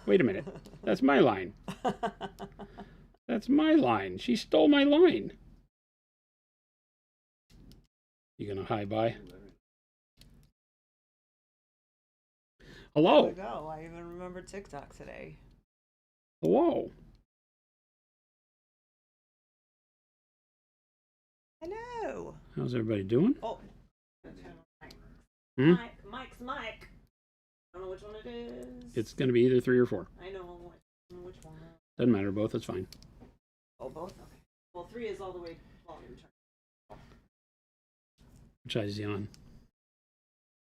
Wait a minute. That's my line. That's my line. She stole my line. You gonna hi bye? There we Hello. go. I even remember TikTok today. Hello. Hello. How's everybody doing? Oh. Hmm? Mike's Mike. I don't know which one it is. It's gonna be either 3 or 4. I know which one. Doesn't matter. Both. It's fine. Oh, both? Okay. Well, 3 is all the way volume turn. Which eye is he on?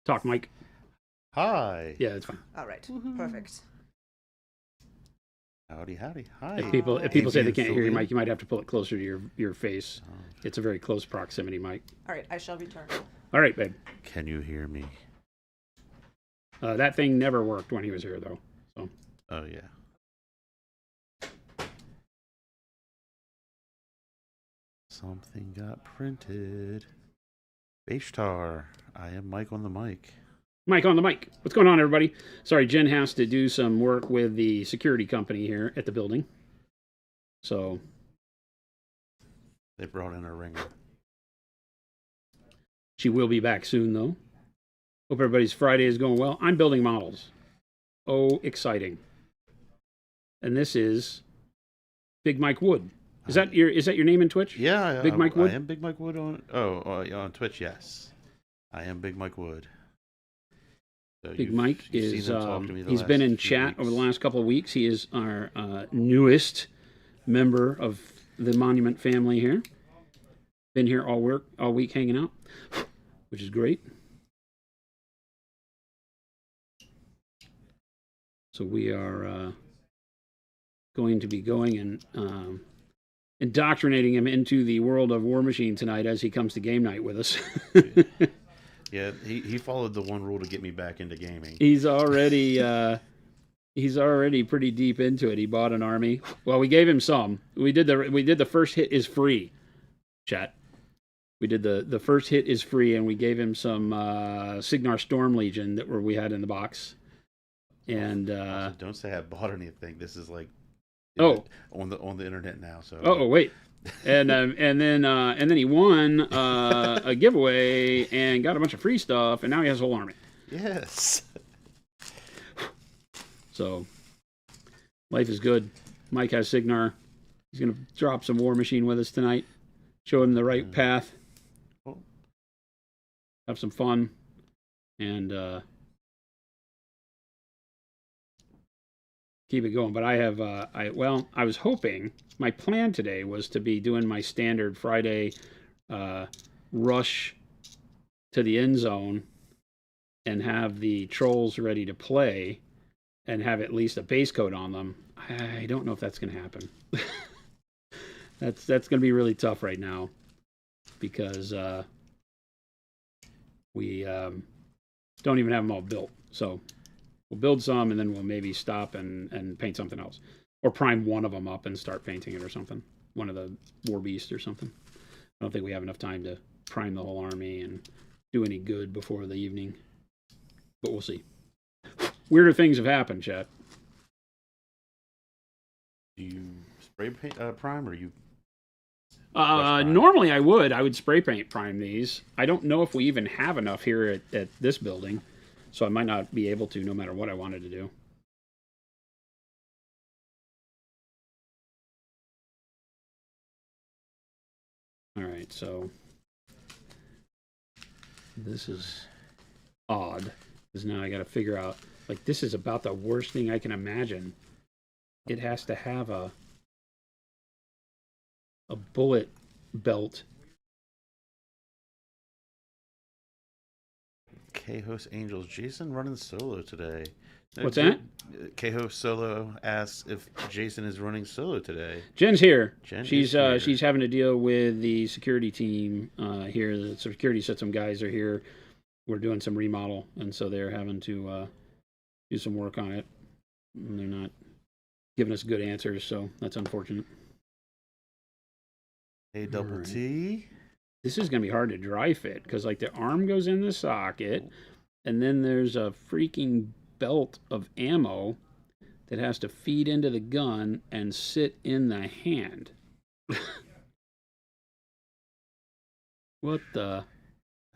Talk, Mike. Hi. Yeah, it's fine. All right. Perfect. Howdy, howdy. Hi. If people say they can't hear you, Sylvia. Mike, you might have to pull it closer to your face. Oh, It's a very close proximity, Mike. All right. I shall return. All right, babe. can you hear me? That thing never worked when he was here, though. So Oh, yeah. Something got printed. Bashtar. I am Mike on the mic. Mike on the mic. What's going on, everybody? Sorry, Jen has to do some work with the security company here at the building. So They brought in a ringer. she will be back soon, though. Hope everybody's Friday is going well. I'm building models. Oh, exciting. And this is Big Mike Wood. Is that your name in Twitch? Yeah, Big Mike Wood? I am Big Mike Wood on. On Twitch, yes. I am Big Mike Wood. So Big Mike you've is seen him talk to me the he's been last in few chat weeks. over the last couple of weeks. He is our newest member of the Monument family here. Been here all week hanging out, which is great. So we are going to be going and indoctrinating him into the world of War Machine tonight as he comes to game night with us. Yeah, he followed the one rule to get me back into gaming. He's already pretty deep into it. He bought an army. Well, we gave him some. We did the first hit is free. Chat. We did the first hit is free, and we gave him some Signar Storm Legion that we had in the box. And Also, don't say I bought anything. This is like Oh. on the internet now. So oh wait, and then he won a giveaway and got a bunch of free stuff, and now he has a whole army. yes. So life is good. Mike has Signar. He's gonna drop some War Machine with us tonight. Show him the right path. Cool. Have some fun, and keep it going. But I have I was hoping, my plan today was to be doing my standard Friday rush to the end zone and have the trolls ready to play and have at least a base coat on them. I don't know if that's going to happen. That's going to be really tough right now because we don't even have them all built. So we'll build some and then we'll maybe stop and paint something else, or prime one of them up and start painting it or something. One of the War Beasts or something. I don't think we have enough time to prime the whole army and do any good before the evening, but we'll see. Weirder things have happened, chat. Do you spray paint prime or you? Prime? Normally I would spray paint prime these. I don't know if we even have enough here at this building, so I might not be able to no matter what I wanted to do. All right, so this is odd because now I got to figure out, like, this is about the worst thing I can imagine. It has to have a bullet belt. K-Host Angels. Jason running solo today. What's that? K-Host Solo asks if Jason is running solo today. Jen's here. Jen She's is here. she's having to deal with the security team here. The security system guys are here. We're doing some remodel, and so they're having to do some work on it. And they're not giving us good answers, so that's unfortunate. A double Alright. T. This is going to be hard to dry fit because, like, the arm goes in the socket, and then there's a freaking belt of ammo that has to feed into the gun and sit in the hand. What the?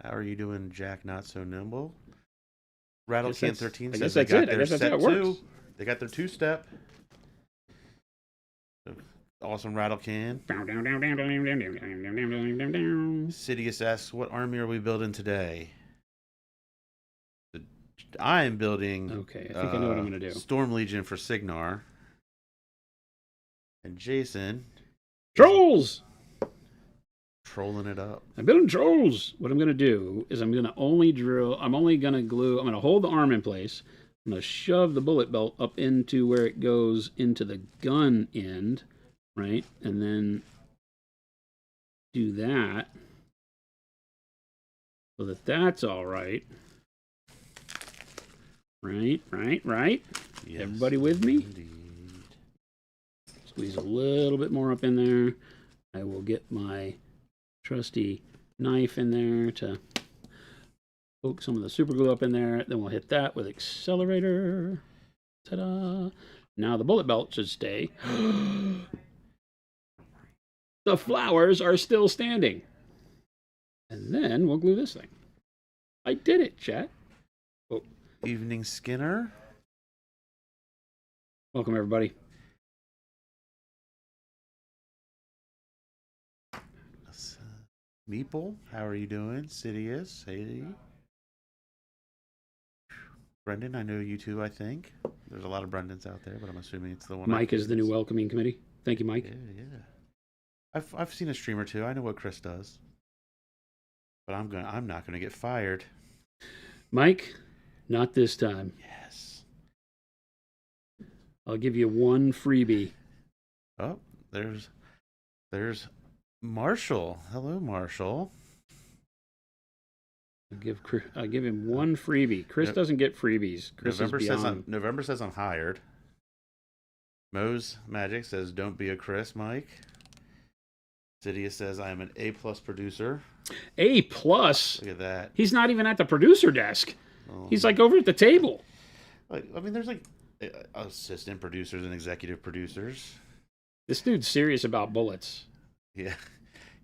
How are you doing, Jack? Not so nimble. Rattle Guess Can that's- 13 I says guess they that's got it. I their guess that's how set it works. 2. They got their 2-step. Awesome Rattle Can. Sidious asks, what army are we building today? I am building Okay, I think I know what I'm going to do. Storm Legion for Signar. And Jason Trolls! trolling it up. I'm building trolls. What I'm going to do is I'm going to only drill, I'm only going to glue, I'm going to hold the arm in place. I'm going to shove the bullet belt up into where it goes into the gun end, right? And then do that so that that's all right. Right. Yes, Everybody with me? indeed. Squeeze a little bit more up in there. I will get my trusty knife in there to poke some of the super glue up in there. Then we'll hit that with accelerator. Ta-da! Now the bullet belt should stay. The flowers are still standing. And then we'll glue this thing. I did it, chat. Oh, Evening Skinner. welcome everybody. Meeple, how are you doing? Sidious, hey. Brendan, I know you too, I think. There's a lot of Brendans out there, but I'm assuming it's the one. Mike is the new welcoming committee. Thank you, Mike. Yeah. I've seen a stream or two. I know what Chris does. But I'm not gonna get fired. Mike, not this time. Yes. I'll give you one freebie. Oh, there's Marshall. Hello, Marshall. I'll give him one freebie. Chris doesn't get freebies. Chris November says I'm hired. Moe's Magic says don't be a Chris, Mike. Sidious says I am an A+ producer. A+. Look at that. He's not even at the producer desk. Oh. He's like over at the table. There's like assistant producers and executive producers. This dude's serious about bullets. Yeah,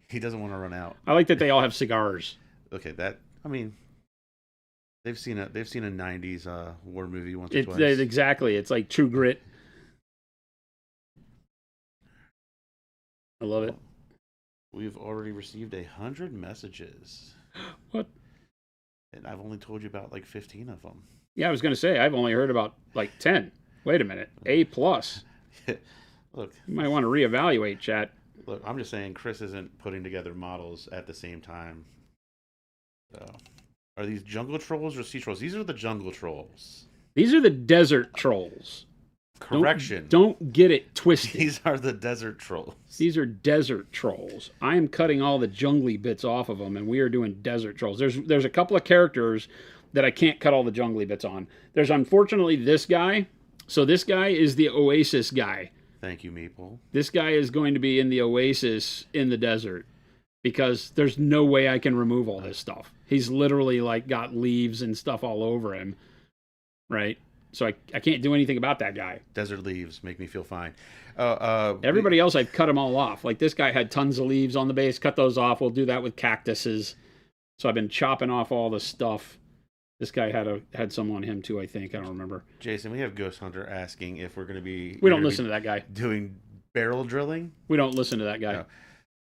he doesn't want to run out. I like that they all have cigars. Okay, they've seen a '90s war movie once or twice. Exactly. It's like True Grit. I love it. We've already received 100 messages. What? And I've only told you about like 15 of them. Yeah, I was going to say, I've only heard about like 10. Wait a minute. A+. Look, You might want to reevaluate, chat. Look, I'm just saying Chris isn't putting together models at the same time. So, are these jungle trolls or sea trolls? These are the jungle trolls. These are the desert trolls. Correction. Don't get it twisted. These are the desert trolls. These are desert trolls. I am cutting all the jungly bits off of them, and we are doing desert trolls. There's a couple of characters that I can't cut all the jungly bits on. There's unfortunately this guy. So this guy is the Oasis guy. Thank you, Meeple. This guy is going to be in the Oasis in the desert because there's no way I can remove all this stuff. He's literally like got leaves and stuff all over him, right? So I can't do anything about that guy. Desert leaves make me feel fine. Everybody else, I've cut them all off. Like this guy had tons of leaves on the base. Cut those off. We'll do that with cactuses. So I've been chopping off all the stuff. This guy had some on him too, I think. I don't remember. Jason, we have Ghost Hunter asking if we're going to be... We don't listen to that guy. Doing barrel drilling? We don't listen to that guy. No.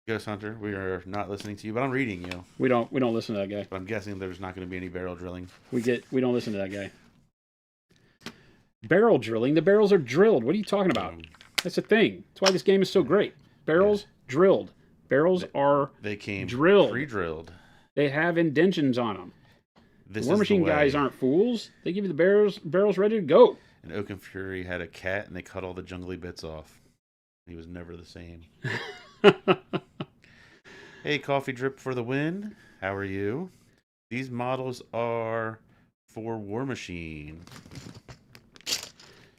Ghost Hunter, we are not listening to you, but I'm reading you. We don't listen to that guy. But I'm guessing there's not going to be any barrel drilling. We don't listen to that guy. Barrel drilling? The barrels are drilled. What are you talking about? That's a thing. That's why this game is so great. Barrels drilled. Barrels are They came drilled. pre-drilled. They have indentions on them. This War is Machine the way. guys aren't fools. They give you the barrels ready to go. And Oaken Fury had a cat, and they cut all the jungly bits off. He was never the same. Hey, Coffee Drip for the win. How are you? These models are for War Machine.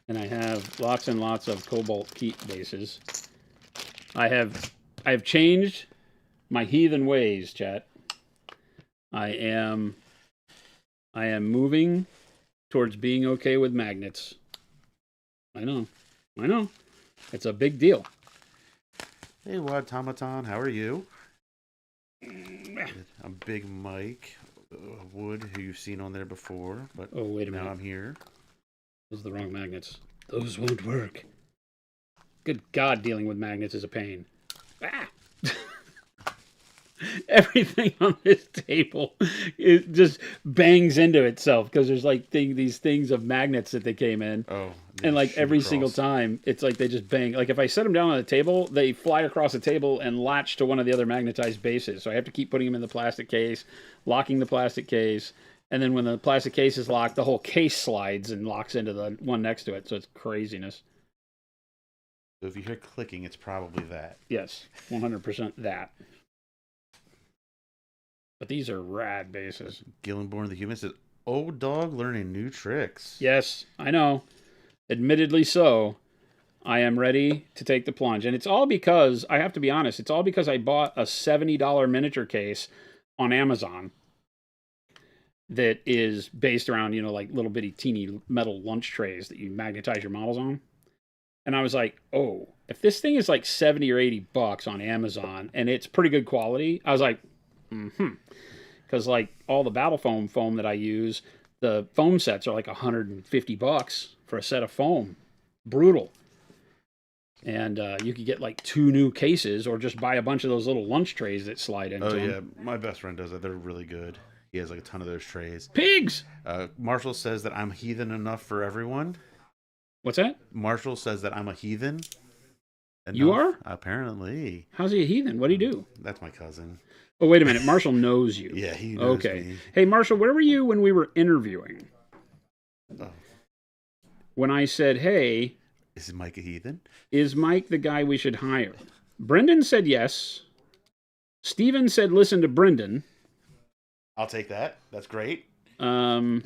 And I have lots and lots of Cobalt Keat bases. I have changed my heathen ways, chat. I am moving towards being okay with magnets. I know. It's a big deal. Hey, Wadtomaton, how are you? I'm Big Mike Wood, who you've seen on there before, but Oh, wait a minute. now I'm here. Those are the wrong magnets. Those won't work. Good God, dealing with magnets is a pain. Ah! Everything on this table it just bangs into itself because there's like these things of magnets that they came in. Oh, And like every single time, it's like they just bang. Like if I set them down on the table, they fly across the table and latch to one of the other magnetized bases. So I have to keep putting them in the plastic case, locking the plastic case. And then when the plastic case is locked, the whole case slides and locks into the one next to it. So it's craziness. So if you hear clicking, it's probably that. Yes, 100% that. But these are rad bases. Gillenborn the Human says, old dog learning new tricks. Yes, I know. Admittedly so. I am ready to take the plunge. And it's all because, I have to be honest, it's all because I bought a $70 miniature case on Amazon that is based around, like little bitty teeny metal lunch trays that you magnetize your models on. And I was like, oh, if this thing is like 70 or 80 bucks on Amazon and it's pretty good quality, I was like, because like all the battle foam that I use, the foam sets are like 150 bucks for a set of foam. Brutal. And you could get like 2 new cases or just buy a bunch of those little lunch trays that slide into them. Oh, yeah. My best friend does that. They're really good. He has like a ton of those trays. Pigs! Marshall says that I'm heathen enough for everyone. What's that? Marshall says that I'm a heathen. You are? Apparently. How's he a heathen? What do you do? That's my cousin. Oh, wait a minute. Marshall knows you. Yeah, he knows me. Hey, Marshall, where were you when we were interviewing? Oh. When I said, hey... Is Mike a heathen? Is Mike the guy we should hire? Brendan said yes. Steven said listen to Brendan. I'll take that. That's great. And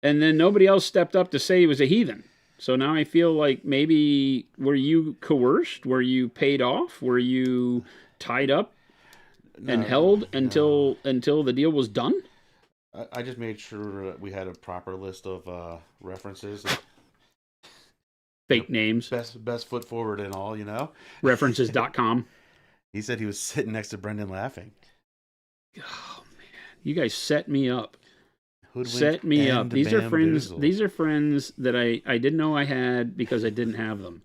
then nobody else stepped up to say he was a heathen. So now I feel like maybe, were you coerced? Were you paid off? Were you tied up and held until the deal was done? I just made sure we had a proper list of references. Fake names. Best foot forward and all, References.com. He said he was sitting next to Brendan laughing. Oh, man. You guys set me up. Hoodwinked Set me up. These are friends. bamboozled. These are friends that I didn't know I had because I didn't have them.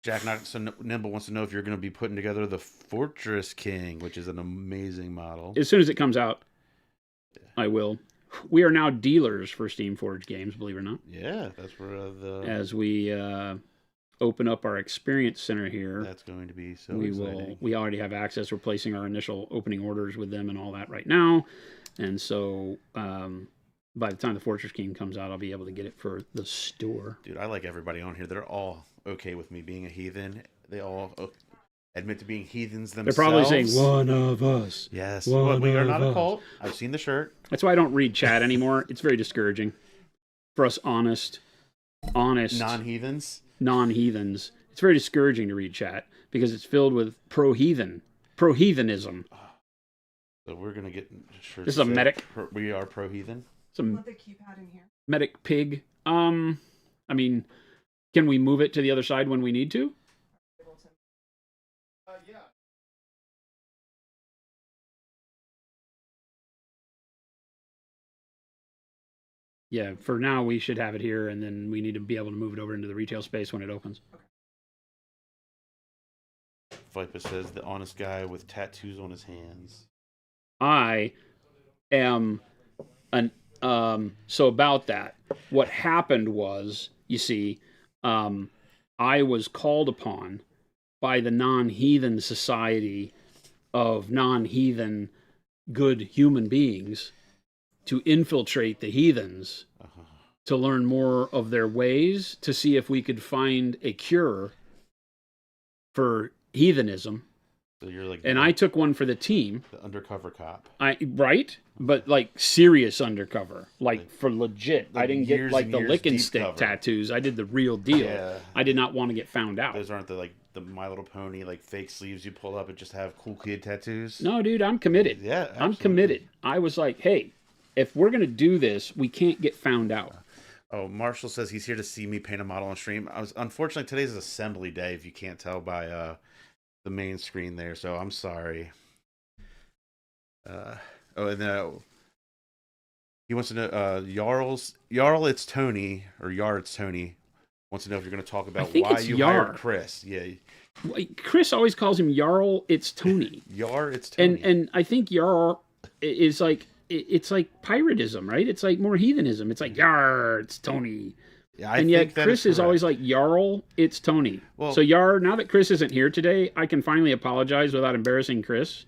Jack Not So Nimble wants to know if you're going to be putting together the Fortress King, which is an amazing model. As soon as it comes out, I will. We are now dealers for Steamforged games, believe it or not. Yeah, that's where as we open up our experience center here. That's going to be so exciting. We already have access. We're placing our initial opening orders with them and all that right now. And so by the time the Fortress King comes out, I'll be able to get it for the store. Dude, I like everybody on here. They're all okay with me being a heathen. They all admit to being heathens themselves. They're probably saying, one of us. Yes. One we are of not a us. cult. I've seen the shirt. That's why I don't read chat anymore. It's very discouraging. For us honest, Non-heathens. non-heathens. It's very discouraging to read chat because it's filled with pro-heathenism. So we're going to get shirts. This is a medic. We are pro-heathen. Some Put the keypad in here. medic pig. I mean, can we move it to the other side when we need to? Yeah. Yeah, for now we should have it here, and then we need to be able to move it over into the retail space when it opens. Vipa says the honest guy with tattoos on his hands. I am so about that. What happened was, you see, I was called upon by the non-heathen society of non-heathen good human beings to infiltrate the heathens, to learn more of their ways, to see if we could find a cure for heathenism. So you're like, and I took one for the team. The undercover cop. Right? But like serious undercover, like for legit. Like I didn't get like the lick and deep stick cover. tattoos. I did the real deal. Yeah. I did not want to get found out. Those aren't the My Little Pony fake sleeves you pull up and just have cool kid tattoos. No, dude, I'm committed. Yeah, I'm absolutely. committed. I was like, hey, if we're gonna do this, we can't get found out. Oh, Marshall says he's here to see me paint a model on stream. Unfortunately, today's assembly day, if you can't tell by the main screen there, so I'm sorry. He wants to know, Jarl, it's Tony, or Yar, it's Tony, wants to know if you're going to talk about why you hired Chris. Yeah. Chris always calls him Jarl, it's Tony. Yar, it's Tony. And I think Jarl is like, it's like piratism, right? It's like more heathenism. It's like, Yar, it's Tony. Yeah, and yet Chris is always like, Jarl, it's Tony. Well, so Yar, now that Chris isn't here today, I can finally apologize without embarrassing Chris.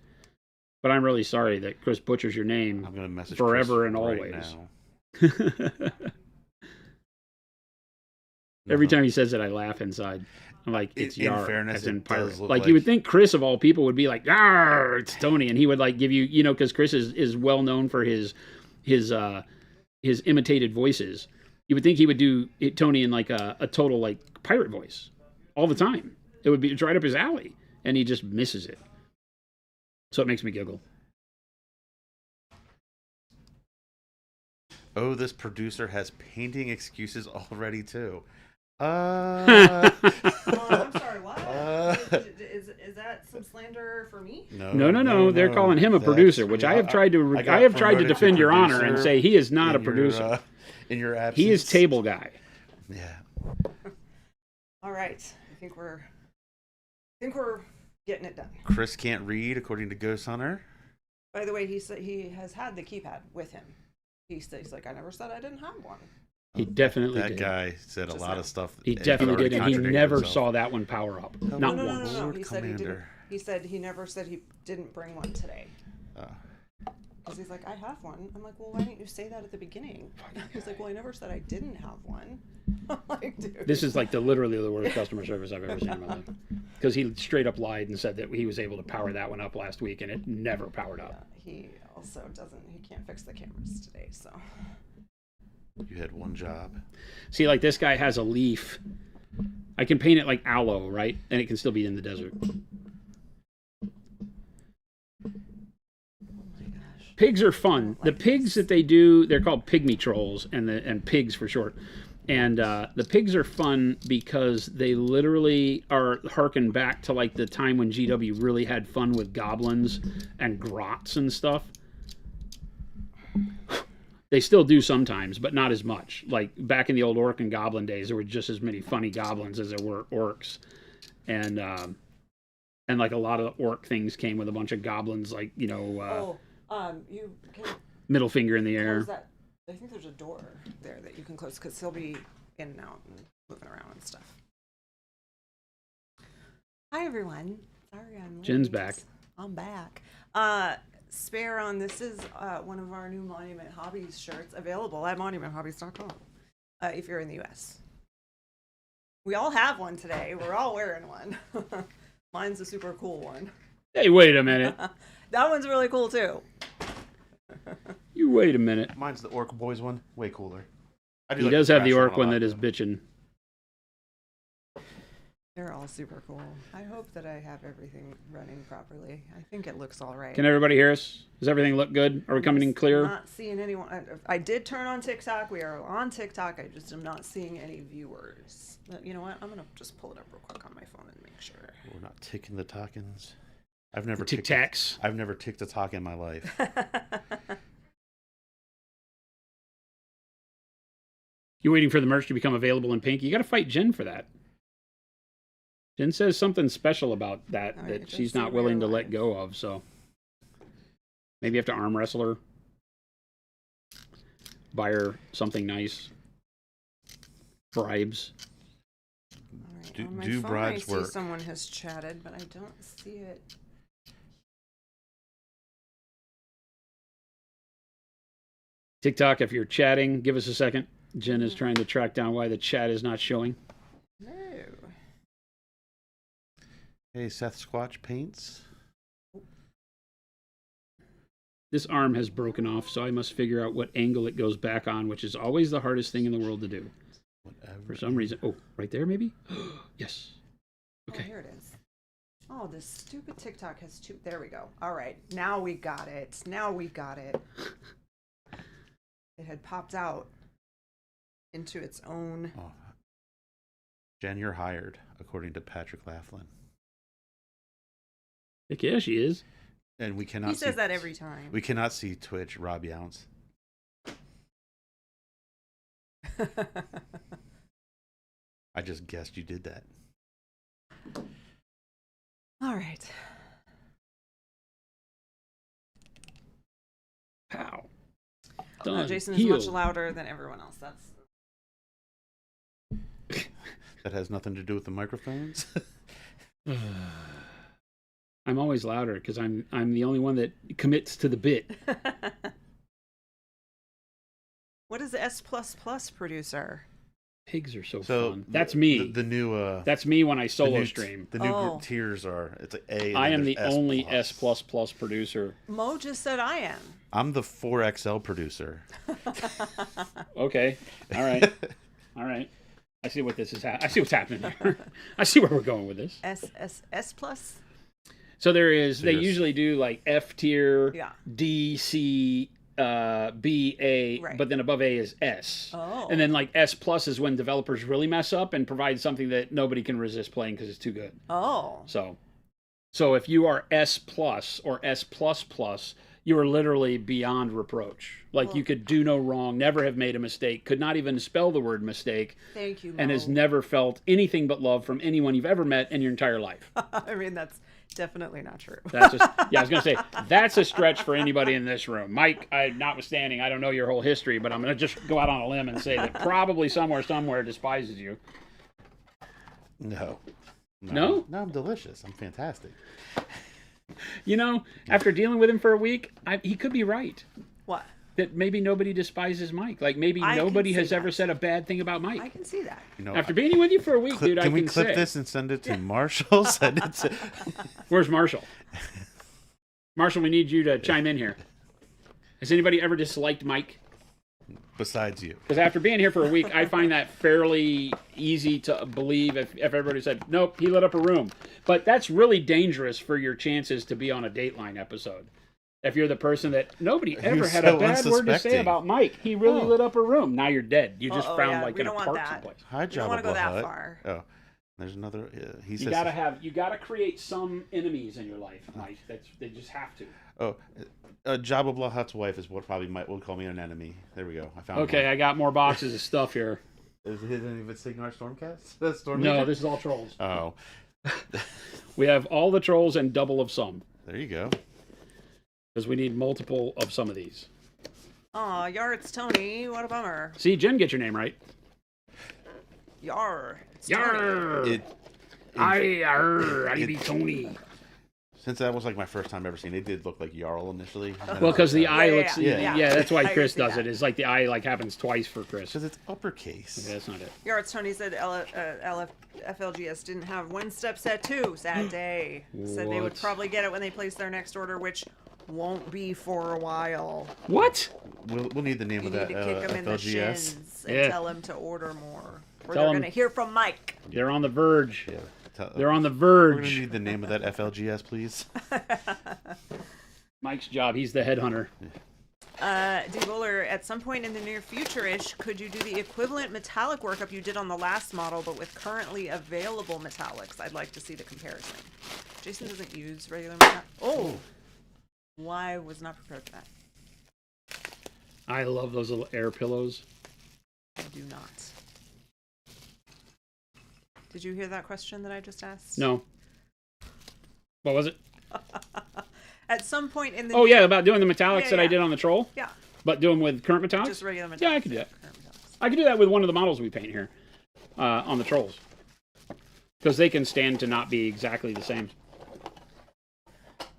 But I'm really sorry that Chris butchers your name I'm gonna message forever Chris and right always. Now. Every time he says it, I laugh inside. I'm like, it's Yar, fairness, as in pirate. Like you would think Chris, of all people, would be like, Yar, it's Tony. And he would like give you, you know, because Chris is well known for his imitated voices. You would think he would do Tony in like a total like pirate voice all the time. It's right up his alley. And he just misses it. So it makes me giggle. Oh, this producer has painting excuses already too. I'm sorry, what? Is that some slander for me? No. They're calling him a producer, which I have tried to defend your honor and say he is not a producer. In your absence, he is table guy. Yeah. All right, I think we're getting it done. Chris can't read, according to Ghost Hunter. By the way, he said he has had the keypad with him. He's like, I never said I didn't have one. He definitely did. That guy said a lot of stuff. He definitely did, and he never saw that one power up. Not once. No. He said he didn't. He said he never said he didn't bring one today. Because he's like, I have one. I'm like, well, why didn't you say that at the beginning? He's like, well, I never said I didn't have one. I'm like, dude. This is like literally the worst customer service I've ever seen in my life. Because he straight up lied and said that he was able to power that one up last week, and it never powered up. Yeah, he also he can't fix the cameras today, so. You had one job. See, like this guy has a leaf. I can paint it like aloe, right? And it can still be in the desert. Pigs are fun. The pigs that they do, they're called pygmy trolls, and pigs for short. And the pigs are fun because they literally are harken back to like the time when GW really had fun with goblins and grots and stuff. They still do sometimes, but not as much. Like back in the old orc and goblin days, there were just as many funny goblins as there were orcs, and like a lot of the orc things came with a bunch of goblins, like you you can middle finger in the air. That. I think there's a door there that you can close because he'll be in and out and moving around and stuff. Hi everyone. Sorry I'm late. Jen's back. I'm back. Spare on this is one of our new Monument Hobbies shirts available at monumenthobbies.com if you're in the US. We all have one today. We're all wearing one. Mine's a super cool one. Hey, wait a minute. That one's really cool too. You wait a minute. Mine's the Orc Boys one. Way cooler. He does have the orc one that is bitchin'. They're all super cool. I hope that I have everything running properly. I think it looks all right. Can everybody hear us? Does everything look good? Are we coming in clear? I'm not seeing anyone. I did turn on TikTok. We are on TikTok. I just am not seeing any viewers. But you know what? I'm going to just pull it up real quick on my phone and make sure. We're not ticking the talkins. I've never Tic-tacs. I've never ticked a talk in my life. You waiting for the merch to become available in pink? You got to fight Jen for that. Jen says something special about that that she's not willing to let go of, so maybe you have to arm wrestle her. Buy her something nice. Bribes. All right. Do bribes work? I see someone has chatted, but I don't see it. TikTok, if you're chatting, give us a second. Jen is trying to track down why the chat is not showing. No. Hey, Seth Squatch Paints. This arm has broken off, so I must figure out what angle it goes back on, which is always the hardest thing in the world to do. Whatever. For some reason. Oh, right there, maybe? Yes. Okay. Oh, here it is. Oh, this stupid TikTok has two. There we go. All right. Now we got it. it had popped out into its own. Oh. Jen, you're hired, according to Patrick Laughlin. Heck yeah, she is. And we cannot He says see, that every time. We cannot see Twitch, Rob Younce. I just guessed you did that. All right. Pow. No, Done. Jason is much louder than everyone else. That's That has nothing to do with the microphones. I'm always louder because I'm the only one that commits to the bit. What is the S++ producer? Pigs are so So fun. That's me. The new That's me when I solo new stream. The new Oh. tiers are it's like A. And I then am the there's only S++. S++ producer. Mo just said I am. I'm the 4XL producer. Okay. All right. All right. I see what this is. I see what's happening here. I see where we're going with this. S plus. So there is. They Yes. usually do like F tier, Yeah. D, C, B, A, Right. but then above A is S. Oh. And then like S plus is when developers really mess up and provide something that nobody can resist playing because it's too good. Oh. So if you are S plus or S plus plus, you are literally beyond reproach. Like Well- you could do no wrong, never have made a mistake, could not even spell the word mistake, Thank you, Mo. and has never felt anything but love from anyone you've ever met in your entire life. I mean, that's definitely not true. That's just, yeah, I was gonna say that's a stretch for anybody in this room. Mike, notwithstanding, I don't know your whole history, but I'm gonna just go out on a limb and say that probably somewhere despises you. No. No? No, I'm delicious. I'm fantastic. You know, after dealing with him for a week, he could be right. What? That maybe nobody despises Mike. Like maybe I can nobody see has that. ever said a bad thing about Mike. I can see that. You know, After being with you for a week, dude, I can we can clip say. this and send it to Marshall? Send it to... Where's Marshall? Marshall, we need you to chime in here. Has anybody ever disliked Mike? Besides you. Because after being here for a week, I find that fairly easy to believe if everybody said, nope, he lit up a room. But that's really dangerous for your chances to be on a Dateline episode. If you're the person that nobody ever Who's had so a bad word to say unsuspecting. about Mike. He really lit up a room. Now you're dead. You just found yeah, like we in a don't want park that. someplace. Hi, You don't want to go Jabba that Hut. far. Oh, there's another. He says. You gotta create some enemies in your life, Mike. They just have to. Oh, Jabba Blah Hutt's wife is what probably will call me an enemy. There we go. I found. Okay, one. I got more boxes of stuff here. Is it any of it Signar Stormcast? Storm No, Legion? this is all trolls. Oh, We have all the trolls and double of some. there you go. Because we need multiple of some of these. Aw, Yar, it's Tony. What a bummer. See, Jen, get your name right. Yar. It's Tony. Yarr! I be Tony. Since that was like my first time ever seeing it, it did look like Jarl initially. Well, because the eye yeah, looks... yeah. Yeah, that's why I Chris can see does that. it. It's like the eye like happens twice for Chris. Because it's uppercase. Okay, that's not it. Yar, it's Tony said FLGS didn't have one step set 2. Sad day. Said they would What? probably get it when they place their next order, which won't be for a while. What? We'll need the name You of need that to kick them in the FLGS. shins and Yeah. tell them to order more. Or Tell they're 'em- going to hear from Mike. They're on the verge. Yeah. They're on the We're gonna verge. need the name of that FLGS, please. Mike's job. He's the headhunter. D. Bowler, at some point in the near future-ish, could you do the equivalent metallic workup you did on the last model, but with currently available metallics? I'd like to see the comparison. Jason doesn't use regular metallic. Oh! Why was not prepared for that? I love those little air pillows. I do not. Did you hear that question that I just asked? No. What was it? At some point in the Oh, yeah, about doing the metallics Yeah, that I yeah. did on the troll, yeah, but doing with current metallics? just regular metallics. Yeah, I could do that. Current metallics. I could do that with one of the models we paint here on the trolls. Because they can stand to not be exactly the same.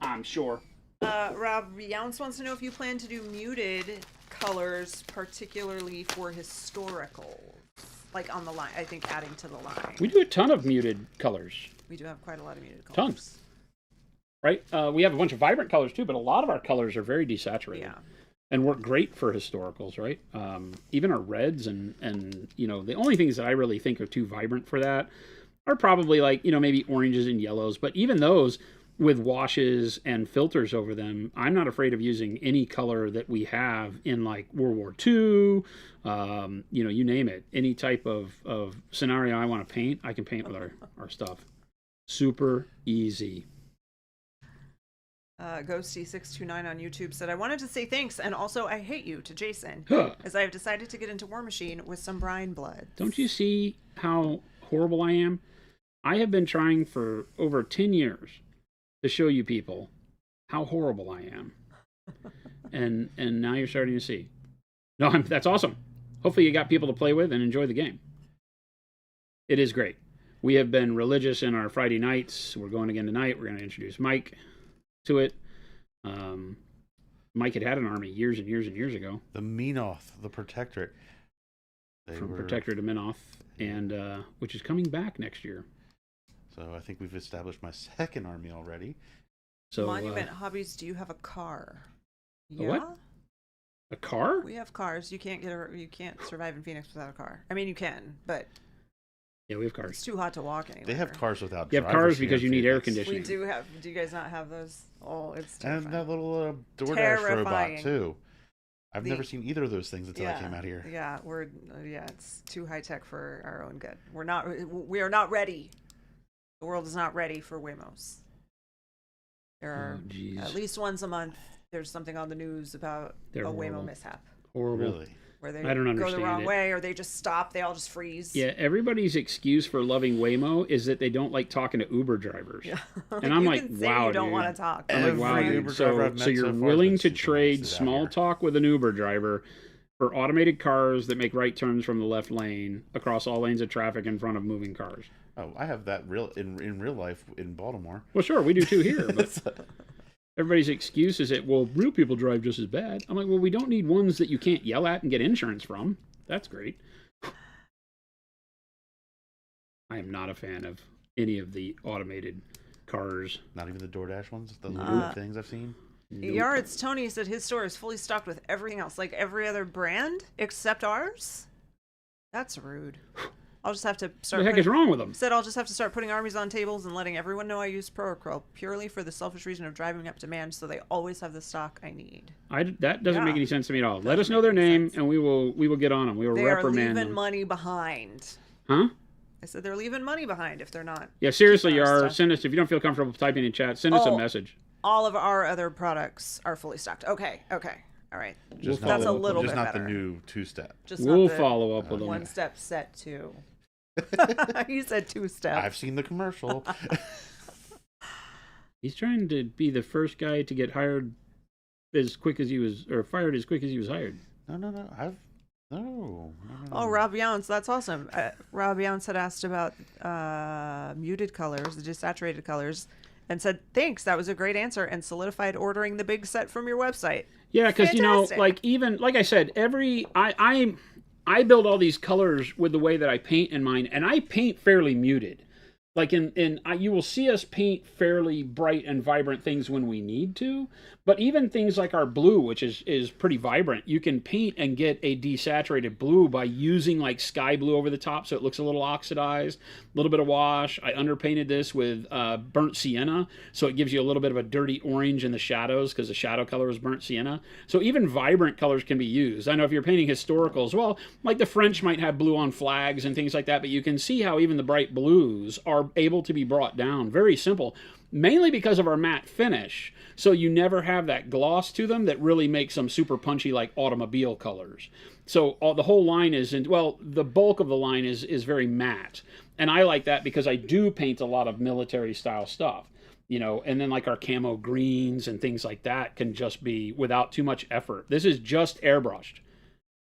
I'm sure. Rob Younce wants to know if you plan to do muted colors, particularly for historical, like on the line. I think adding to the line. We do a ton of muted colors, We do have quite a lot of muted colors. Tons. right? We have a bunch of vibrant colors too, but a lot of our colors are very desaturated. Yeah. And work great for historicals, right? Even our reds and you know, the only things that I really think are too vibrant for that are probably like, you know, maybe oranges and yellows. But even those, with washes and filters over them, I'm not afraid of using any color that we have in like World War II, you know, you name it. Any type of scenario I want to paint, I can paint with our stuff. Super easy. Ghosty629 on YouTube said, I wanted to say thanks and also I hate you to Jason, as I have decided to get into War Machine with some brine blood. Don't you see how horrible I am? I have been trying for over 10 years to show you people how horrible I am. And now you're starting to see. No, that's awesome. Hopefully you got people to play with and enjoy the game. It is great. We have been religious in our Friday nights. We're going again tonight. We're going to introduce Mike to it. Mike had an army years and years and years ago. The Menoth, the Protectorate. From Protector to Menoth, and which is coming back next year. So I think we've established my second army already. So Monument Hobbies, do you have a car? A what? A car? We have cars. You can't survive in Phoenix without a car. I mean, you can, but yeah, we have cars. It's too hot to walk anywhere. They have cars without. You have cars because you need air conditioning. We do have. Do you guys not have those? Oh, it's terrifying. And that little DoorDash robot too. I've never seen either of those things until I came out here. Yeah, it's too high tech for our own good. We are not ready. The world is not ready for Waymos. There are at least once a month. There's something on the news about a Waymo mishap. Horrible. Really? Where they I don't go understand the wrong way, or they just stop. They all just freeze. Yeah, everybody's excuse for loving Waymo is that they don't like talking to Uber drivers. Yeah. And I'm you like, can say wow, you don't dude. want to talk. I'm like, wow, dude. So you're willing to trade small talk with an Uber driver for automated cars that make right turns from the left lane across all lanes of traffic in front of moving cars. Oh, I have that in real life in Baltimore. Well, sure, we do too here, but everybody's excuse is that, well, real people drive just as bad. I'm like, well, we don't need ones that you can't yell at and get insurance from. That's great. I am not a fan of any of the automated cars. Not even the DoorDash ones? The little things I've seen? Nope. Yards Tony said his store is fully stocked with everything else, like every other brand except ours. That's rude. I'll just have to start. What the heck is wrong with them? Said I'll just have to start putting armies on tables and letting everyone know I use Pro purely for the selfish reason of driving up demand, so they always have the stock I need. That doesn't make any sense to me at all. Let us know their name, and we will get on them. We will reprimand them. They are leaving money behind. Huh? I said they're leaving money behind if they're not. Yeah, seriously, you are. Send us, if you don't feel comfortable typing in chat, send us a message. All of our other products are fully stocked. Okay. All right. Just that's a little bit better. Just not the new two-step. We'll follow up with them. One-step set 2. You said 2-step. I've seen the commercial. He's trying to be the first guy to get hired as quick as he was, or fired as quick as he was hired. No. Oh, Rob Younce, that's awesome. Rob Younce had asked about muted colors, the desaturated colors, and said, thanks, that was a great answer, and solidified ordering the big set from your website. Yeah, because, you know, like I said, I build all these colors with the way that I paint in mind, and I paint fairly muted. Like you will see us paint fairly bright and vibrant things when we need to, but even things like our blue, which is pretty vibrant, you can paint and get a desaturated blue by using like sky blue over the top, so it looks a little oxidized, a little bit of wash. I underpainted this with burnt sienna, so it gives you a little bit of a dirty orange in the shadows because the shadow color is burnt sienna. So even vibrant colors can be used. I know if you're painting historical as well, like the French might have blue on flags and things like that, but you can see how even the bright blues are able to be brought down. Very simple, mainly because of our matte finish. So you never have that gloss to them that really makes them super punchy like automobile colors. So the whole line is, the bulk of the line is very matte. And I like that because I do paint a lot of military style stuff, you know, and then like our camo greens and things like that can just be without too much effort. This is just airbrushed,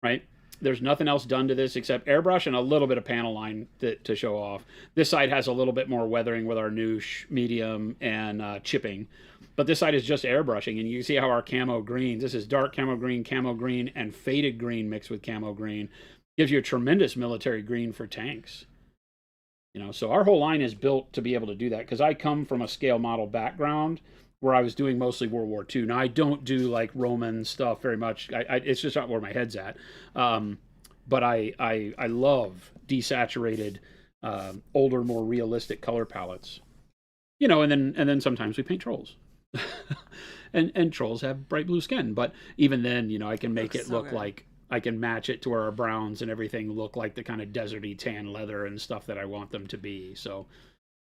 right? There's nothing else done to this except airbrush and a little bit of panel line to show off. This side has a little bit more weathering with our Noosh medium and chipping. But this side is just airbrushing, and you can see how our camo greens, this is dark camo green, and faded green mixed with camo green. Gives you a tremendous military green for tanks. You know, so our whole line is built to be able to do that, because I come from a scale model background where I was doing mostly World War II. Now, I don't do like Roman stuff very much. It's just not where my head's at. But I love desaturated, older, more realistic color palettes. you know, and then sometimes we paint trolls. And trolls have bright blue skin, but even then, you know, I can make it so look good. like I can match it to where our browns and everything look like the kind of deserty tan leather and stuff that I want them to be. So,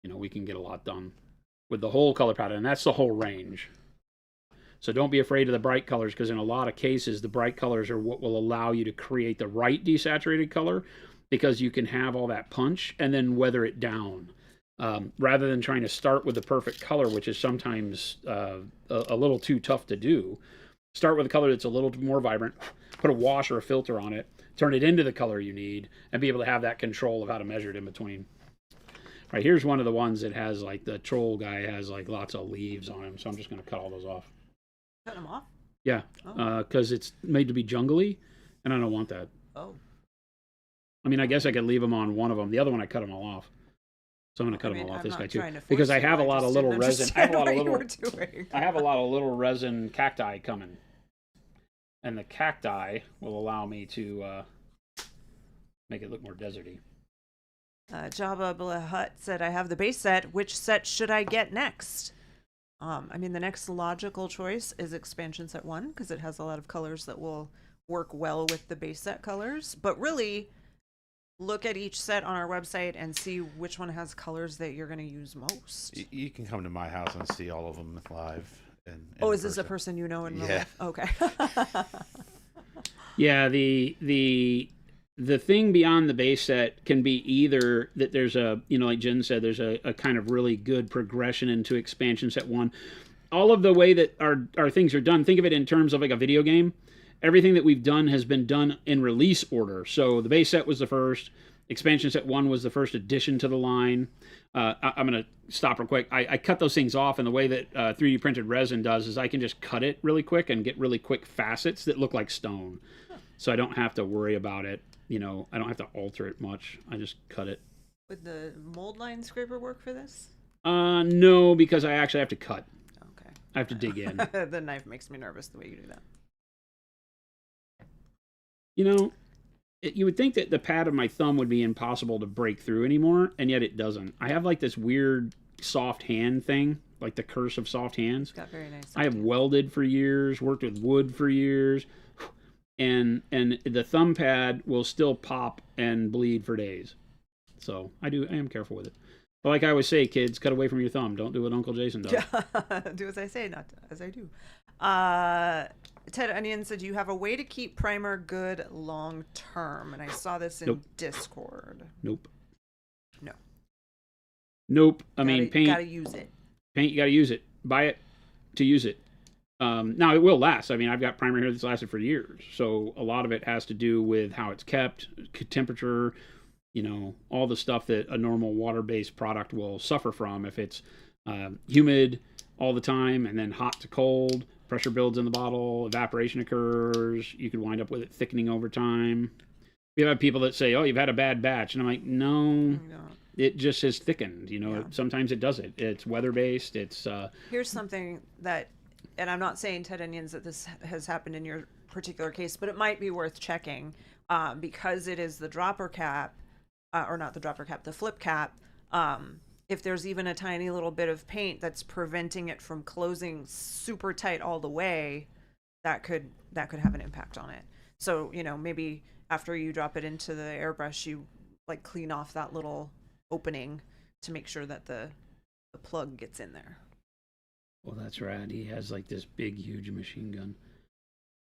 you know, we can get a lot done with the whole color palette, and that's the whole range. So don't be afraid of the bright colors, because in a lot of cases, the bright colors are what will allow you to create the right desaturated color, because you can have all that punch and then weather it down. Rather than trying to start with the perfect color, which is sometimes a little too tough to do. Start with a color that's a little more vibrant, put a wash or a filter on it, turn it into the color you need, and be able to have that control of how to measure it in between. All right, here's one of the ones that has, like, the troll guy has like lots of leaves on him, so I'm just going to cut all those off. Cut them off? Yeah, Oh. because it's made to be jungly, and I don't want that. Oh. I mean, I guess I could leave them on one of them. The other one, I cut them all off. So I'm going to cut I mean, them all off. I'm This not guy too, trying to force because I you, have a I lot of just little didn't resin. I have a lot of understand little. what you were doing. I have a lot of little resin cacti coming, and the cacti will allow me to make it look more deserty. Jabba Hut said, I have the base set. Which set should I get next? I mean, the next logical choice is expansion set 1, because it has a lot of colors that will work well with the base set colors. But really, look at each set on our website and see which one has colors that you're going to use most. You can come to my house and see all of them live. And Oh, is this a person you know in real Yeah. life? Okay. Yeah, the thing beyond the base set can be either that there's a, you know, like Jen said, there's a kind of really good progression into expansion set 1. All of the way that our things are done, think of it in terms of like a video game. Everything that we've done has been done in release order. So the base set was the first, expansion set 1 was the first addition to the line. I'm going to stop real quick. I cut those things off, and the way that 3D printed resin does is I can just cut it really quick and get really quick facets that look like stone. So I don't have to worry about it. You know, I don't have to alter it much. I just cut it. Would the mold line scraper work for this? No, because I actually have to cut. Okay. I have to dig in. The knife makes me nervous the way you do that. You know, you would think that the pad of my thumb would be impossible to break through anymore, and yet it doesn't. I have like this weird soft hand thing, like the curse of soft hands. It's got very nice. I have welded for years, worked with wood for years, and the thumb pad will still pop and bleed for days. So I am careful with it. But like I always say, kids, cut away from your thumb. Don't do what Uncle Jason does. Do as I say, not as I do. Ted Onion said, you have a way to keep primer good long term. And I saw this in Nope. Discord. Nope. No. Nope. I mean, paint. Gotta use it. Paint, you got to use it. Buy it to use it. Now, it will last. I mean, I've got primer here that's lasted for years. So a lot of it has to do with how it's kept, temperature, you know, all the stuff that a normal water-based product will suffer from. If it's humid all the time and then hot to cold, pressure builds in the bottle, evaporation occurs, you could wind up with it thickening over time. We have people that say, oh, you've had a bad batch. And I'm like, no, it just has thickened. You know, Yeah. sometimes it does it. It's weather-based. It's... Here's something that, and I'm not saying, Ted Onions, that this has happened in your particular case, but it might be worth checking because it is the dropper cap, or not the dropper cap, the flip cap. If there's even a tiny little bit of paint that's preventing it from closing super tight all the way, that could have an impact on it. So, you know, maybe after you drop it into the airbrush, you like clean off that little opening to make sure that the plug gets in there. Well, that's rad. He has like this big, huge machine gun.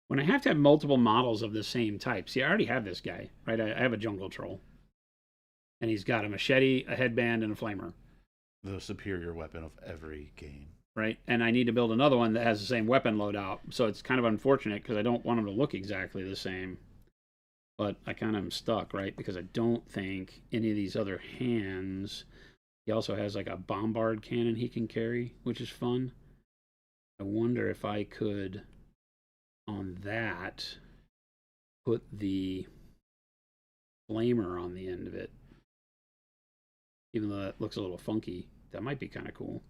When I have to have multiple models of the same type, see, I already have this guy, right? I have a jungle troll. And he's got a machete, a headband, and a flamer, The superior weapon of every game. right? And I need to build another one that has the same weapon loadout. So it's kind of unfortunate because I don't want them to look exactly the same. But I kind of am stuck, right? Because I don't think any of these other hands... He also has like a bombard cannon he can carry, which is fun. I wonder if I could, on that, put the flamer on the end of it. Even though that looks a little funky, that might be kind of cool.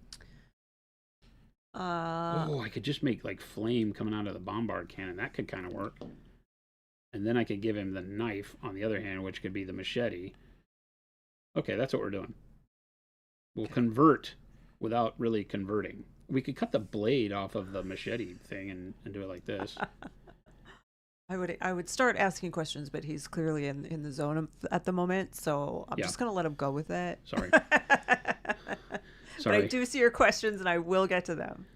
Oh, I could just make like flame coming out of the bombard cannon. That could kind of work. And then I could give him the knife on the other hand, which could be the machete. Okay, that's what we're doing. We'll without really converting. We could cut the blade off of the machete thing and do it like this. I would start asking questions, but he's clearly in the zone at the moment, so I'm just gonna let him go with it. Sorry. But I do see your questions, and I will get to them.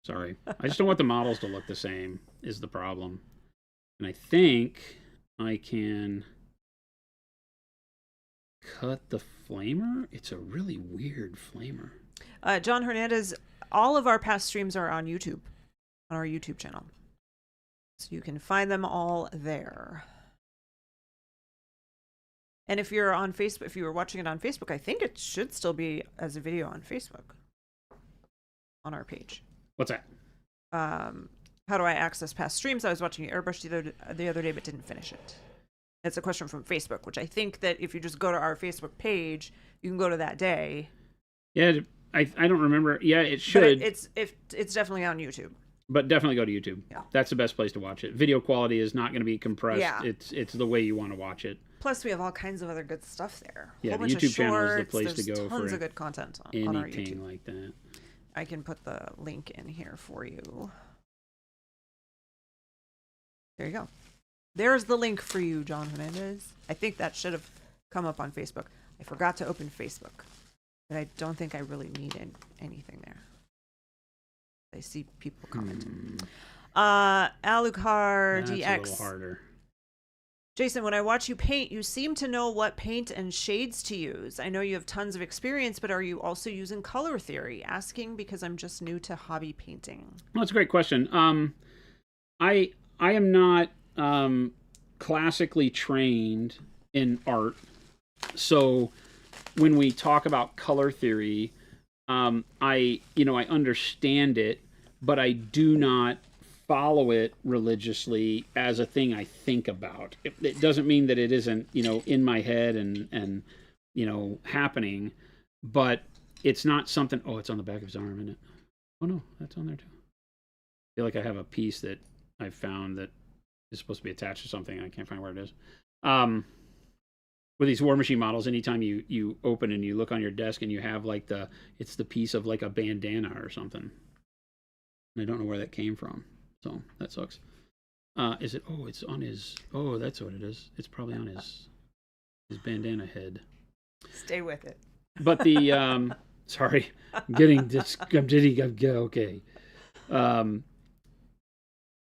Sorry. I just don't want the models to look the same is the problem. And I think I can cut the flamer. It's a really weird flamer. John Hernandez, all of our past streams are on YouTube, on our YouTube channel. So you can find them all there. And if you're on Facebook, if you were watching it on Facebook, I think it should still be as a video on Facebook on our page. What's that? How do I access past streams? I was watching Airbrush the other day, but didn't finish it. It's a question from Facebook, which I think that if you just go to our Facebook page, you can go to that day. Yeah, I don't remember. Yeah, it should. But it's definitely on YouTube. But definitely go to YouTube. Yeah. That's the best place to watch it. Video quality is not going to be compressed. Yeah. It's the way you want to watch it. Plus, we have all kinds of other good stuff there. Yeah, the YouTube channel is the place to There's go tons for of good content on our YouTube. anything like that. I can put the link in here for you. There you go. There's the link for you, John Hernandez. I think that should have come up on Facebook. I forgot to open Facebook, but I don't think I really need anything there. I see people commenting. Alucard That's a DX. little harder. Jason, when I watch you paint, you seem to know what paint and shades to use. I know you have tons of experience, but are you also using color theory? Asking because I'm just new to hobby painting. Well, that's a great question. I am not classically trained in art, so when we talk about color theory, I understand it, but I do not follow it religiously as a thing I think about. It doesn't mean that it isn't, in my head and happening, but it's not something. Oh, it's on the back of his arm, isn't it? Oh no, that's on there too. I feel like I have a piece that I found that is supposed to be attached to something. I can't find where it is. With these War Machine models, anytime you open and you look on your desk and you have it's the piece of like a bandana or something. And I don't know where that came from. So that sucks. Is it? Oh, it's on his. Oh, that's what it is. It's probably on his bandana head. Stay with it. But the sorry, I'm getting this. Okay.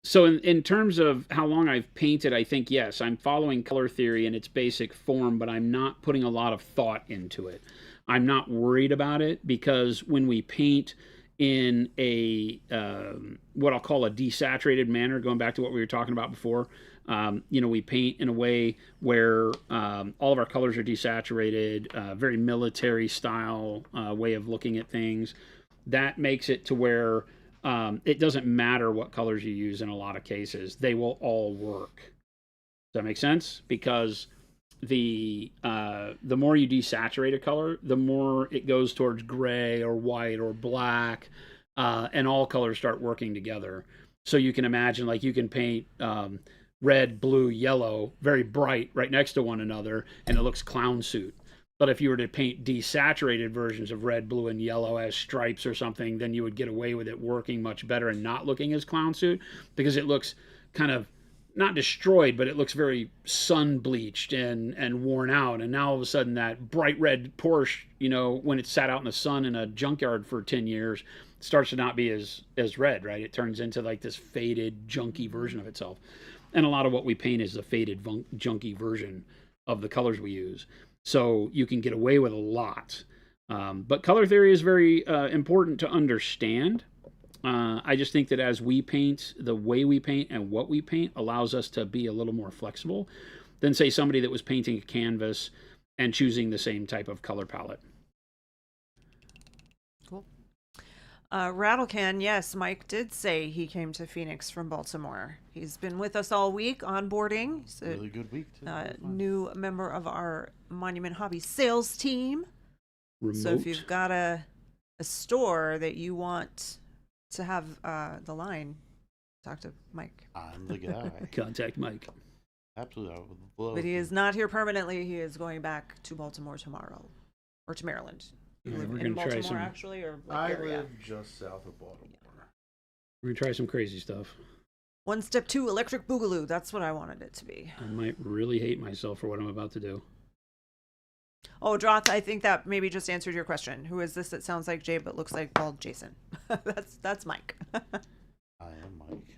So in terms of how long I've painted, I think yes, I'm following color theory in its basic form, but I'm not putting a lot of thought into it. I'm not worried about it because when we paint in a what I'll call a desaturated manner, going back to what we were talking about before, we paint in a way where all of our colors are desaturated, very military style way of looking at things. That makes it to where it doesn't matter what colors you use in a lot of cases. They will all work. Does that make sense? Because the more you desaturate a color, the more it goes towards gray or white or black, and all colors start working together. So you can imagine, like, you can paint red, blue, yellow, very bright right next to one another, and it looks clown suit. But if you were to paint desaturated versions of red, blue, and yellow as stripes or something, then you would get away with it working much better and not looking as clown suit, because it looks kind of not destroyed, but it looks very sun bleached and worn out. And now all of a sudden that bright red Porsche, when it's sat out in the sun in a junkyard for 10 years, starts to not be as red, right? It turns into like this faded, junky version of itself. And a lot of what we paint is the faded, junky version of the colors we use. So you can get away with a lot. But color theory is very important to understand. I just think that as we paint, the way we paint and what we paint allows us to be a little more flexible than, say, somebody that was painting a canvas and choosing the same type of color palette. Cool. Rattlecan, yes, Mike did say he came to Phoenix from Baltimore. He's been with us all week onboarding. He's a really good week, too. New member of our Monument Hobbies sales team. Remote. So if you've got a store that you want to have the line, talk to Mike. I'm the guy. Contact Mike. Absolutely. I would love But he is not here permanently. He is going back to Baltimore tomorrow, or to Maryland. You All right, live we're in gonna try Baltimore, some. actually, or what I area? live just south of Baltimore. We're gonna try some crazy stuff. One Step 2 Electric Boogaloo. That's what I wanted it to be. I might really hate myself for what I'm about to do. Oh, Droth, I think that maybe just answered your question. Who is this that sounds like Jay but looks like bald Jason? That's Mike. I am Mike.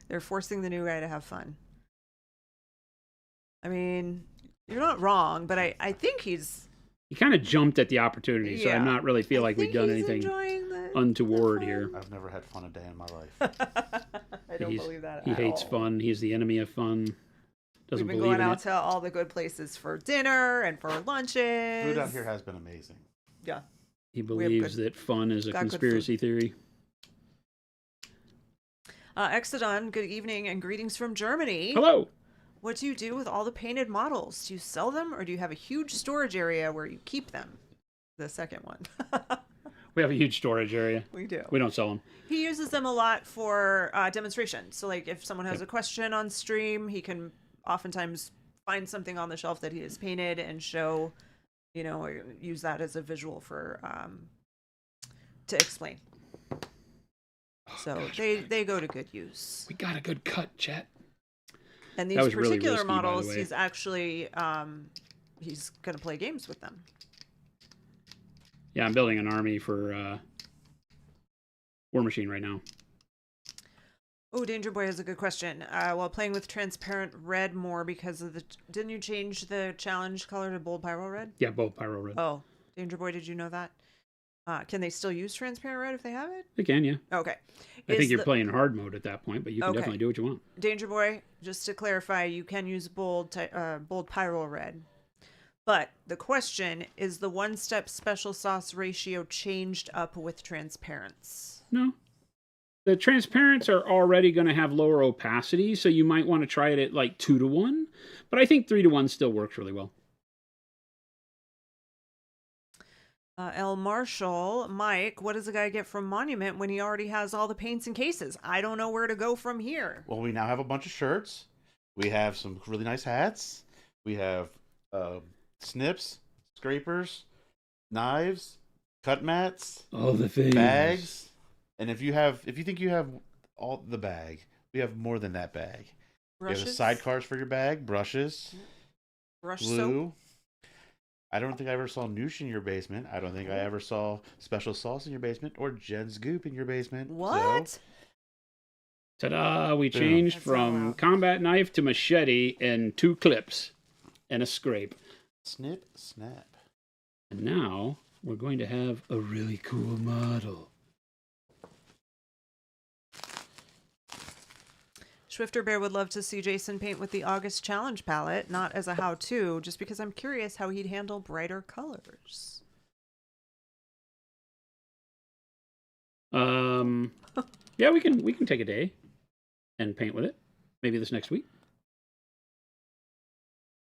They're forcing the new guy to have fun. I mean, you're not wrong, but I think he's... He kind of jumped at the opportunity, so Yeah. I'm not really feel like we've done he's anything enjoying the untoward fun. here. I've never had fun a day in my life. I don't believe that He at hates all. fun. He's the enemy of fun. Doesn't We've been believe going in out it. to all the good places for dinner and for lunches. Food out here has been amazing. Yeah. He have believes good- that fun is a got good conspiracy theory. Exodon, good evening and greetings from Germany. Hello. What do you do with all the painted models? Do you sell them or do you have a huge storage area where you keep them? The second one. We have a huge storage area. We do. We don't sell them. He uses them a lot for demonstrations. So, like, if someone has a question on stream, he can oftentimes find something on the shelf that he has painted and show, or use that as a visual for to explain. So they go to good use. We got a good cut, chat. And That these was really particular risky, by the models, way. he's actually he's gonna play games with them. Yeah, I'm building an army for War Machine right now. Oh, Danger Boy has a good question. While playing with transparent red more because of didn't you change the challenge color to bold pyro red? Yeah, both Pyro Red. Oh, Danger Boy, did you know that? Can they still use transparent red if they have it? They can, yeah. Okay. I think you're playing hard mode at that point, but you can Okay. definitely do what you want. Danger Boy, just to clarify, you can use bold pyro red. But the question is the one-step special sauce ratio changed up with transparents? No. The transparents are already going to have lower opacity, so you might want to try it at like 2-to-1. But I think 3-to-1 still works really well. L. Marshall, Mike, what does a guy get from Monument when he already has all the paints and cases? I don't know where to go from here. Well, we now have a bunch of shirts. We have some really nice hats. We have snips, scrapers, knives, cut mats, All the things. bags. And if you think you have all the bag, we have more than that bag. Brushes? We have the sidecars for your bag, brushes, Brush glue. soap? I don't think I ever saw Noosh in your basement. I don't think I ever saw Special Sauce in your basement or Jen's Goop in your basement. What? So, Ta-da! We Boom. changed That's not from loud. combat knife to machete and 2 clips and a scrape. snip, snap. And now we're going to have a really cool model. Swifter Bear would love to see Jason paint with the August Challenge palette, not as a how-to, just because I'm curious how he'd handle brighter colors. Yeah, we can take a day and paint with it. Maybe this next week.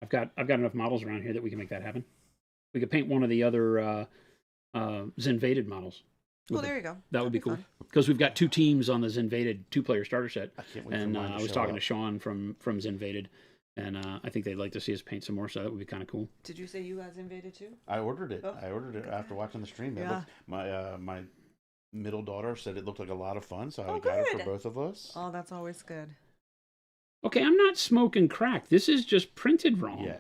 I've got enough models around here that we can make that happen. We could paint one of the other Zinvaded models. Oh, there you go. That would be That'd cool fun. because we've got 2 teams on the Zinvaded 2-player starter set. I can't wait And for mine to I was show talking up. to Sean from Zinvaded, and I think they'd like to see us paint some more, so that would be kind of cool. Did you say you guys invaded too? I ordered it. Oh, I ordered it after watching the stream. It Yeah. looked, my middle daughter said it looked like a lot of fun, so I Oh, got it good. for both of us. Oh, that's always good. Okay, I'm not smoking crack. This is just printed wrong. Yeah.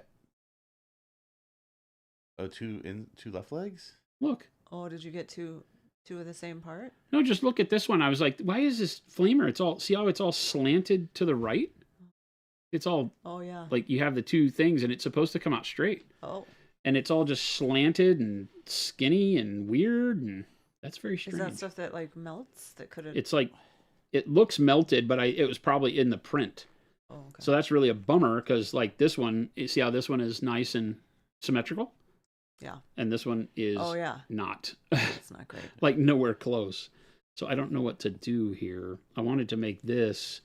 Oh, two left legs. Look. Oh, did you get two of the same part? No, just look at this one. I was like, why is this flamer? It's all, see how it's all slanted to the right? It's all Oh, yeah. like you have the 2 things and it's supposed to come out straight. Oh, And it's all just slanted and skinny and weird. And that's very is strange. that stuff that like melts? That could have. It's like, it looks melted, but it was probably in the print. Oh, okay. So that's really a bummer because like this one, you see how this one is nice and symmetrical? Yeah. And this one is Oh, yeah. not. It's not great. Like nowhere close. So I don't know what to do here. I wanted to make this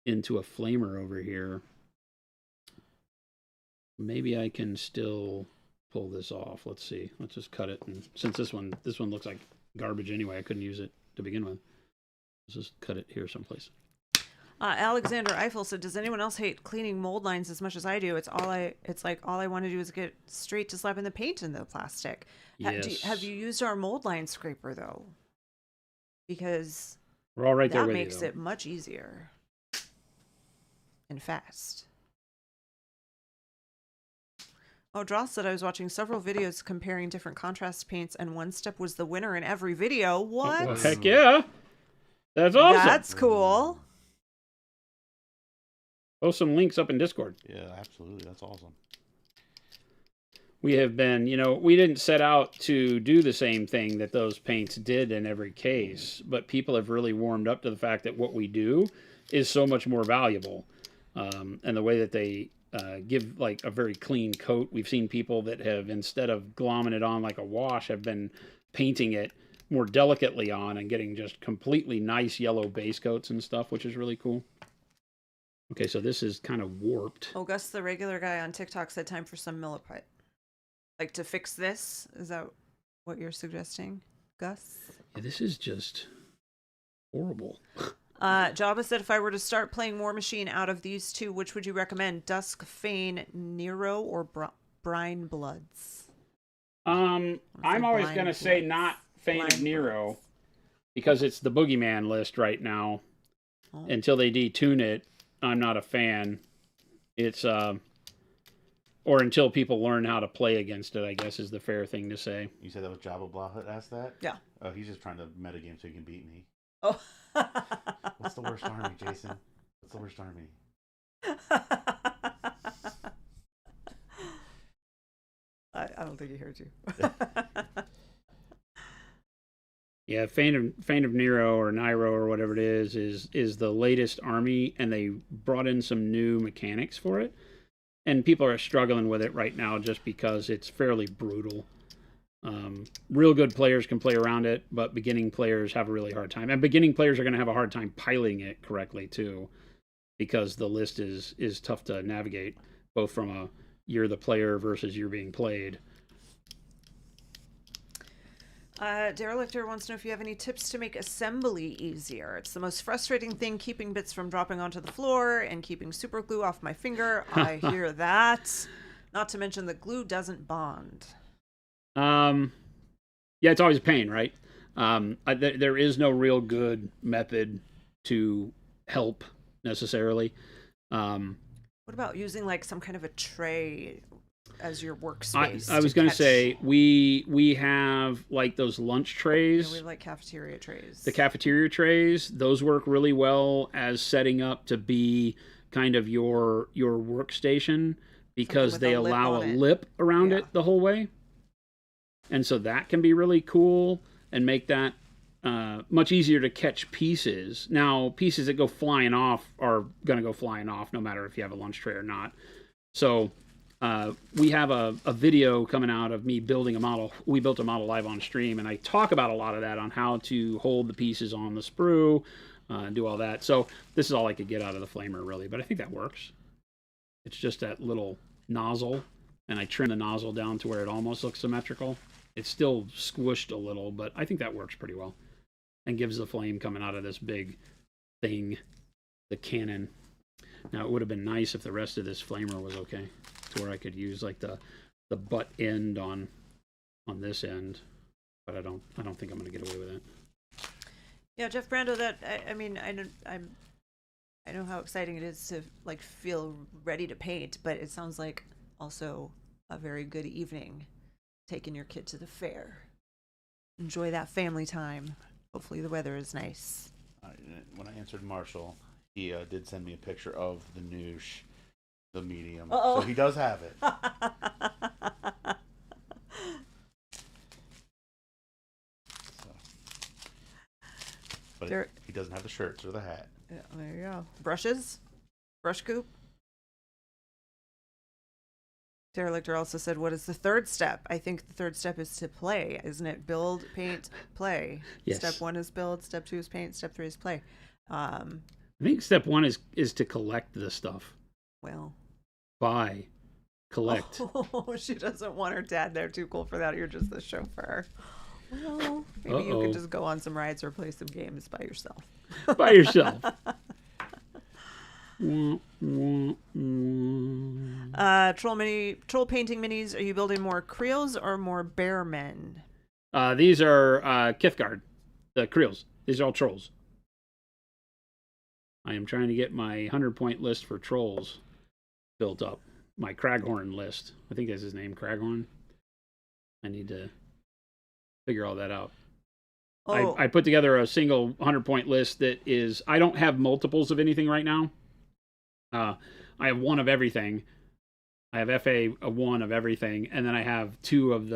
into a flamer over here. Maybe I can still pull this off. Let's see. Let's just cut it. And since this one looks like garbage anyway, I couldn't use it to begin with. Let's just cut it here someplace. Alexander Eiffel said, "Does anyone else hate cleaning mold lines as much as I do? It's like all I want to do is get straight to slapping the paint in the plastic." Yes. Have you used our mold line scraper though? Because We're all right there that with makes you, though. it much easier and fast. Oh, Dross said I was watching several videos comparing different contrast paints, and One Step was the winner in every video. What? Well, heck yeah. That's awesome. That's cool. Post some links up in Discord. Yeah, absolutely. That's awesome. We have been, we didn't set out to do the same thing that those paints did in every case, but people have really warmed up to the fact that what we do is so much more valuable. And the way that they give like a very clean coat. We've seen people that have, instead of glomming it on like a wash, have been painting it more delicately on and getting just completely nice yellow base coats and stuff, which is really cool. Okay, so this is kind of warped. Oh, Gus, the regular guy on TikTok, said time for some milliput. Like to fix this? Is that what you're suggesting, Gus? Yeah, this is just horrible. Jabba said, if I were to start playing War Machine out of these two, which would you recommend? Dusk Fane Nero or Brine Bloods? I'm always going to say not Fane of Nero because it's the boogeyman list right now. Oh. Until they detune it, I'm not a fan. It's or until people learn how to play against it, I guess is the fair thing to say. You said that was Jabba Blahut asked that? Yeah. Oh, he's just trying to metagame so he can beat me. Oh. What's the worst army, Jason? What's the worst army? I don't think he heard you. Yeah, Fane of Nero or Niro or whatever it is the latest army, and they brought in some new mechanics for it. And people are struggling with it right now just because it's fairly brutal. Real good players can play around it, but beginning players have a really hard time. And beginning players are going to have a hard time piloting it correctly too, because the list is tough to navigate, both from a you're the player versus you're being played. Derelictor wants to know if you have any tips to make assembly easier. It's the most frustrating thing, keeping bits from dropping onto the floor and keeping super glue off my finger. I hear that. Not to mention the glue doesn't bond. Yeah, it's always a pain, right? There is no real good method to help necessarily. What about using like some kind of a tray as your workspace? I was going to say we have like those lunch trays. We have like cafeteria trays. The cafeteria trays, those work really well as setting up to be kind of your workstation because they allow a lip around it the whole way. And so that can be really cool and make that much easier to catch pieces. Now, pieces that go flying off are going to go flying off no matter if you have a lunch tray or not. So we have a video coming out of me building a model. We built a model live on stream, and I talk about a lot of that on how to hold the pieces on the sprue and do all that. So this is all I could get out of the flamer, really, but I think that works. It's just that little nozzle, and I trim the nozzle down to where it almost looks symmetrical. It's still squished a little, but I think that works pretty well and gives the flame coming out of this big thing, the cannon. Now, it would have been nice if the rest of this flamer was okay, to where I could use like the butt end on this end, but I don't think I'm going to get away with it. Yeah, Jeff Brando, that I mean, I know how exciting it is to like feel ready to paint, but it sounds like also a very good evening, taking your kid to the fair. Enjoy that family time. Hopefully the weather is nice. When I answered Marshall, he did send me a picture of the Noosh, the medium. Uh-oh. So he does have it. But he doesn't have the shirts or the hat. Yeah, there you go. Brushes? Brush coop? Derelictor also said, what is the third step? I think the third step is to play, isn't it? Build, paint, play. Yes. Step 1 is build, step 2 is paint, step 3 is play. I think step 1 is to collect the stuff. Well. Buy. Collect. Oh, she doesn't want her dad there. Too cool for that. You're just the chauffeur. Well, maybe you can just go on some rides or play some games by yourself. By yourself. Wah, wah, wah. Troll painting minis. Are you building more creels or more bearmen? These are Kithgard, the Creels. These are all trolls. I am trying to get my 100-point list for trolls built up. My Craghorn list. I think that's his name, Craghorn. I need to figure all that out. Oh, I put together a single 100-point list that is. I don't have multiples of anything right now. I have one of everything. I have FA a one of everything, and then I have two of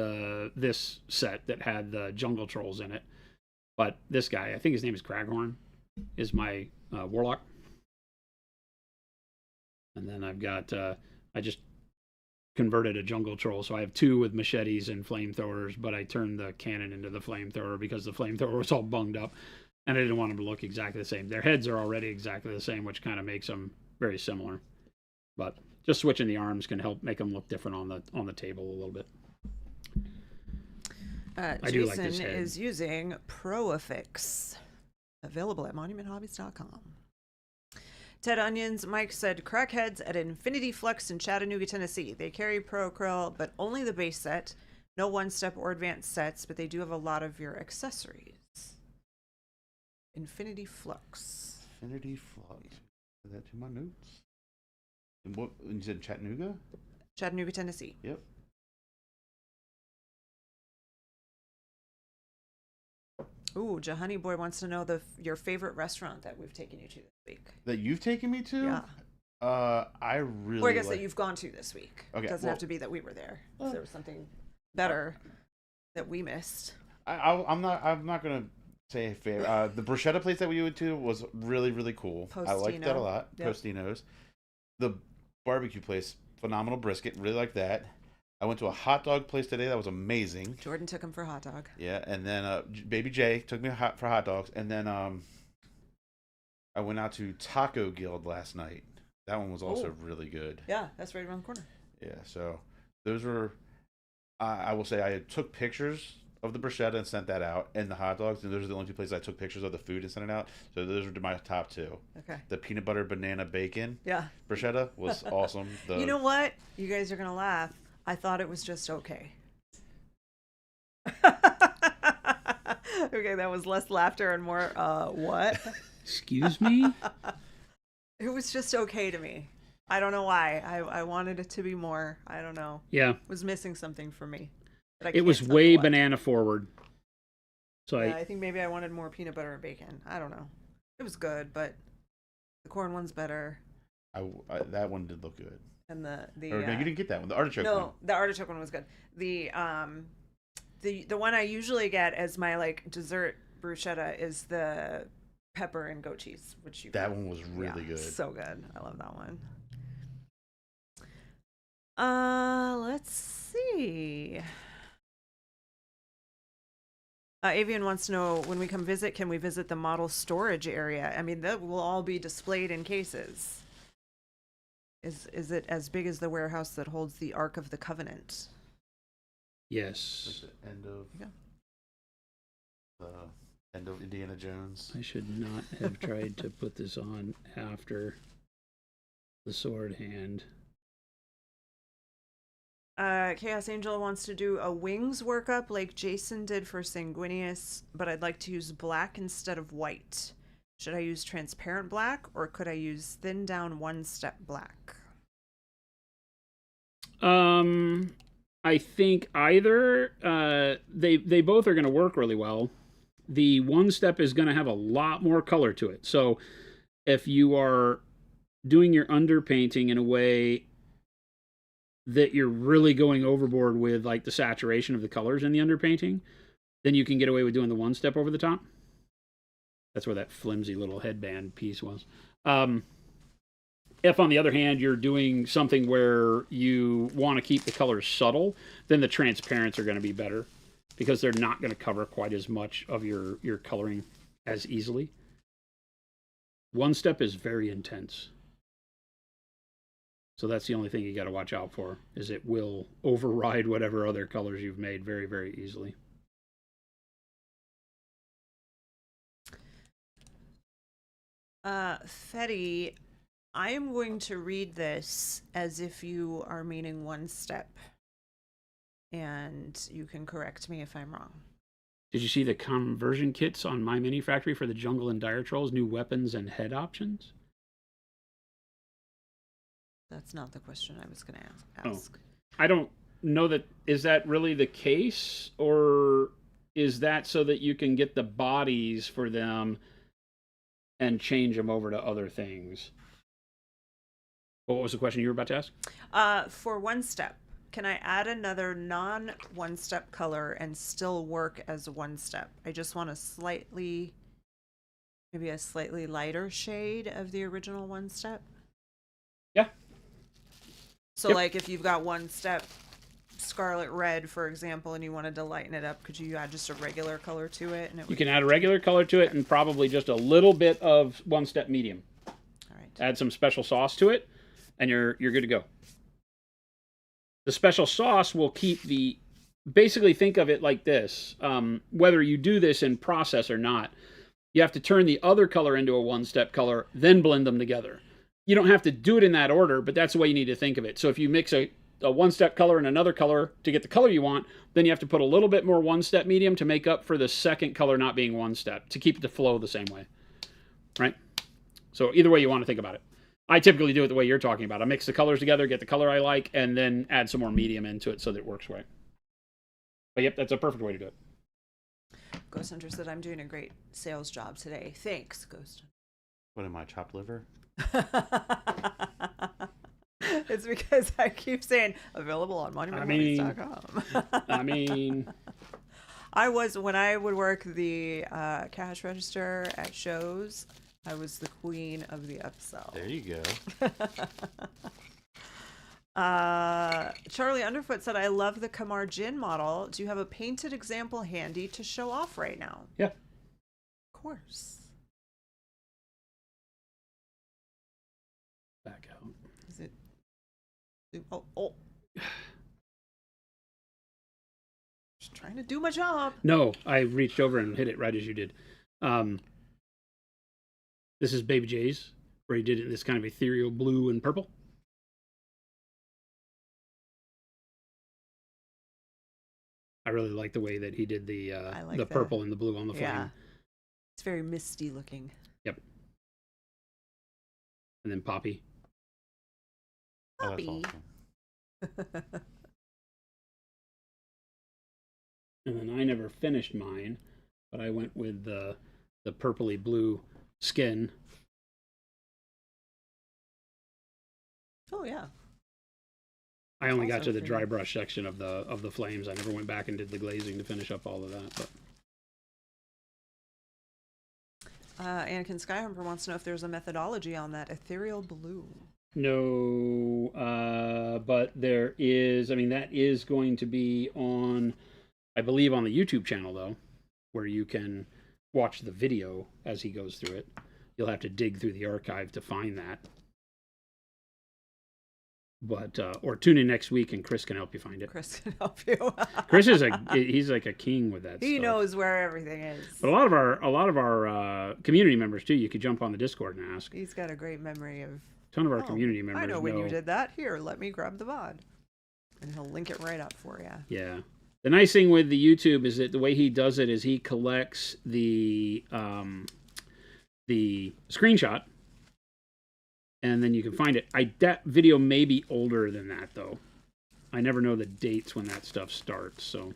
this set that had the jungle trolls in it. But this guy, I think his name is Craghorn, is my warlock. And then I've got I just converted a jungle troll, so I have two with machetes and flamethrowers, but I turned the cannon into the flamethrower because the flamethrower was all bunged up, and I didn't want them to look exactly the same. Their heads are already exactly the same, which kind of makes them very similar. But just switching the arms can help make them look different on the table a little bit. I do like this Jason head. is using ProAffix, available at monumenthobbies.com. Ted Onions, Mike said, crackheads at Infinity Flux in Chattanooga, Tennessee. They carry Pro Krill, but only the base set. No one-step or advanced sets, but they do have a lot of your accessories. Infinity Flux. Infinity Flux. Add that to my notes. And what, you said Chattanooga? Chattanooga, Tennessee. Yep. Ooh, Jahani Boy wants to know your favorite restaurant that we've taken you to this week. That you've taken me to? Yeah. I really Or I guess like... that you've gone to this week. Okay, It doesn't well- have to be that we were there. If there was something better that we missed. I'm not gonna say a favorite. The bruschetta place that we went to was really, really cool. I liked that a Postino. lot. Yep. Postino's. The barbecue place, phenomenal brisket. Really like that. I went to a hot dog place today that was amazing. Jordan took him for a hot dog. Yeah, and then Baby J took me for hot dogs, and then I went out to Taco Guild last night. That one was also really good. Yeah, that's right around the corner. Yeah, so those were. I will say I took pictures of the bruschetta and sent that out, and the hot dogs, and those are the only two places I took pictures of the food and sent it out. So those were my top two. Okay. The peanut butter banana bacon Yeah. bruschetta was awesome. You know what? You guys are going to laugh. I thought it was just okay. Okay, that was less laughter and more, what? Excuse me? It was just okay to me. I don't know why. I wanted it to be more. I don't know. Yeah. It was missing something for me. But I It was can't tell way you what. banana forward. So Yeah, I think maybe I wanted more peanut butter and bacon. I don't know. It was good, but the corn one's better. That one did look good. And No, you didn't get that one. The artichoke no, one. the artichoke one was good. The one I usually get as my like dessert bruschetta is the pepper and goat cheese, which you That one was really good. So good. I love that one. Let's see. Avian wants to know, when we come visit, can we visit the model storage area? I mean, that will all be displayed in cases. Is it as big as the warehouse that holds the Ark of the Covenant? yes. Like the end of Yeah. the end of Indiana Jones. I should not have tried to put this on after the sword hand. Chaos Angel wants to do a wings workup like Jason did for Sanguinius, but I'd like to use black instead of white. Should I use transparent black, or could I use thin down one-step black? I think either. They both are going to work really well. The one step is going to have a lot more color to it. So if you are doing your underpainting in a way that you're really going overboard with, like the saturation of the colors in the underpainting, then you can get away with doing the one step over the top. That's where that flimsy little headband piece was. If, on the other hand, you're doing something where you want to keep the colors subtle, then the transparents are going to be better because they're not going to cover quite as much of your coloring as easily. One step is very intense. So that's the only thing you got to watch out for, is it will override whatever other colors you've made very, very easily. Fetty, I am going to read this as if you are meaning one step. And you can correct me if I'm wrong. Did you see the conversion kits on My Mini Factory for the Jungle and Dire Trolls? New weapons and head options? That's not the question I was going to ask. I don't know that. Is that really the case? Or is that so that you can get the bodies for them and change them over to other things? What was the question you were about to ask? For one step, can I add another non-one step color and still work as one step? I just want maybe a slightly lighter shade of the original one step. Yeah. So Yep. like if you've got one step scarlet red, for example, and you wanted to lighten it up, could you add just a regular color to it? And You can add a regular color to it and probably just a little bit of one step medium. All right. Add some special sauce to it, and you're good to go. The special sauce will keep basically think of it like this. Whether you do this in process or not, you have to turn the other color into a one-step color, then blend them together. You don't have to do it in that order, but that's the way you need to think of it. So if you mix a one-step color and another color to get the color you want, then you have to put a little bit more one-step medium to make up for the second color not being one step, to keep the flow the same way. Right? So either way you want to think about it. I typically do it the way you're talking about. I mix the colors together, get the color I like, and then add some more medium into it so that it works right. But yep, that's a perfect way to do it. Ghost Hunter said I'm doing a great sales job today. Thanks, Ghost. What am I, chopped liver? It's because I keep saying available on monumenthobbies.com. I mean, when I would work the cash register at shows, I was the queen of the upsell. There you go. Charlie Underfoot said, I love the Kamar Jin model. Do you have a painted example handy to show off right now? yeah. Of course. Back out. Is it? Oh. Just trying to do my job. No, I reached over and hit it right as you did. This is Baby J's, where he did it in this kind of ethereal blue and purple. I really like the way that he did the purple and the blue on the flame. Yeah. It's very misty looking. Yep. And then Poppy. Oh, that's Poppy. awesome. And then I never finished mine, but I went with the purpley blue skin. Oh yeah. I only got Also to the for dry you. brush section of the flames. I never went back and did the glazing to finish up all of that. But Anakin Skyhumper wants to know if there's a methodology on that ethereal blue. no, but there is. I mean, that is going to be on, I believe, on the YouTube channel though, where you can watch the video as he goes through it. You'll have to dig through the archive to find that. But or tune in next week and Chris can help you find it. Chris can help you. Chris is he's like a king with that. He stuff. knows where everything is. But a lot of our community members too. You could jump on the Discord and ask. He's got a great memory of. A ton of our community members I know when you did that. Here, let me grab the VOD, and he'll link it right up for you. Yeah. The nice thing with the YouTube is that the way he does it is he collects the screenshot, and then you can find it. That video may be older than that though. I never know the dates when that stuff starts, so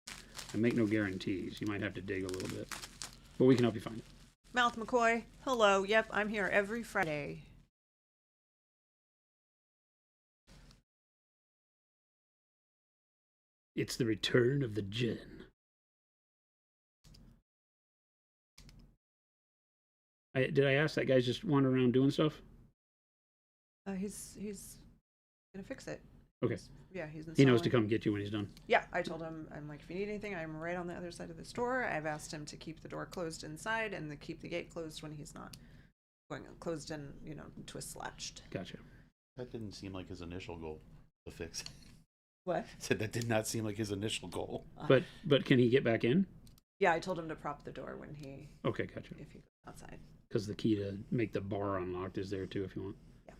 I make no guarantees. You might have to dig a little bit, but we can help you find it. Mouth McCoy, hello. Yep, I'm here every Friday. It's the return of the Jinn. Did I ask that guy's just wandering around doing stuff? He's gonna fix it. Okay. He's He knows to installing- come get you when he's done. Yeah, I told him, I'm like, if you need anything, I'm right on the other side of the store. I've asked him to keep the door closed inside and to keep the gate closed when he's not going closed and, twist latched. Gotcha. That didn't seem like his initial goal to fix it. What? Said that did not seem like his initial goal. But can he get back in? Yeah, I told him to prop the door when he, Okay, gotcha. if he goes outside. Because the key to make the bar unlocked is there too if you want. Yeah.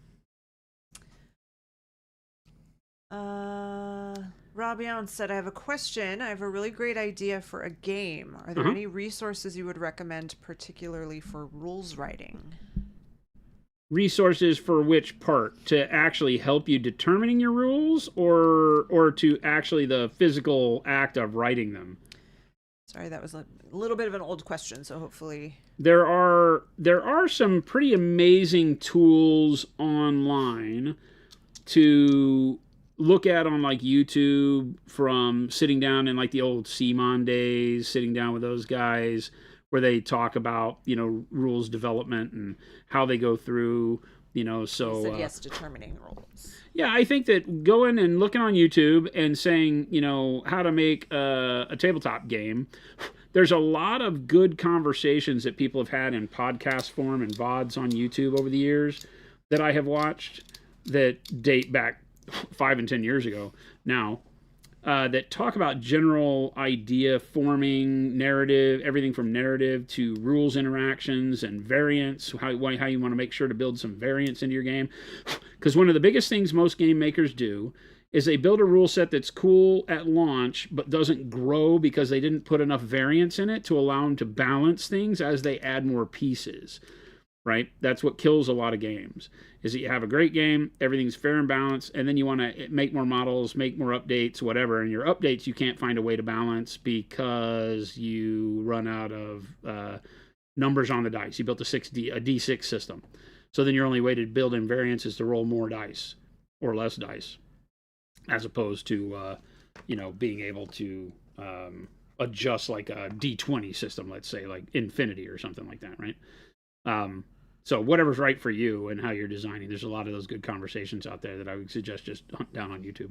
Rob Young said, I have a question. I have a really great idea for a game. Are there Uh-huh. any resources you would recommend, particularly for rules writing? Resources for which part? To actually help you determining your rules, or to actually the physical act of writing them? Sorry, that was a little bit of an old question, so hopefully. There are some pretty amazing tools online to look at on like YouTube, from sitting down in like the old CMON days, sitting down with those guys where they talk about, rules development and how they go through, so You said yes, determining rules. yeah, I think that going and looking on YouTube and saying, how to make a tabletop game, there's a lot of good conversations that people have had in podcast form and VODs on YouTube over the years that I have watched that date back 5 and 10 years ago now, that talk about general idea forming, narrative, everything from narrative to rules interactions and variants, how you want to make sure to build some variants into your game. Because one of the biggest things most game makers do is they build a rule set that's cool at launch but doesn't grow because they didn't put enough variance in it to allow them to balance things as they add more pieces. Right? That's what kills a lot of games, is that you have a great game, everything's fair and balanced, and then you want to make more models, make more updates, whatever, and your updates you can't find a way to balance because you run out of numbers on the dice. You built a D6 system. So then your only way to build in variance is to roll more dice or less dice, as opposed to, being able to adjust like a D20 system, let's say, like Infinity or something like that, right? So whatever's right for you and how you're designing, there's a lot of those good conversations out there that I would suggest just hunt down on YouTube.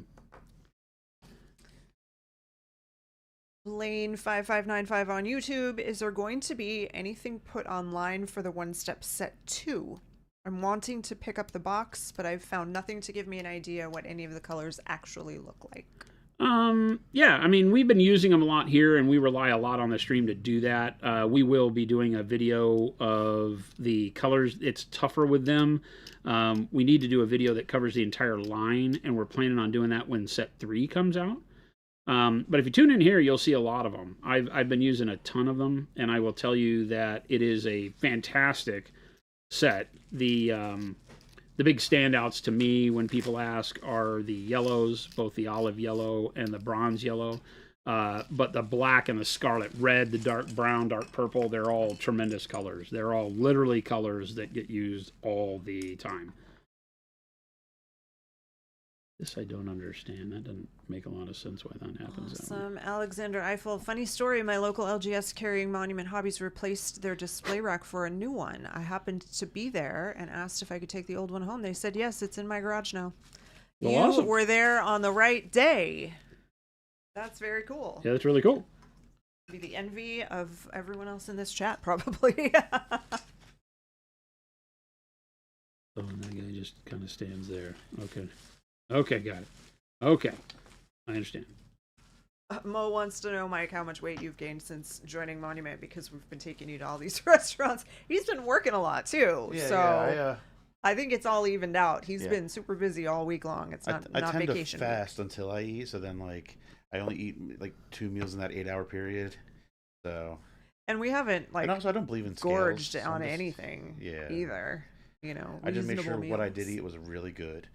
Lane5595 on YouTube, is there going to be anything put online for the One Step Set 2? I'm wanting to pick up the box, but I've found nothing to give me an idea what any of the colors actually look like. Yeah, I mean, we've been using them a lot here, and we rely a lot on the stream to do that. We will be doing a video of the colors. It's tougher with them. We need to do a video that covers the entire line, and we're planning on doing that when set 3 comes out. But if you tune in here, you'll see a lot of them. I've been using a ton of them, and I will tell you that it is a fantastic set. The big standouts to me when people ask are the yellows, both the olive yellow and the bronze yellow. But the black and the scarlet red, the dark brown, dark purple, they're all tremendous colors. They're all literally colors that get used all the time. This I don't understand. That doesn't make a lot of sense why that happens. Awesome. Alexander Eiffel. Funny story. My local LGS carrying Monument Hobbies replaced their display rack for a new one. I happened to be there and asked if I could take the old one home. They said, yes, it's in my garage now. Well, you awesome. were there on the right day. That's very cool. Yeah, that's really cool. Be the envy of everyone else in this chat, probably. Oh, that guy just kind of stands there. Okay, got it. Okay, I understand. Mo wants to know, Mike, how much weight you've gained since joining Monument, because we've been taking you to all these restaurants. He's been working a lot too, I think it's all evened out. He's been super busy all week long. It's not I tend vacation to fast until I eat, so then like I only eat like 2 meals in that 8-hour period. So, and we haven't and also I don't believe in scales, gorged so on anything either. I just made sure meals. what I did eat was really good.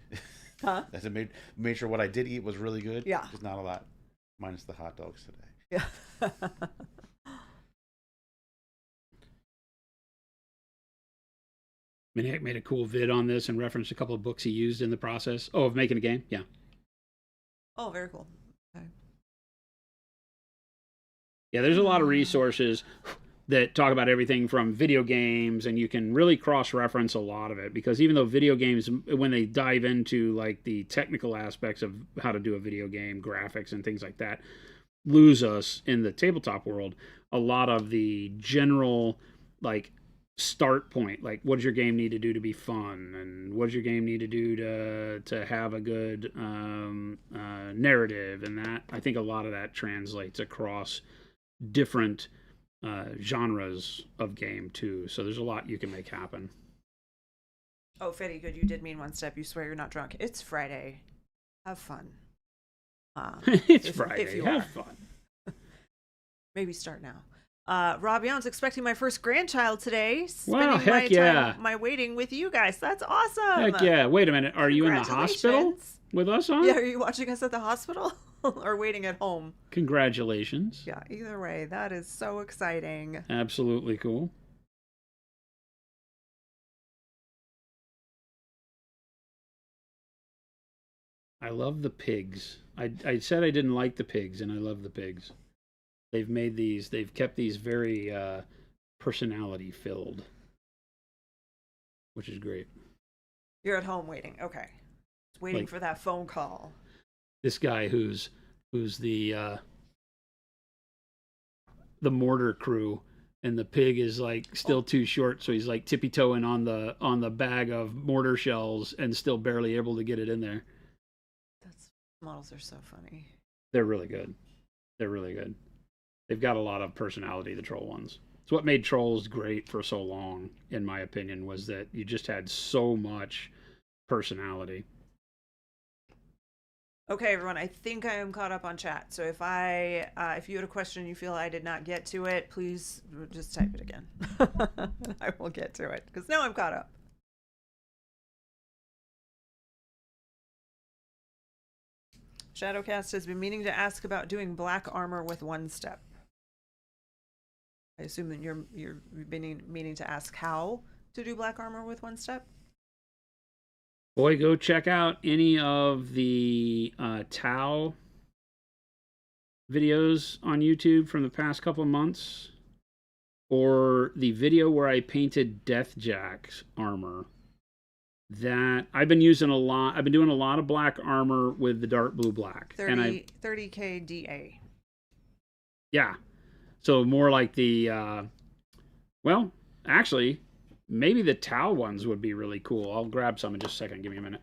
Huh? I made sure what I did eat was really good. Yeah. Just not a lot, minus the hot dogs today. Yeah. Maniac made a cool vid on this and referenced a couple of books he used in the process. Oh, of making a game? Yeah. Oh, very cool. Okay. Yeah, there's a lot of resources that talk about everything from video games, and you can really cross-reference a lot of it, because even though video games, when they dive into like the technical aspects of how to do a video game, graphics and things like that, lose us in the tabletop world, a lot of the general like start point, like what does your game need to do to be fun, and what does your game need to do to have a good narrative, and that, I think a lot of that translates across different genres of game too. So there's a lot you can make happen. Oh, Fetty, good. You did mean One Step. You swear you're not drunk. It's Friday. have fun. It's if Friday. you Have are. fun. Maybe start now. Rob Young's expecting my first grandchild today. Wow, Spending my heck yeah. time, my waiting with you guys. That's awesome. Heck yeah. Wait a minute. Are you in the hospital Congratulations. with us on? Yeah, are you watching us at the hospital or waiting at home? Congratulations. Yeah, either way, that is so exciting. Absolutely cool. I love the pigs. I said I didn't like the pigs, and I love the pigs. They've kept these very personality filled, which is great. You're at home waiting. Okay. Waiting Like- for that phone call. This guy who's the mortar crew, and the pig is like still too short, so he's like tippy toeing on the bag of mortar shells and still barely able to get it in there. Models are so funny. They're really good. They're really good. They've got a lot of personality, the troll ones. It's what made trolls great for so long, in my opinion, was that you just had so much personality. Okay, everyone. I think I am caught up on chat. So if you had a question you feel I did not get to it, please just type it again. I will get to it because now I'm caught up. Shadowcast has been meaning to ask about doing black armor with one step. I assume that you're meaning to ask how to do black armor with one step. Boy, go check out any of the Tau videos on YouTube from the past couple of months, or the video where I painted Deathjack's armor. That I've been using a lot. I've been doing a lot of black armor with the dark blue black. 30K DA. Yeah. So more like the, well, actually, maybe the Tau ones would be really cool. I'll grab some in just a second. Give me a minute.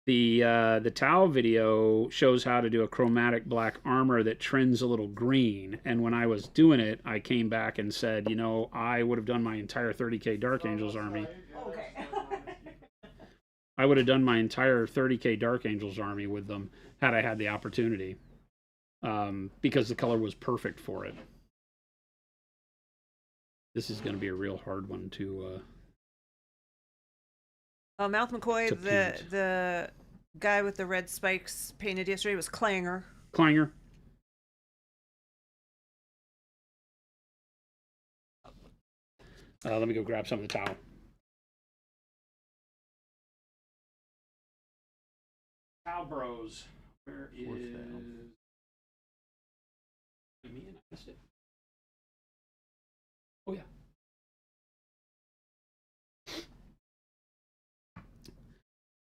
The Tau video shows how to do a chromatic black armor that trends a little green. And when I was doing it, I came back and said, you know, I would have done my entire 30K Dark Angels army. Okay. I would have done my entire 30K Dark Angels army with them had I had the opportunity, because the color was perfect for it. This is going to be a real hard one to. Mouth McCoy, to the guy with the red spikes painted yesterday was Clanger. Clanger. Let me go grab some of the towel. Towel Bros. Where is? I missed it. Oh yeah.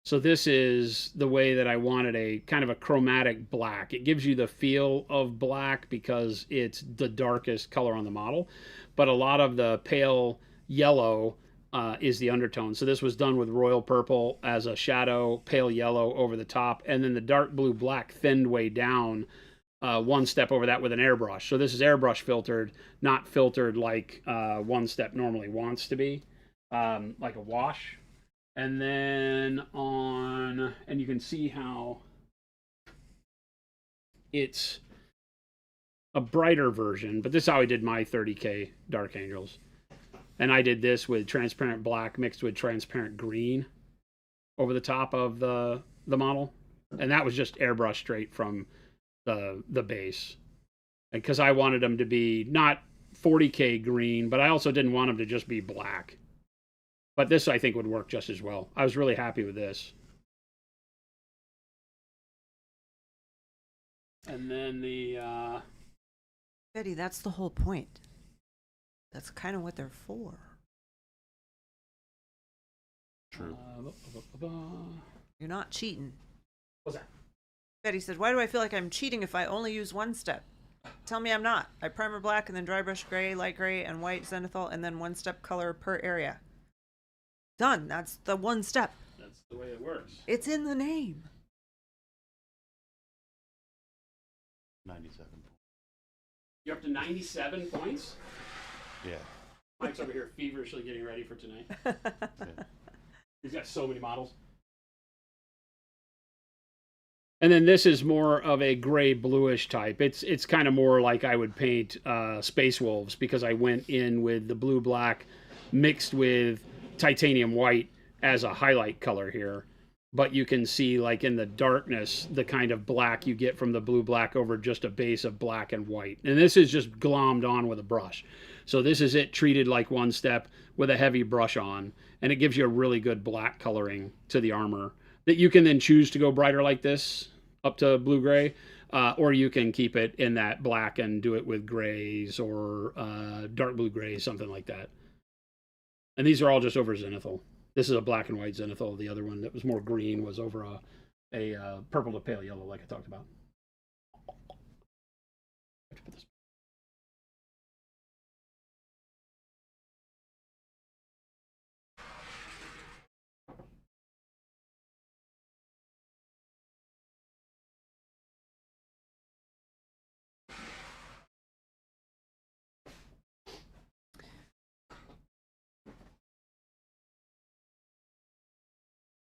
So this is the way that I wanted a kind of a chromatic black. It gives you the feel of black because it's the darkest color on the model, but a lot of the pale yellow is the undertone. So this was done with royal purple as a shadow, pale yellow over the top, and then the dark blue black thinned way down one step over that with an airbrush. So this is airbrush filtered, not filtered like one step normally wants to be, like a wash. And then and you can see how it's a brighter version, but this is how I did my 30K Dark Angels. And I did this with transparent black mixed with transparent green over the top of the model. And that was just airbrush straight from the base. Because I wanted them to be not 40K green, but I also didn't want them to just be black. But this, I think, would work just as well. I was really happy with this. And then the... Betty, that's the whole point. That's kind of what they're for. True. You're not cheating. What's that? Betty said, why do I feel like I'm cheating if I only use one step? Tell me I'm not. I primer black and then dry brush gray, light gray, and white zenithal, and then one step color per area. Done. That's the one step. That's the way it works. It's in the name. 97. You're up to 97 points? Yeah. Mike's over here feverishly getting ready for tonight. Yeah. He's got so many models. And then this is more of a gray bluish type. It's kind of more like I would paint Space Wolves, because I went in with the blue black mixed with titanium white as a highlight color here. But you can see, like, in the darkness, the kind of black you get from the blue black over just a base of black and white. And this is just glommed on with a brush. So this is it treated like one step with a heavy brush on, and it gives you a really good black coloring to the armor that you can then choose to go brighter like this up to blue gray, or you can keep it in that black and do it with grays or dark blue grays, something like that. And these are all just over zenithal. This is a black and white zenithal. The other one that was more green was over a purple to pale yellow, like I talked about.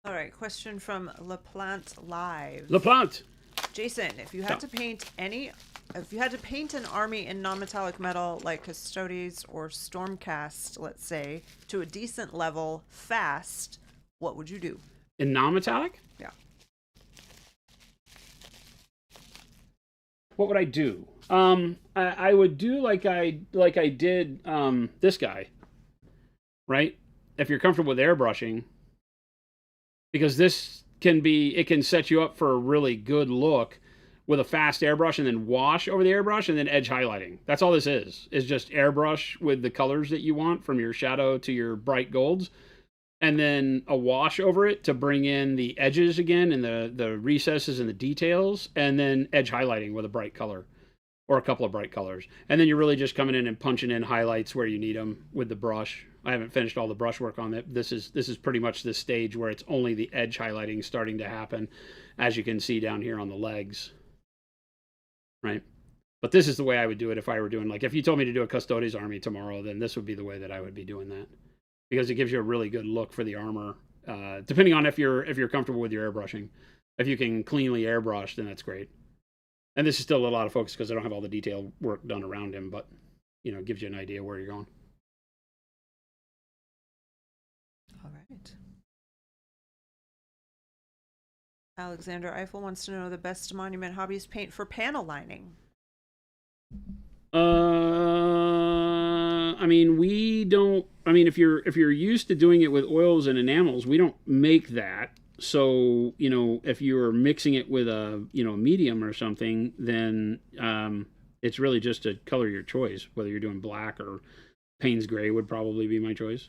All right, question from LaPlante Live. LaPlante. Jason, if you had to paint an army in non-metallic metal like Custodes or Stormcast, let's say, to a decent level fast, what would you do? In non-metallic? Yeah. What would I do? I would do like I did this guy, right? If you're comfortable with airbrushing, because this can set you up for a really good look with a fast airbrush and then wash over the airbrush and then edge highlighting. That's all this is just airbrush with the colors that you want, from your shadow to your bright golds, and then a wash over it to bring in the edges again and the recesses and the details, and then edge highlighting with a bright color or a couple of bright colors. And then you're really just coming in and punching in highlights where you need them with the brush. I haven't finished all the brush work on it. This is pretty much the stage where it's only the edge highlighting starting to happen, as you can see down here on the legs. Right? But this is the way I would do it if I were doing, like, if you told me to do a Custodes army tomorrow, then this would be the way that I would be doing that, because it gives you a really good look for the armor, depending on if you're comfortable with your airbrushing. If you can cleanly airbrush, then that's great. And this is still a lot of focus because I don't have all the detail work done around him, but it gives you an idea where you're going. All right. Alexander Eiffel wants to know the best Monument Hobbies paint for panel lining. I mean, we don't. I mean, if you're used to doing it with oils and enamels, we don't make that. So if you're mixing it with a medium or something, then it's really just a color your choice. Whether you're doing black or Payne's gray would probably be my choice.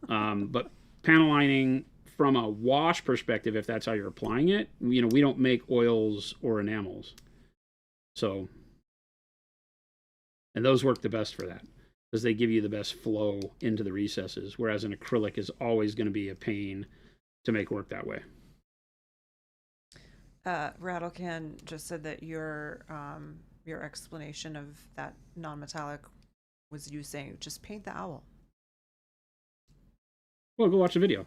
But panel lining, from a wash perspective, if that's how you're applying it, we don't make oils or enamels. So, and those work the best for that, because they give you the best flow into the recesses, whereas an acrylic is always going to be a pain to make work that way. Rattlecan just said that your explanation of that non-metallic was you saying just paint the owl. Well, go watch the video.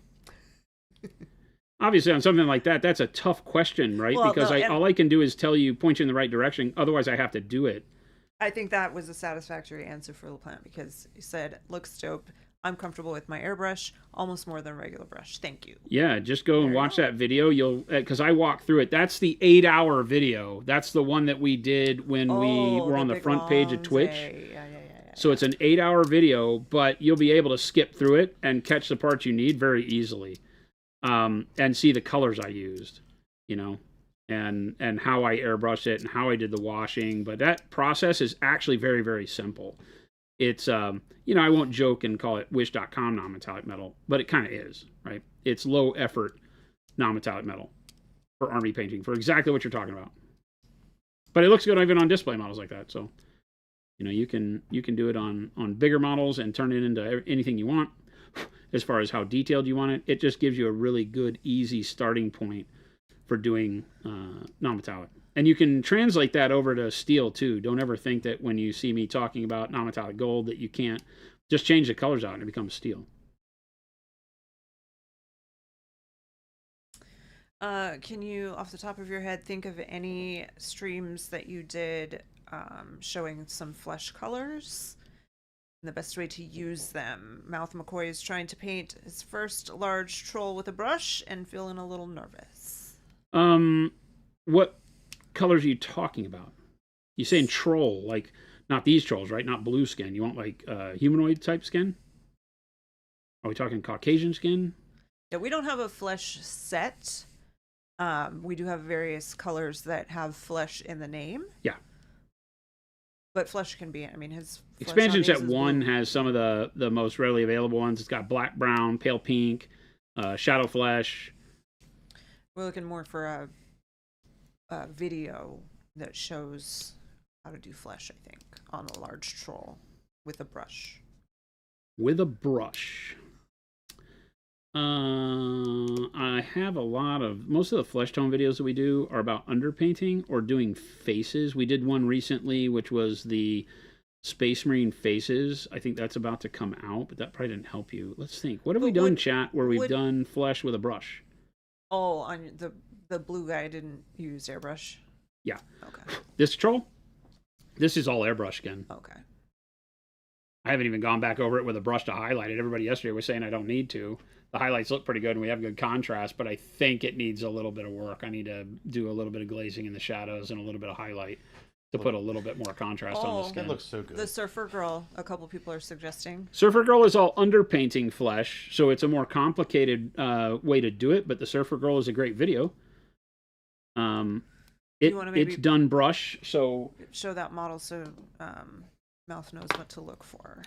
Obviously, on something like that, that's a tough question, right? Well, because no, all I can do is point you in the right direction. Otherwise, I have to do it. I think that was a satisfactory answer for LaPlante, because he said, looks dope. I'm comfortable with my airbrush, almost more than a regular brush. Thank you. Yeah, just go and watch that video. Because I walked through it. That's the 8-hour video. That's the one that we did when we were on the front page of Twitch. Yeah. So it's an 8-hour video, but you'll be able to skip through it and catch the parts you need very easily, and see the colors I used, and how I airbrushed it and how I did the washing. But that process is actually very, very simple. It's, I won't joke and call it wish.com non-metallic metal, but it kind of is, right? It's low effort non-metallic metal for army painting, for exactly what you're talking about. But it looks good even on display models like that. So, you can do it on bigger models and turn it into anything you want. As far as how detailed you want it, it just gives you a really good, easy starting point for doing non-metallic. And you can translate that over to steel too. Don't ever think that when you see me talking about non-metallic gold that you can't just change the colors out and it becomes steel. Can you, off the top of your head, think of any streams that you did showing some flesh colors? And the best way to use them. Mouth McCoy is trying to paint his first large troll with a brush and feeling a little nervous. What colors are you talking about? You saying troll, like not these trolls, right? Not blue skin. You want like humanoid type skin? Are we talking Caucasian skin? Yeah, we don't have a flesh set. We do have various colors that have flesh in the name. Yeah. But flesh can be, I mean, his Expansion set 1 has some of the most readily available ones. It's got black, brown, pale pink, shadow flesh. We're looking more for a video that shows how to do flesh, I think, on a large troll with a brush. With a brush. I have most of the flesh tone videos that we do are about underpainting or doing faces. We did one recently, which was the Space Marine faces. I think that's about to come out, but that probably didn't help you. Let's think. What have we done, chat, where we've done flesh with a brush? Oh, on the blue guy didn't use airbrush? Yeah. Okay. This troll? This is all airbrush skin. Okay. I haven't even gone back over it with a brush to highlight it. Everybody yesterday was saying I don't need to. The highlights look pretty good and we have good contrast, but I think it needs a little bit of work. I need to do a little bit of glazing in the shadows and a little bit of highlight to put a little bit more contrast on the skin. That looks so good. The Surfer Girl, a couple people are suggesting. Surfer Girl is all underpainting flesh, so it's a more complicated way to do it, but the Surfer Girl is a great video. It's done brush, so... Show that model so Mouth knows what to look for.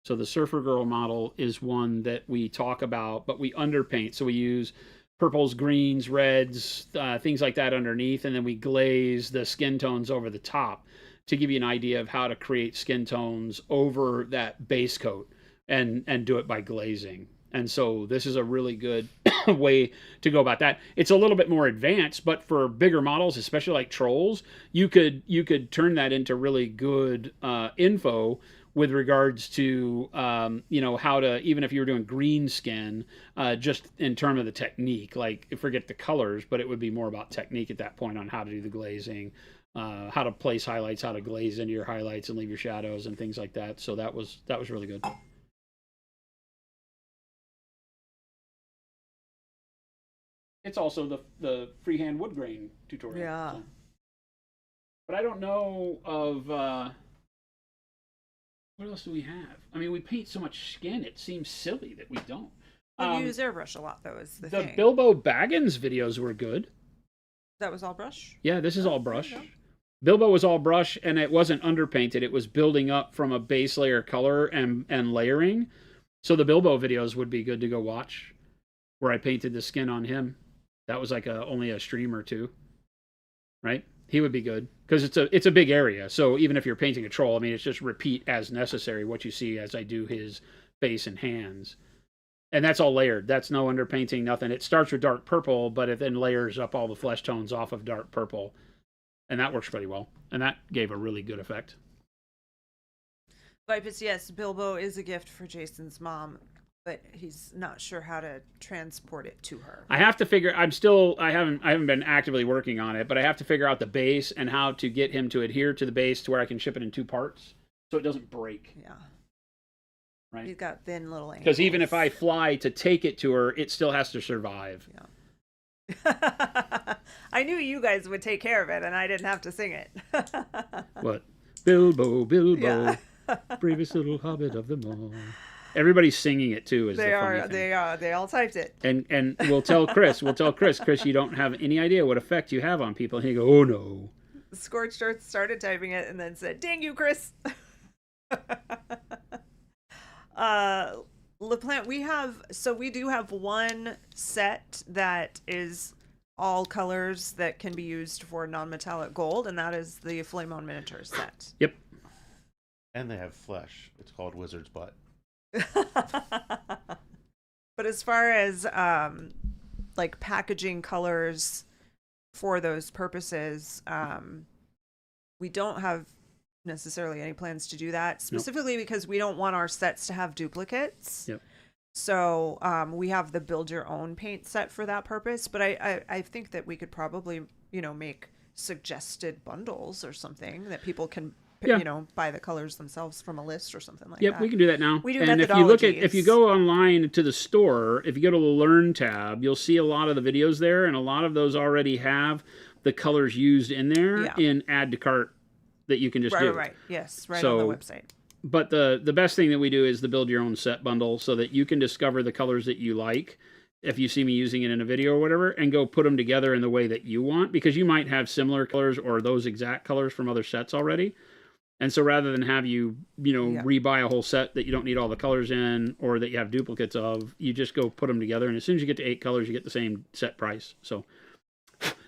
So the Surfer Girl model is one that we talk about, but we underpaint. So we use purples, greens, reds, things like that underneath, and then we glaze the skin tones over the top to give you an idea of how to create skin tones over that base coat and do it by glazing. And so this is a really good way to go about that. It's a little bit more advanced, but for bigger models, especially like trolls, you could turn that into really good info with regards to, how to, even if you were doing green skin, just in terms of the technique, like forget the colors, but it would be more about technique at that point on how to do the glazing, how to place highlights, how to glaze into your highlights and leave your shadows and things like that. So that was really good. It's also the freehand wood grain tutorial. Yeah. So. But I don't know of... what else do we have? I mean, we paint so much skin, it seems silly that we don't. We use airbrush a lot, though, is the thing. The Bilbo Baggins videos were good. That was all brush? Yeah, this is all brush. Bilbo was all brush, and it wasn't underpainted. It was building up from a base layer color and layering. So the Bilbo videos would be good to go watch, where I painted the skin on him. That was like only a stream or two, right? He would be good because it's a big area. So even if you're painting a troll, I mean, it's just repeat as necessary what you see as I do his face and hands. And that's all layered. That's no underpainting, nothing. It starts with dark purple, but it then layers up all the flesh tones off of dark purple. And that works pretty well. And that gave a really good effect. Vipus, yes, Bilbo is a gift for Jason's mom, but he's not sure how to transport it to her. I have to figure. I haven't been actively working on it, but I have to figure out the base and how to get him to adhere to the base to where I can ship it in 2 parts, so it doesn't break. Yeah. Right. He's got thin little ankles. Because even if I fly to take it to her, it still has to survive. Yeah. I knew you guys would take care of it, and I didn't have to sing it. What? Bilbo, Yeah. bravest little hobbit of them all. Everybody's singing it too. They all typed it. And we'll tell Chris, Chris, you don't have any idea what effect you have on people. And he go, oh no. Scorched Earth started typing it and then said, "Dang you, Chris." LaPlante, we do have one set that is all colors that can be used for non-metallic gold, and that is the Flame on Miniature set. Yep. And they have flesh. It's called Wizard's Butt. But as far as like packaging colors for those purposes, we don't have necessarily any plans to do that, specifically because we don't want our sets to have duplicates. Yep. So we have the build your own paint set for that purpose, but I think that we could probably, make suggested bundles or something that people can, Yeah. buy the colors themselves from a list or something like Yep, that. we can do that now. We do and if you methodologies. go online to the store, if you go to the Learn tab, you'll see a lot of the videos there, and a lot of those already have the colors used in there Yeah. in add to cart that you can just do. Right. Yes, right So- on the website. But the best thing that we do is the build your own set bundle so that you can discover the colors that you like if you see me using it in a video or whatever, and go put them together in the way that you want, because you might have similar colors or those exact colors from other sets already. And so rather than have you, Yeah. rebuy a whole set that you don't need all the colors in or that you have duplicates of, you just go put them together. And as soon as you get to 8 colors, you get the same set price. So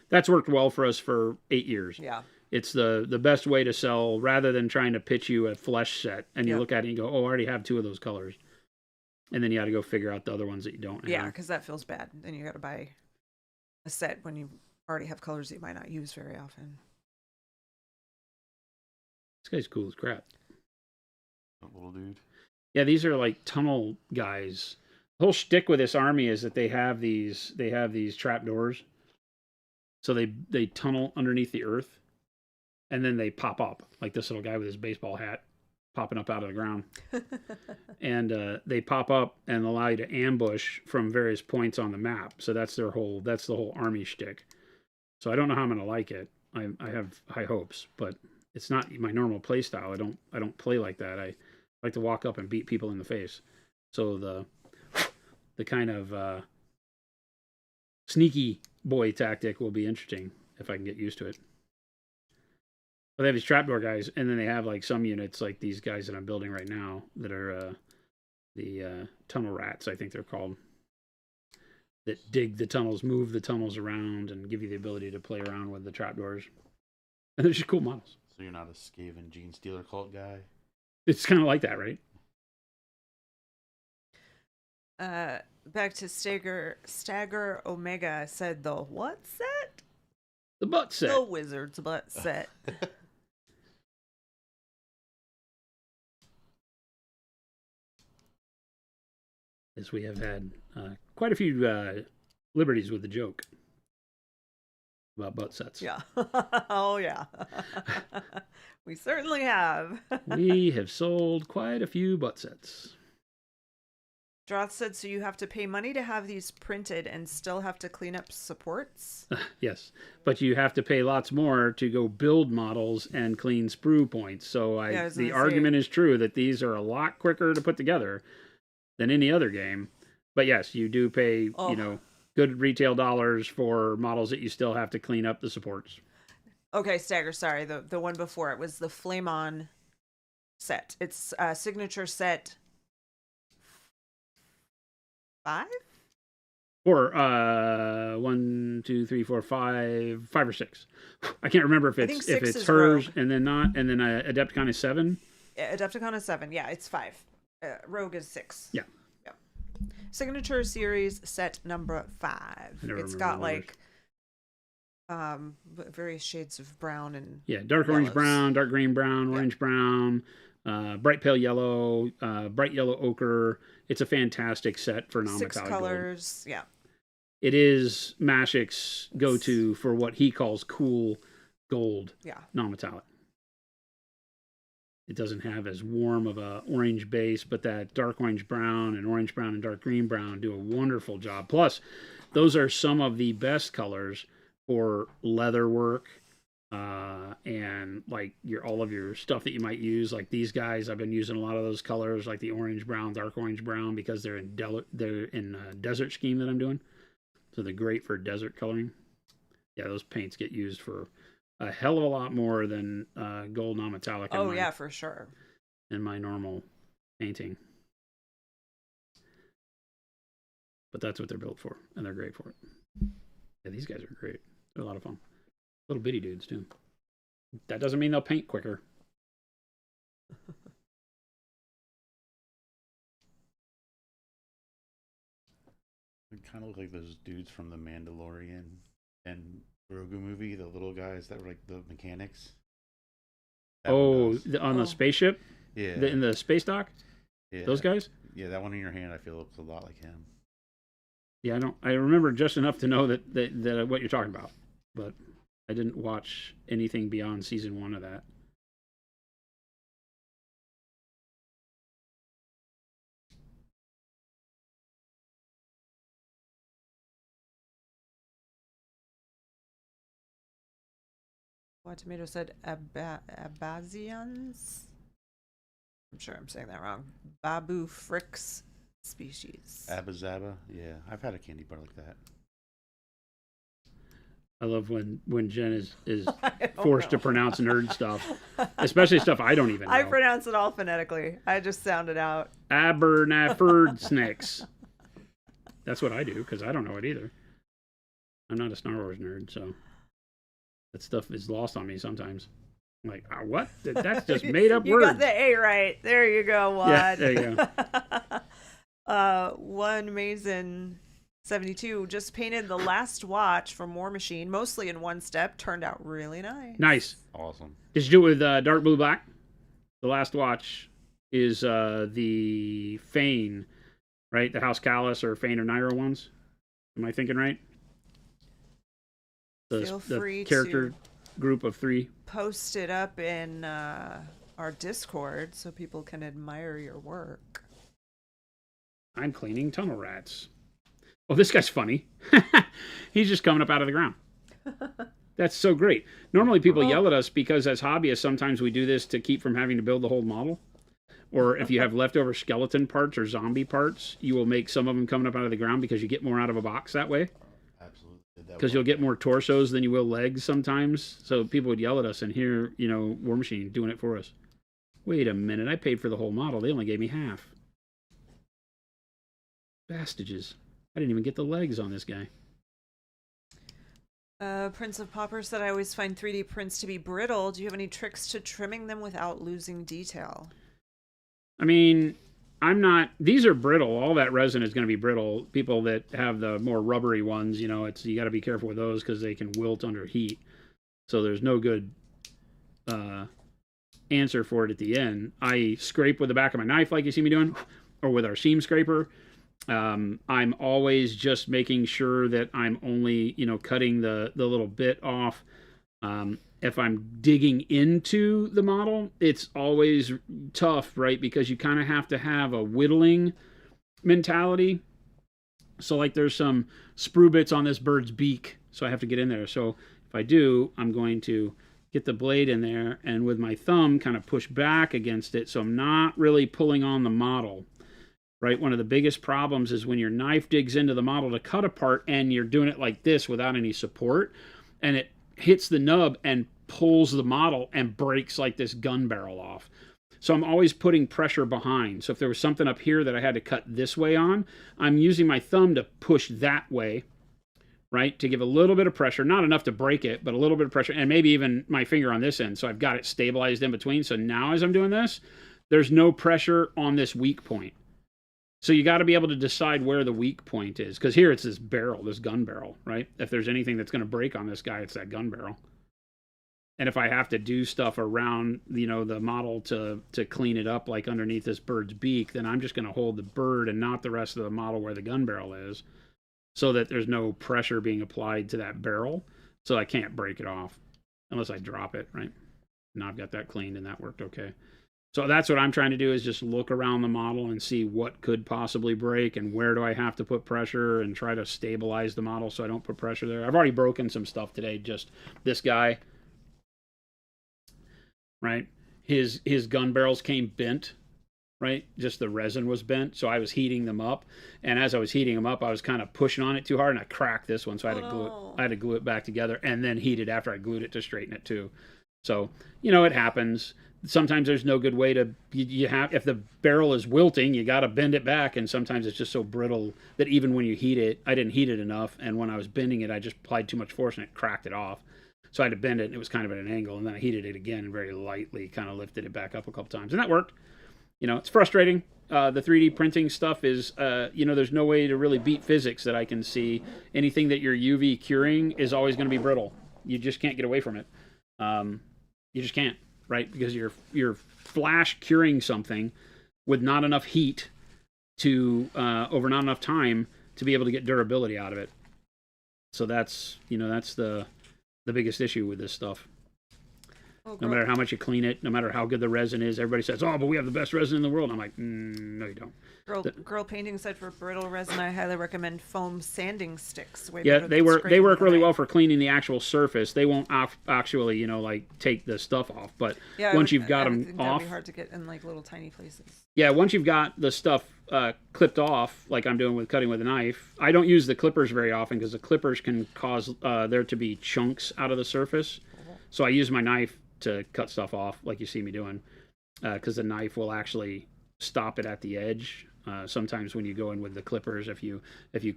that's worked well for us for 8 years. Yeah. It's the best way to sell rather than trying to pitch you a flesh set and you Yep. look at it and you go, oh, I already have 2 of those colors. And then you got to go figure out the other ones that you don't have. Yeah, because that feels bad. Then you got to buy a set when you already have colors that you might not use very often. This guy's cool as crap. That little dude. Yeah, these are like tunnel guys. The whole shtick with this army is that they have these trap doors. So they tunnel underneath the earth, and then they pop up, like this little guy with his baseball hat popping up out of the ground. And they pop up and allow you to ambush from various points on the map. So that's the whole army shtick. So I don't know how I'm gonna like it. I have high hopes, but it's not my normal play style. I don't play like that. I like to walk up and beat people in the face. So the kind of sneaky boy tactic will be interesting if I can get used to it. But they have these trapdoor guys, and then they have like some units like these guys that I'm building right now that are the tunnel rats, I think they're called, that dig the tunnels, move the tunnels around, and give you the ability to play around with the trapdoors. And they're just cool models. So you're not a Skaven Gene Stealer cult guy? It's kind of like that, right? Back to Stagger Omega said the what set? The butt set. The Wizard's butt set. As we have had quite a few liberties with the joke about butt sets. Yeah. Oh, yeah. We certainly have. We have sold quite a few butt sets. Droth said, so you have to pay money to have these printed and still have to clean up supports? Yes, but you have to pay lots more to go build models and clean sprue points. So Yeah, I was the gonna say. argument is true that these are a lot quicker to put together than any other game. But yes, you do pay, Oh. good retail dollars for models that you still have to clean up the supports. Okay, Stagger, sorry. The one before it was the Flame On set. It's signature set 5? Or 1, 2, 3, 4, 5 or 6. I can't remember if I think it's 6 hers is Rogue. and then not, and then Adepticon is 7. Adepticon is 7. Yeah, it's 5. Rogue is 6. Yeah. Yep. Signature series set number 5. never It's remember got the like various shades of brown and Yeah, dark orange yellows. brown, dark green brown, Yeah. orange brown, bright pale yellow, bright yellow ochre. It's a fantastic set for 6 non-metallic gold. colors. Yeah. It is Mashik's go-to for what he calls cool gold Yeah. non-metallic. It doesn't have as warm of a orange base, but that dark orange brown and dark green brown do a wonderful job. Plus, those are some of the best colors for leather work and like all of your stuff that you might use. Like these guys, I've been using a lot of those colors, like the orange brown, dark orange brown, because they're in desert scheme that I'm doing. So they're great for desert coloring. Yeah, those paints get used for a hell of a lot more than gold non-metallic. Oh, yeah, for sure. In my normal painting. But that's what they're built for, and they're great for it. Yeah, these guys are great. They're a lot of fun. Little bitty dudes, too. That doesn't mean they'll paint quicker. They kind of look like those dudes from the Mandalorian and Grogu movie, the little guys that were like the mechanics. That one Oh, does. on the Oh. spaceship? Yeah. In the space dock? Yeah. Those guys? Yeah, that one in your hand, I feel looks a lot like him. Yeah, I remember just enough to know that what you're talking about, but I didn't watch anything beyond season 1 of that. What Tomato said Abazians. I'm sure I'm saying that wrong. Babu Fricks species. Abba Zaba? Yeah, I've had a candy bar like that. I love when Jen is I don't forced to know. pronounce nerd stuff, especially stuff I don't even know. I pronounce it all phonetically. I just sound it out. Abernathyrsnicks. That's what I do, because I don't know it either. I'm not a Star Wars nerd, so that stuff is lost on me sometimes. I'm like, what? That's just made up You words. got the A right. There you go, Wad. Yeah, there you go. One Mason 72 just painted the last watch from War Machine, mostly in one step. Turned out really nice. Nice. Awesome. Did you do it with dark blue black? The last watch is the Fane, right? The House Callus or Fane or Naira ones. Am I thinking right? Feel free the character to group of 3. post it up in our Discord so people can admire your work. I'm cleaning tunnel rats. Oh, this guy's funny. He's just coming up out of the ground. That's so great. Normally people yell at us because as hobbyists, sometimes we do this to keep from having to build the whole model. Or if you have leftover skeleton parts or zombie parts, you will make some of them coming up out of the ground because you get more out of a box that way. Absolutely. Because you'll get more torsos than you will legs sometimes. So people would yell at us, and here, War Machine doing it for us. Wait a minute, I paid for the whole model. They only gave me half. Bastages. I didn't even get the legs on this guy. Prince of Popper said, I always find 3D prints to be brittle. Do you have any tricks to trimming them without losing detail? I mean, these are brittle. All that resin is going to be brittle. People that have the more rubbery ones, you got to be careful with those because they can wilt under heat. So there's no good answer for it at the end. I scrape with the back of my knife like you see me doing, or with our seam scraper. I'm always just making sure that I'm only, cutting the little bit off. If I'm digging into the model, it's always tough, right? Because you kind of have to have a whittling mentality. So like there's some sprue bits on this bird's beak, so I have to get in there. So if I do, I'm going to get the blade in there and with my thumb kind of push back against it. So I'm not really pulling on the model. Right, one of the biggest problems is when your knife digs into the model to cut apart and you're doing it like this without any support, and it hits the nub and pulls the model and breaks like this gun barrel off. So I'm always putting pressure behind. So if there was something up here that I had to cut this way on, I'm using my thumb to push that way, right, to give a little bit of pressure, not enough to break it, but a little bit of pressure, and maybe even my finger on this end. So I've got it stabilized in between. So now as I'm doing this, there's no pressure on this weak point. So you got to be able to decide where the weak point is. Because here it's this barrel, this gun barrel, right? If there's anything that's going to break on this guy, it's that gun barrel. And if I have to do stuff around, the model to clean it up, like underneath this bird's beak, then I'm just going to hold the bird and not the rest of the model where the gun barrel is, so that there's no pressure being applied to that barrel, so I can't break it off unless I drop it, right? Now I've got that cleaned and that worked okay. So that's what I'm trying to do, is just look around the model and see what could possibly break and where do I have to put pressure and try to stabilize the model so I don't put pressure there. I've already broken some stuff today. Just this guy, right? His gun barrels came bent, right? Just the resin was bent. So I was heating them up. And as I was heating them up, I was kind of pushing on it too hard and I cracked this one. So I had to glue it back together and then heat it after I glued it to straighten it too. So, it happens. Sometimes there's no good way to, if the barrel is wilting, you got to bend it back. And sometimes it's just so brittle that even when you heat it, I didn't heat it enough. And when I was bending it, I just applied too much force and it cracked it off. So I had to bend it and it was kind of at an angle. And then I heated it again and very lightly kind of lifted it back up a couple times. And that worked. It's frustrating. The 3D printing stuff is, there's no way to really beat physics that I can see. Anything that you're UV curing is always going to be brittle. You just can't get away from it. You just can't. Right, because you're flash curing something with not enough heat, to over not enough time to be able to get durability out of it. So that's the biggest issue with this stuff. Oh, No matter how much you clean it, no matter how good the resin is, everybody says, "Oh, but we have the best resin in the world." I'm like, no, you don't. Girl Painting said for brittle resin, I highly recommend foam sanding sticks. Way Yeah, better they than work scraping really away. well for cleaning the actual surface. They won't actually, like take the stuff off. But once you've got I would them think that'd off, be hard to get in like little tiny places. yeah, once you've got the stuff clipped off, like I'm doing with cutting with a knife, I don't use the clippers very often because the clippers can cause there to be chunks out of the surface. So I use my knife to cut stuff off, like you see me doing, because the knife will actually stop it at the edge. Sometimes when you go in with the clippers, if you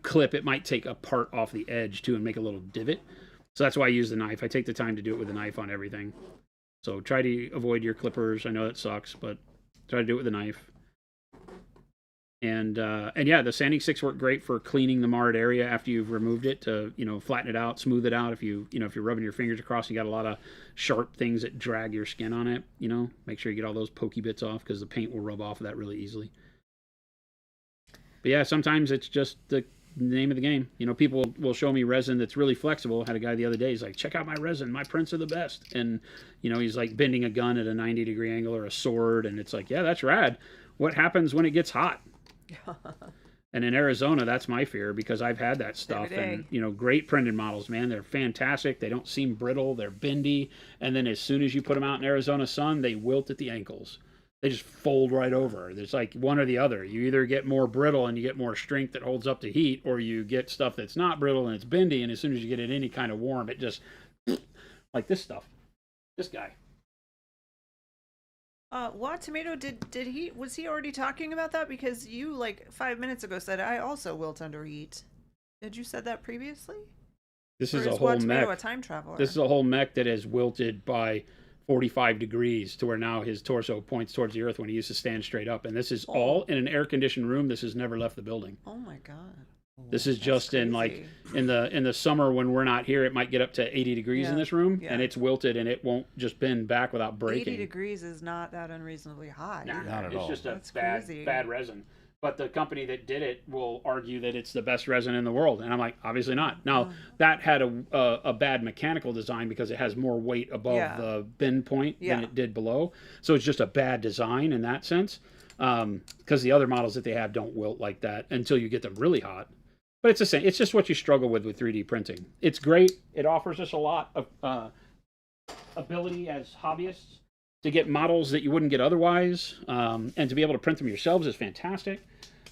clip, it might take a part off the edge too and make a little divot. So that's why I use the knife. I take the time to do it with the knife on everything. So try to avoid your clippers. I know it sucks, but try to do it with a knife. And yeah, the sanding sticks work great for cleaning the marred area after you've removed it to, flatten it out, smooth it out. If you're rubbing your fingers across, you got a lot of sharp things that drag your skin on it, make sure you get all those pokey bits off because the paint will rub off of that really easily. But yeah, sometimes it's just the name of the game. People will show me resin that's really flexible. I had a guy the other day, he's like, "Check out my resin. My prints are the best." And, he's like bending a gun at a 90-degree angle or a sword. And it's like, yeah, that's rad. What happens when it gets hot? And in Arizona, that's my fear because I've had that stuff. And, great printed models, man. They're fantastic. They don't seem brittle. They're bendy. And then as soon as you put them out in Arizona sun, they wilt at the ankles. They just fold right over. There's like one or the other. You either get more brittle and you get more strength that holds up to heat, or you get stuff that's not brittle and it's bendy, and as soon as you get it any kind of warm, it just, like this stuff. This guy. What Tomato was he already talking about that? Because you like 5 minutes ago said I also wilt under heat. Did you said that previously? This Or is a What whole Tomato mech. a time traveler? This is a whole mech that has wilted by 45 degrees to where now his torso points towards the earth when he used to stand straight up. And this is all in an air-conditioned room. This has never left the building. Oh my god. This is just crazy. in like in the summer when we're not here, it might get up to 80 degrees in this room, and it's wilted and it won't just bend back without breaking. 80 degrees is not that unreasonably high. Nah, Not at it's all. just a That's crazy. bad resin. But the company that did it will argue that it's the best resin in the world, and I'm like, obviously not. Now that had a bad mechanical design because it has more weight above the bend point than it did below, so it's just a bad design in that sense. Because the other models that they have don't wilt like that until you get them really hot. But it's the same. It's just what you struggle with 3D printing. It's great. It offers us a lot of ability as hobbyists to get models that you wouldn't get otherwise, and to be able to print them yourselves is fantastic.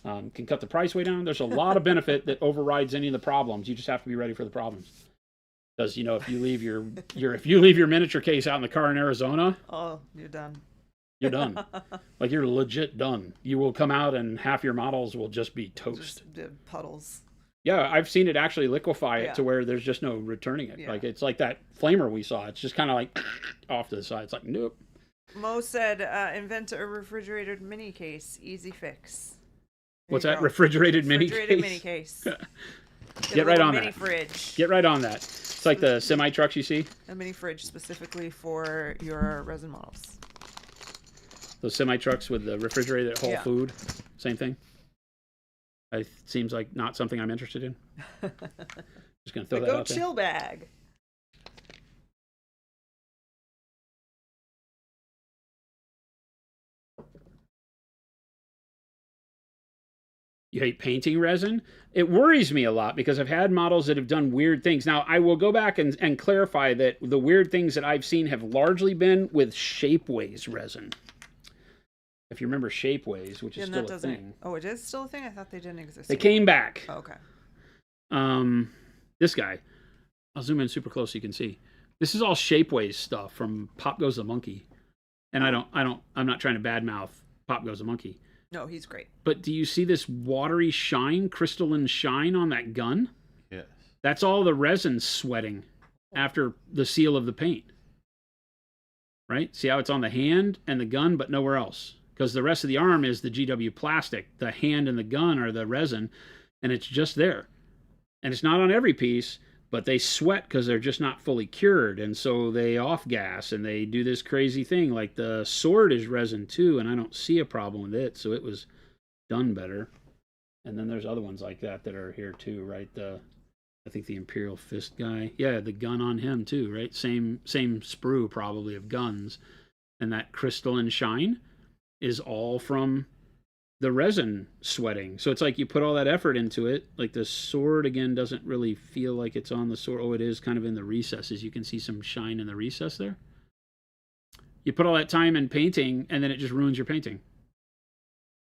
Can cut the price way down. There's a lot of benefit that overrides any of the problems. You just have to be ready for the problems. Because if you leave your miniature case out in the car in Arizona, Oh, you're done. you're done. Like you're legit done. You will come out and half your models will just be toast. Just puddles. Yeah, I've seen it actually liquefy it to where there's just no returning it. Like it's like that flamer we saw. It's just kind of like off to the side. It's like, nope. Mo said, invent a refrigerated mini case. Easy fix. What's that? Refrigerated mini case? Get right on mini that. Fridge. Get right on that. It's like the semi trucks you see. A mini fridge specifically for your resin models. Those semi trucks with the refrigerator that hold food. Same thing. It seems like not something I'm interested in. Just gonna throw that out there. Chill bag. You hate painting resin? It worries me a lot because I've had models that have done weird things. Now, I will go back and clarify that the weird things that I've seen have largely been with Shapeways resin. If you remember Shapeways, which is still a thing. Oh, it is still a thing? I thought they didn't exist. They came back. Oh, okay. This guy. I'll zoom in super close so you can see. This is all Shapeways stuff from Pop Goes the Monkey. And I'm not trying to badmouth Pop Goes the Monkey. No, he's great. But do you see this watery shine, crystalline shine on that gun? Yes. That's all the resin sweating after the seal of the paint. Right? See how it's on the hand and the gun, but nowhere else. Because the rest of the arm is the GW plastic. The hand and the gun are the resin, and it's just there. And it's not on every piece, but they sweat because they're just not fully cured, and so they off-gas, and they do this crazy thing. Like the sword is resin too, and I don't see a problem with it, so it was done better. And then there's other ones like that that are here too, right? I think the Imperial Fist guy. Yeah, the gun on him too, right? Same sprue probably of guns. And that crystalline shine is all from the resin sweating. So it's like you put all that effort into it. Like the sword again doesn't really feel like it's on the sword. Oh, it is kind of in the recesses. You can see some shine in the recess there. You put all that time in painting and then it just ruins your painting.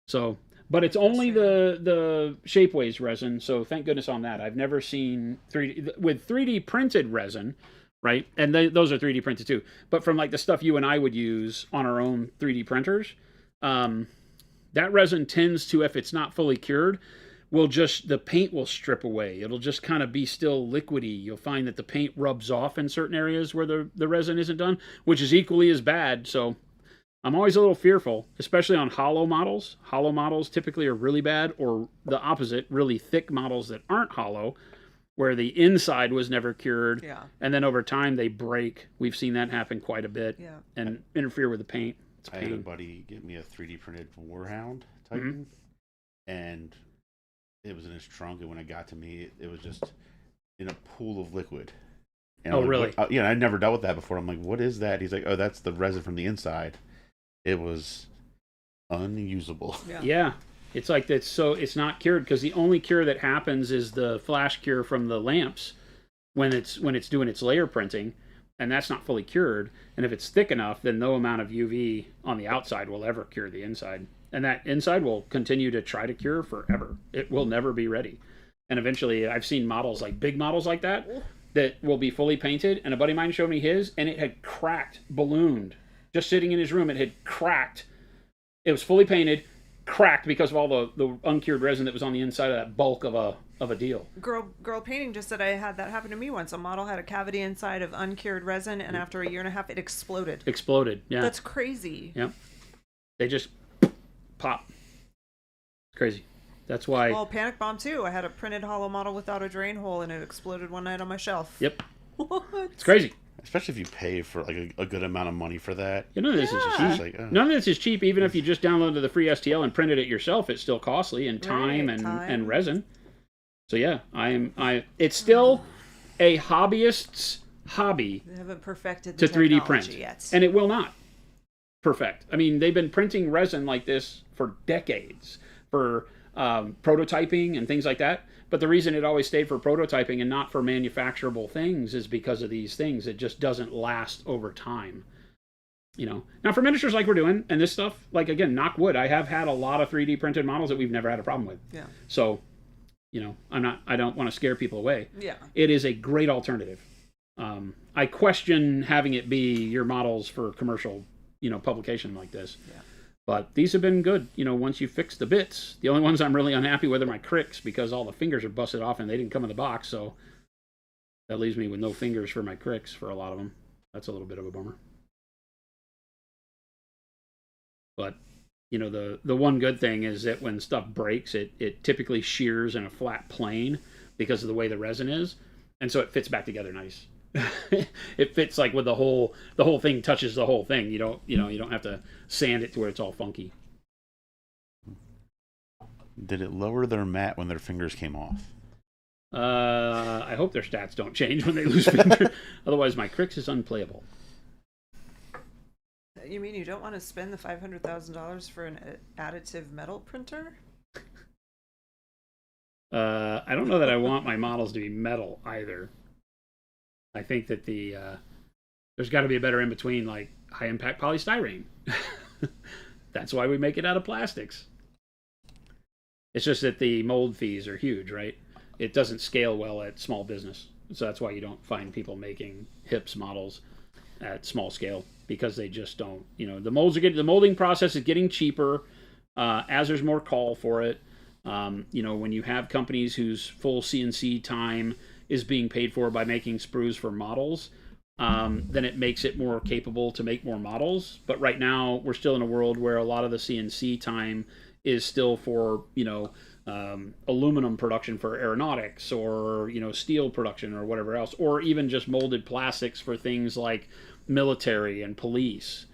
So, but it's only the Shapeways resin. So thank goodness on that. I've never seen 3D with 3D printed resin, right? And those are 3D printed too. But from like the stuff you and I would use on our own 3D printers, that resin tends to, if it's not fully cured, the paint will strip away. It'll just kind of be still liquidy. You'll find that the paint rubs off in certain areas where the resin isn't done, which is equally as bad. So I'm always a little fearful, especially on hollow models. Hollow models typically are really bad, or the opposite, really thick models that aren't hollow, where the inside was never cured. Yeah. And then over time they break. We've seen that happen quite a bit. Yeah. And interfere with the paint. I had a buddy get me a 3D printed Warhound Titan, and it was in his trunk. And when it got to me, it was just in a pool of liquid. And oh, really? I'd never dealt with that before. I'm like, what is that? He's like, oh, that's the resin from the inside. It was unusable. Yeah. It's like that. So it's not cured because the only cure that happens is the flash cure from the lamps when it's doing its layer printing. And that's not fully cured. And if it's thick enough, then no amount of UV on the outside will ever cure the inside. And that inside will continue to try to cure forever. It will never be ready. And eventually, I've seen models, like big models like that will be fully painted. And a buddy of mine showed me his, and it had cracked, ballooned. Just sitting in his room, it had cracked. It was fully painted, cracked because of all the uncured resin that was on the inside of that bulk of a deal. Girl painting just said I had that happen to me once. A model had a cavity inside of uncured resin, and after a year and a half, it exploded. Yeah. That's crazy. Yep. They just pop. Crazy. That's why. Well, Panic Bomb too. I had a printed hollow model without a drain hole, and it exploded one night on my shelf. Yep. What? It's crazy. Especially if you pay for like a good amount of money for that. None of this is cheap. Like, oh. None of this is cheap. Even if you just downloaded the free STL and printed it yourself, it's still costly in time and resin. So yeah, it's still a hobbyist's hobby. They haven't perfected the to 3D print yet. And it will not perfect. I mean, they've been printing resin like this for decades for prototyping and things like that. But the reason it always stayed for prototyping and not for manufacturable things is because of these things. It just doesn't last over time. Now for miniatures like we're doing and this stuff, like again, knock wood, I have had a lot of 3D printed models that we've never had a problem with. Yeah. So, I don't want to scare people away. Yeah. It is a great alternative. I question having it be your models for commercial, publication like this. Yeah. But these have been good, once you fix the bits. The only ones I'm really unhappy with are my cricks because all the fingers are busted off and they didn't come in the box. So that leaves me with no fingers for my cricks for a lot of them. That's a little bit of a bummer. But, the one good thing is that when stuff breaks, it typically shears in a flat plane because of the way the resin is. And so it fits back together nice. It fits like with the whole thing touches the whole thing. You don't have to sand it to where it's all funky. Did it lower their mat when their fingers came off? I hope their stats don't change when they lose fingers. Otherwise, my cricks is unplayable. You mean you don't want to spend the $500,000 for an additive metal printer? I don't know that I want my models to be metal either. I think that there's got to be a better in between, like high impact polystyrene. That's why we make it out of plastics. It's just that the mold fees are huge, right? It doesn't scale well at small business, so that's why you don't find people making HIPS models at small scale because they just don't. The molding process is getting cheaper as there's more call for it. When you have companies whose full CNC time is being paid for by making sprues for models, then it makes it more capable to make more models. But right now, we're still in a world where a lot of the CNC time is still for, aluminum production for aeronautics or, steel production or whatever else, or even just molded plastics for things like military and police.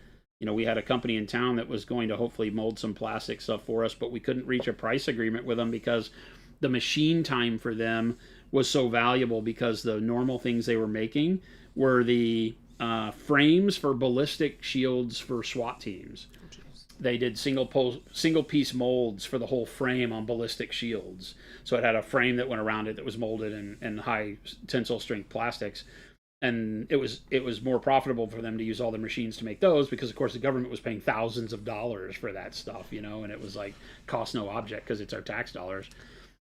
we had a company in town that was going to hopefully mold some plastic stuff for us, but we couldn't reach a price agreement with them because the machine time for them was so valuable, because the normal things they were making were the frames for ballistic shields for SWAT teams. They did single piece molds for the whole frame on ballistic shields. So it had a frame that went around it that was molded in high tensile strength plastics. And it was more profitable for them to use all their machines to make those, because of course the government was paying thousands of dollars for that stuff, and it was like cost no object because it's our tax dollars.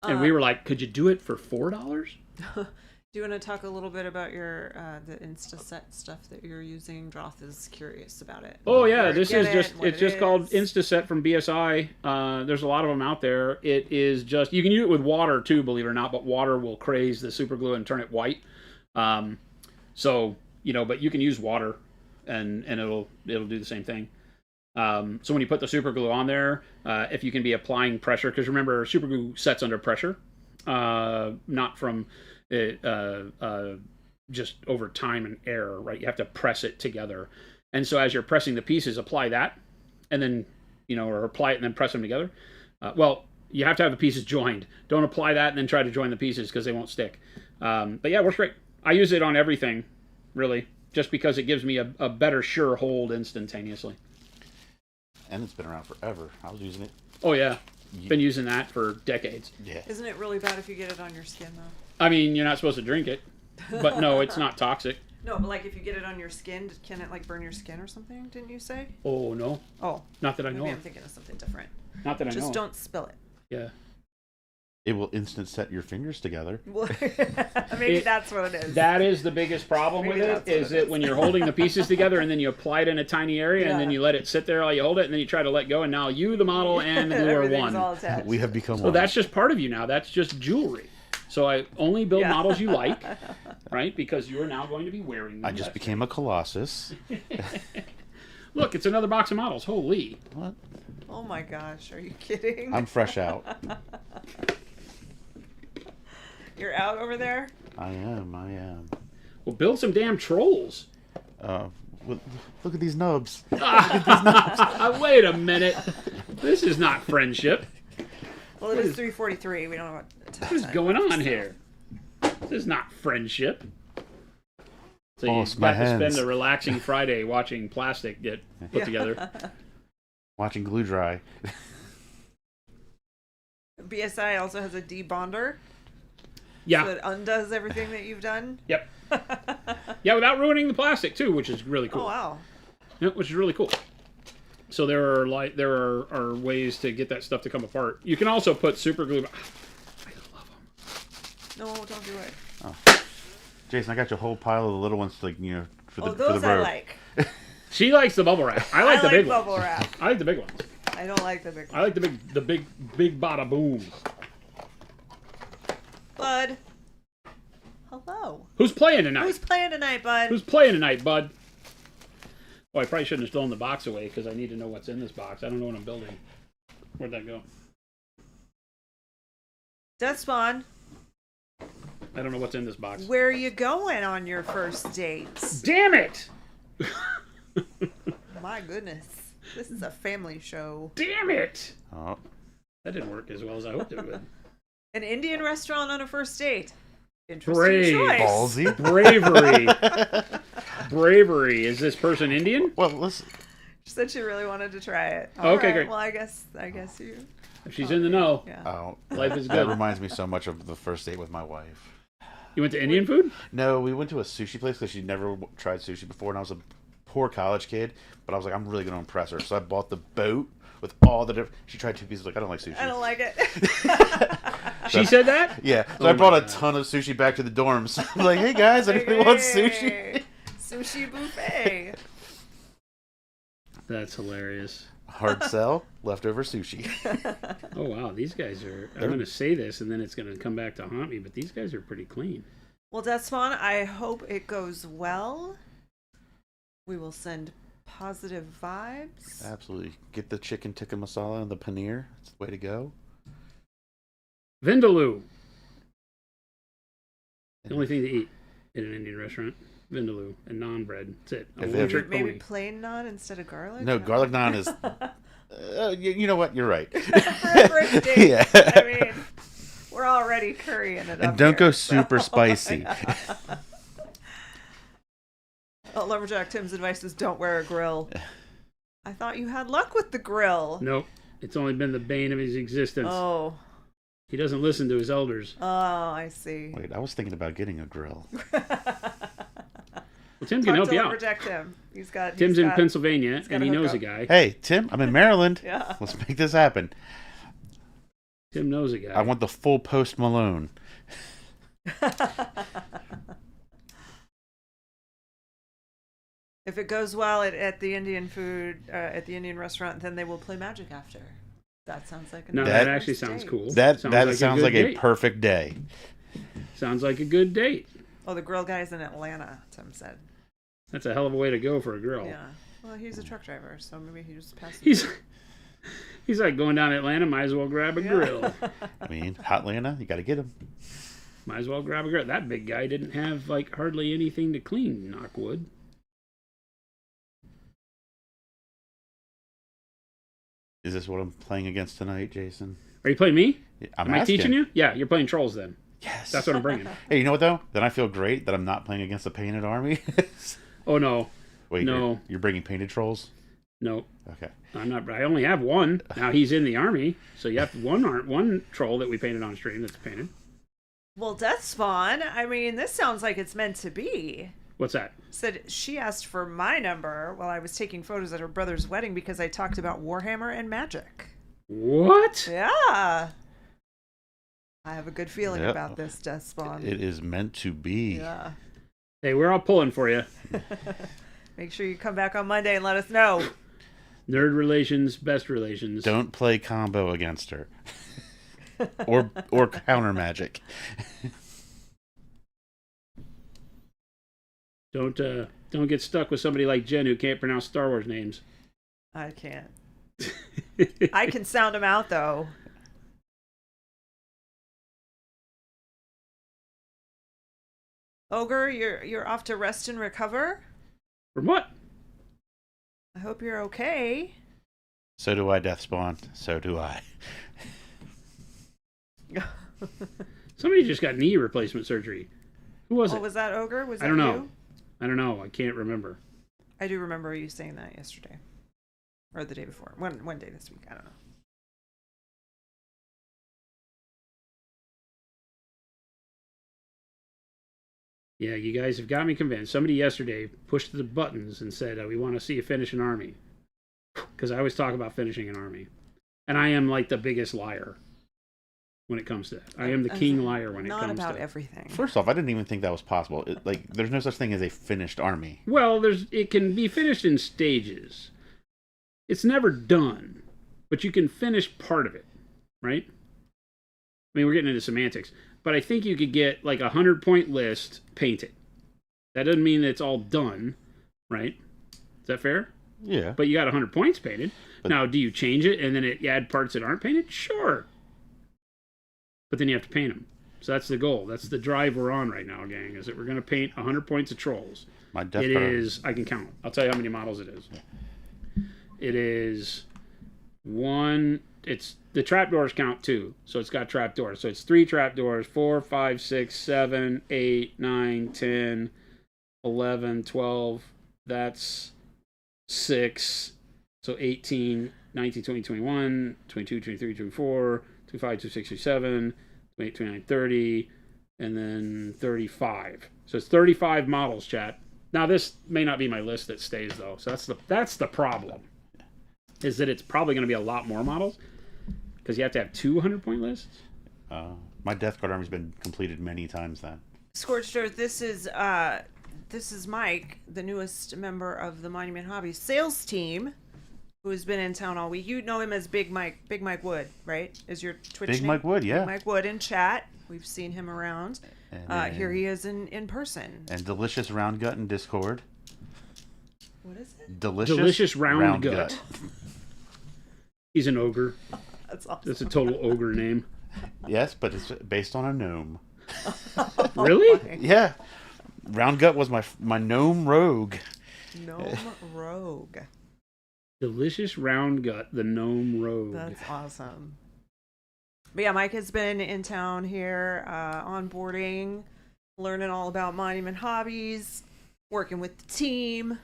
And we were like, could you do it for $4? Do you want to talk a little bit about your the InstaSet stuff that you're using? Droth is curious about it. Oh yeah, it's just called InstaSet from BSI. There's a lot of them out there. It is just, you can use it with water too, believe it or not, but water will craze the super glue and turn it white. So but you can use water, and it'll do the same thing. So when you put the super glue on there, if you can be applying pressure, because remember, super glue sets under pressure, not from just over time and air, right? You have to press it together. And so as you're pressing the pieces, apply that, and then, or apply it and then press them together. Well, you have to have the pieces joined. Don't apply that and then try to join the pieces, because they won't stick. But yeah, it works great. I use it on everything, really, just because it gives me a better sure hold instantaneously. And it's been around forever. I was using it. Oh yeah, been using that for decades. Yeah. Isn't it really bad if you get it on your skin though? I mean, you're not supposed to drink it, but no, it's not toxic. No, but like if you get it on your skin, can it like burn your skin or something? Didn't you say? Oh no. Oh. Not that I know. Maybe I'm of. thinking of something different. Not that I know. Just of. don't spill it. Yeah. It will instant set your fingers together. Maybe that's what it is. That is the biggest problem with it, is that when you're holding the pieces together and then you apply it in a tiny area and then you let it sit there while you hold it, and then you try to let go, and now you, the model, and the glue are one. All attached. We have become So one. that's just part of you now. That's just jewelry. So I only build models you like, right? Because you are now going to be wearing them. I just became a colossus. Look, it's another box of models. Holy. What? Oh my gosh, are you kidding? I'm fresh out. You're out over there? I am. Well, build some damn trolls. Look at these nubs. Wait a minute. This is not friendship. Well, it is 3:43. We don't know What is going on here? This is not friendship. So you got to spend a relaxing Friday watching plastic get put together. Watching glue dry. BSI also has a debonder. Yeah. So it undoes everything that you've done. Yep. Yeah, without ruining the plastic too, which is really cool. Oh wow. Yeah, which is really cool. So there are ways to get that stuff to come apart. You can also put super glue. I love them. No, don't do it. Oh. Jason, I got you a whole pile of the little ones, like for the those road. I like. She likes the bubble wrap. I like the big bubble ones. wrap. I like the big ones. I don't like the big I like the big bada boom. Bud. Hello. Who's playing tonight? Who's playing tonight, Bud? Who's playing tonight, bud? Oh, I probably shouldn't have stolen the box away, because I need to know what's in this box. I don't know what I'm building. Where'd that go? Death Spawn. I don't know what's in this box. Where are you going on your first dates? Damn it! My goodness. This is a family show. Damn it! Oh. That didn't work as well as I hoped it would. An Indian restaurant on a first date. Interesting Brave. choice. Ballsy. Bravery. Bravery. Is this person Indian? Well, listen. She said she really wanted to try it. Okay, All right, great. Well, I guess you. If she's in the know, Yeah. Oh, life is that good. reminds me so much of the first date with my wife. You went to Indian food? No, we went to a sushi place because she'd never tried sushi before, and I was a poor college kid, but I was like, I'm really going to impress her. So I bought the boat with all the different... She tried 2 pieces, like, I don't like sushi. I don't like it. She said that? Yeah, so Oh I brought my a God. ton of sushi back to the dorms. I'm like, hey guys, anybody want sushi? Hey, sushi buffet. That's hilarious. Hard sell, leftover sushi. Oh, wow. These guys are... I'm going to say this, and then it's going to come back to haunt me, but these guys are pretty clean. Well, Death Spawn, I hope it goes well. We will send positive vibes. Absolutely. Get the chicken tikka masala and the paneer. It's the way to go. Vindaloo. The only thing to eat in an Indian restaurant. vindaloo and naan bread. That's it. A If one it- trick Maybe pony. plain naan instead of garlic. No, garlic naan is. You know what? You're right. For a first date. Yeah. I mean, we're already currying it up. And don't go here, super so- spicy. Well, Lumberjack Tim's advice is don't wear a grill. I thought you had luck with the grill. Nope. It's only been the bane of his existence. Oh. He doesn't listen to his elders. Oh, I see. Wait, I was thinking about getting a grill. Well, Tim can help you out. Lumberjack Tim. Tim's in Pennsylvania, got and he a knows a hookup. guy. Hey, Tim, I'm in Maryland. Yeah. Let's make this happen. Tim knows a guy. I want the full Post Malone. If it goes well at the Indian at the Indian restaurant, then they will play Magic after. That sounds like a No, nice that That- actually first sounds date. cool. That Sounds sounds good like a date. perfect day. Sounds like a good date. Oh, the grill guy's in Atlanta, Tim said. That's a hell of a way to go for a grill. Yeah. Well, he's a truck driver, so maybe he just passed. He's like going down to Atlanta. Might as well grab a grill. I mean, Hotlanta, you got to get him. Might as well grab a grill. That big guy didn't have like hardly anything to clean. Knock wood. Is this what I'm playing against tonight, Jason? Are you playing me? I'm Am I asking. teaching you? Yeah, you're playing trolls then. Yes. That's what I'm bringing. Hey, you know what though? Then I feel great that I'm not playing against a painted army. Oh no, Wait, No. you're bringing painted trolls? no, Okay. I'm not. I only have one. Now he's in the army, so you have one troll that we painted on stream that's painted. Well, Death Spawn, I mean, this sounds like it's meant to be. What's that? Said she asked for my number while I was taking photos at her brother's wedding because I talked about Warhammer and magic. What? Yeah. I have a good feeling Yep. about this, Death Spawn. It is meant to be. Yeah. Hey, we're all pulling for you. Make sure you come back on Monday and let us know. Nerd relations, best relations. Don't play combo against her. or counter magic. Don't get stuck with somebody like Jen who can't pronounce Star Wars names. I can't. I can sound them out, though. Ogre, you're off to rest and recover. From what? I hope you're okay. So do I, Death Spawn. So do I. Somebody just got knee replacement surgery. Who was Oh, it? was that Ogre? Was that I don't know. you? I don't know. I can't remember. I do remember you saying that yesterday. Or the day before. One day this week. I don't know. Yeah, you guys have got me convinced. Somebody yesterday pushed the buttons and said, we want to see you finish an army. Because I always talk about finishing an army. And I am like the biggest liar when it comes to that. I am the king liar when it comes to Not about it. everything. First off, I didn't even think that was possible. There's no such thing as a finished army. Well, it can be finished in stages. It's never done, but you can finish part of it, right? I mean, we're getting into semantics, but I think you could get like 100-point list painted. That doesn't mean that it's all done, right? Is that fair? Yeah. But you got 100 points painted. Now, do you change it and then you add parts that aren't painted? Sure. But then you have to paint them. So that's the goal. That's the drive we're on right now, gang, is that we're going to paint 100 points of trolls. My Death It Guard- is, I can count. I'll tell you how many models it is. It is one, it's, the trapdoors count two. So it's got trapdoors. So it's 3 trapdoors, 4, 5, 6, 7, 8, 9, 10, 11, 12. That's 6. So 18, 19, 20, 21, 22, 23, 24, 25, 26, 27, 28, 29, 30, and then 35. So it's 35 models, chat. Now this may not be my list that stays though. So that's the problem. Is that it's probably going to be a lot more models because you have to have 200-point lists. My Death Guard army's been completed many times then. Scorched Earth, this is Mike, the newest member of the Monument Hobbies sales team, who has been in town all week. You know him as Big Mike Wood, right? Is your Twitch Big name? Mike Wood, yeah. Big Mike Wood in chat. We've seen him around. And, Here he is in person. And Delicious Round Gut in Discord. What is it? Delicious round gut. He's an ogre. That's awesome. That's a total ogre name. Yes, but it's based on a gnome. Really? Yeah. Round Gut was my gnome rogue. Gnome Rogue. Delicious round gut, the gnome rogue. That's awesome. But yeah, Mike has been in town here, onboarding, learning all about Monument Hobbies, working with the team.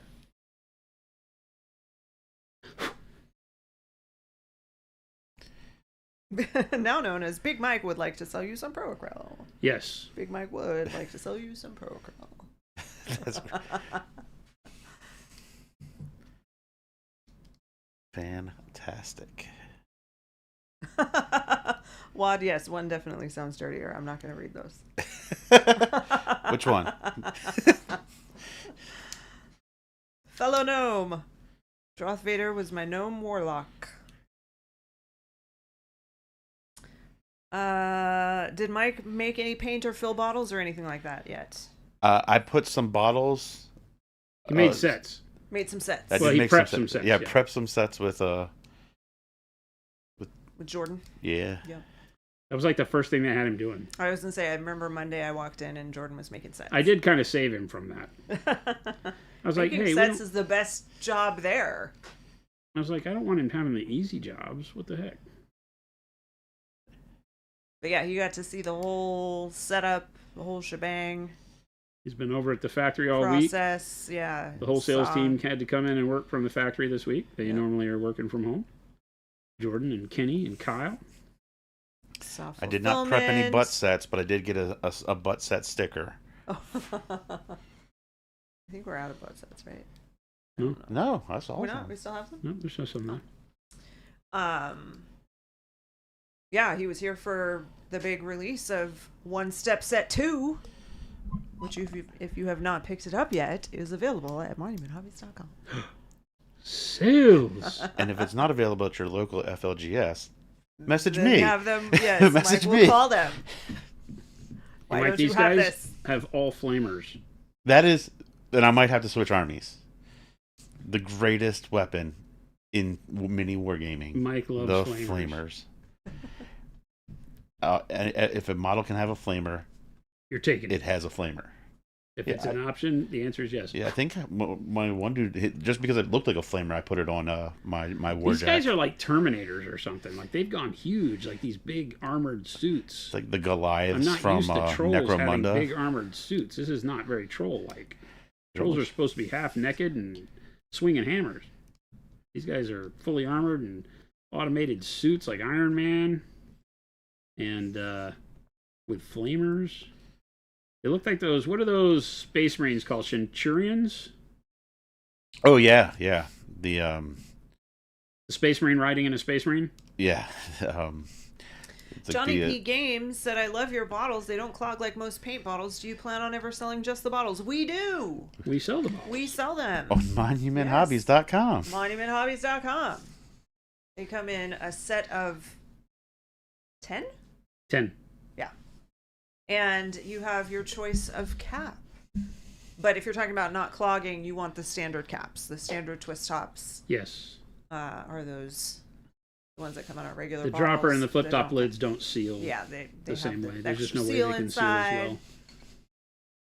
Now known as Big Mike would like to sell you some Pro Acryl. Yes. Big Mike would like to sell you some Pro Acryl. That's fantastic. Wad, yes, one definitely sounds dirtier. I'm not going to read those. Which one? Fellow gnome. Droth Vader was my gnome warlock. Did Mike make any paint or fill bottles or anything like that yet? I put some bottles. He made sets. Made some sets. I Well, did he make prepped some some sets. sets, Yeah, yeah. prepped some sets with With Jordan. yeah. That was like the first thing they had him doing. I was going to say, I remember Monday I walked in and Jordan was making sets. I did kind of save him from that. I was like, Making hey, sets is the best job there. I was like, I don't want him having the easy jobs. What the heck? But yeah, you got to see the whole setup, the whole shebang, He's been over at the factory all process. Yeah. week. The whole sales saw- team had to come in and work from the factory this week. They Yeah. normally are working from home. Jordan and Kenny and Kyle. saw I did not prep any fulfillment. butt sets, but I did get a butt set sticker. I think we're out of butt sets, right? No, No, that's all. We're not. We still have some. no, there's no something. Yeah, he was here for the big release of One Step Set 2, which if you have not picked it up yet, is available at monumenthobbies.com. Sales. And if it's not available at your local FLGS, message Then me. have them, yes, Message Mike will me. call them. Why Like don't these you have guys this? have all flamers. That is, then I might have to switch armies. The greatest weapon in mini wargaming. Mike loves The flamers. And if a model can have a flamer, You're taking it. it has a flamer. If yeah, it's an option, the answer is yes. Yeah, I think my one dude, just because it looked like a flamer, I put it on my war These guys jack. are like Terminators or something. Like they've gone huge, like these big armored suits. It's like the I'm Goliaths not from used to trolls having Necromunda. big armored suits. This is not very troll-like. Trolls are supposed to be half naked and swinging hammers. These guys are fully armored and automated suits like Iron Man, and with flamers. They look like those. What are those Space Marines called? Centurions? Oh yeah. The The Space Marine riding in a Space Marine? yeah. It's like Johnny the, P. Games said, I love your bottles. They don't clog like most paint bottles. Do you plan on ever selling just the bottles? We do. We sell them all. We sell them. on monumenthobbies.com. Monumenthobbies.com. They come in a set of 10? 10. And you have your choice of cap. But if you're talking about not clogging, you want the standard caps. The standard twist tops Yes. are those the ones that come on our regular The bottles. dropper and the flip They top don't- lids don't seal Yeah, they the have same the way. There's just extra no way seal they can inside. seal as well.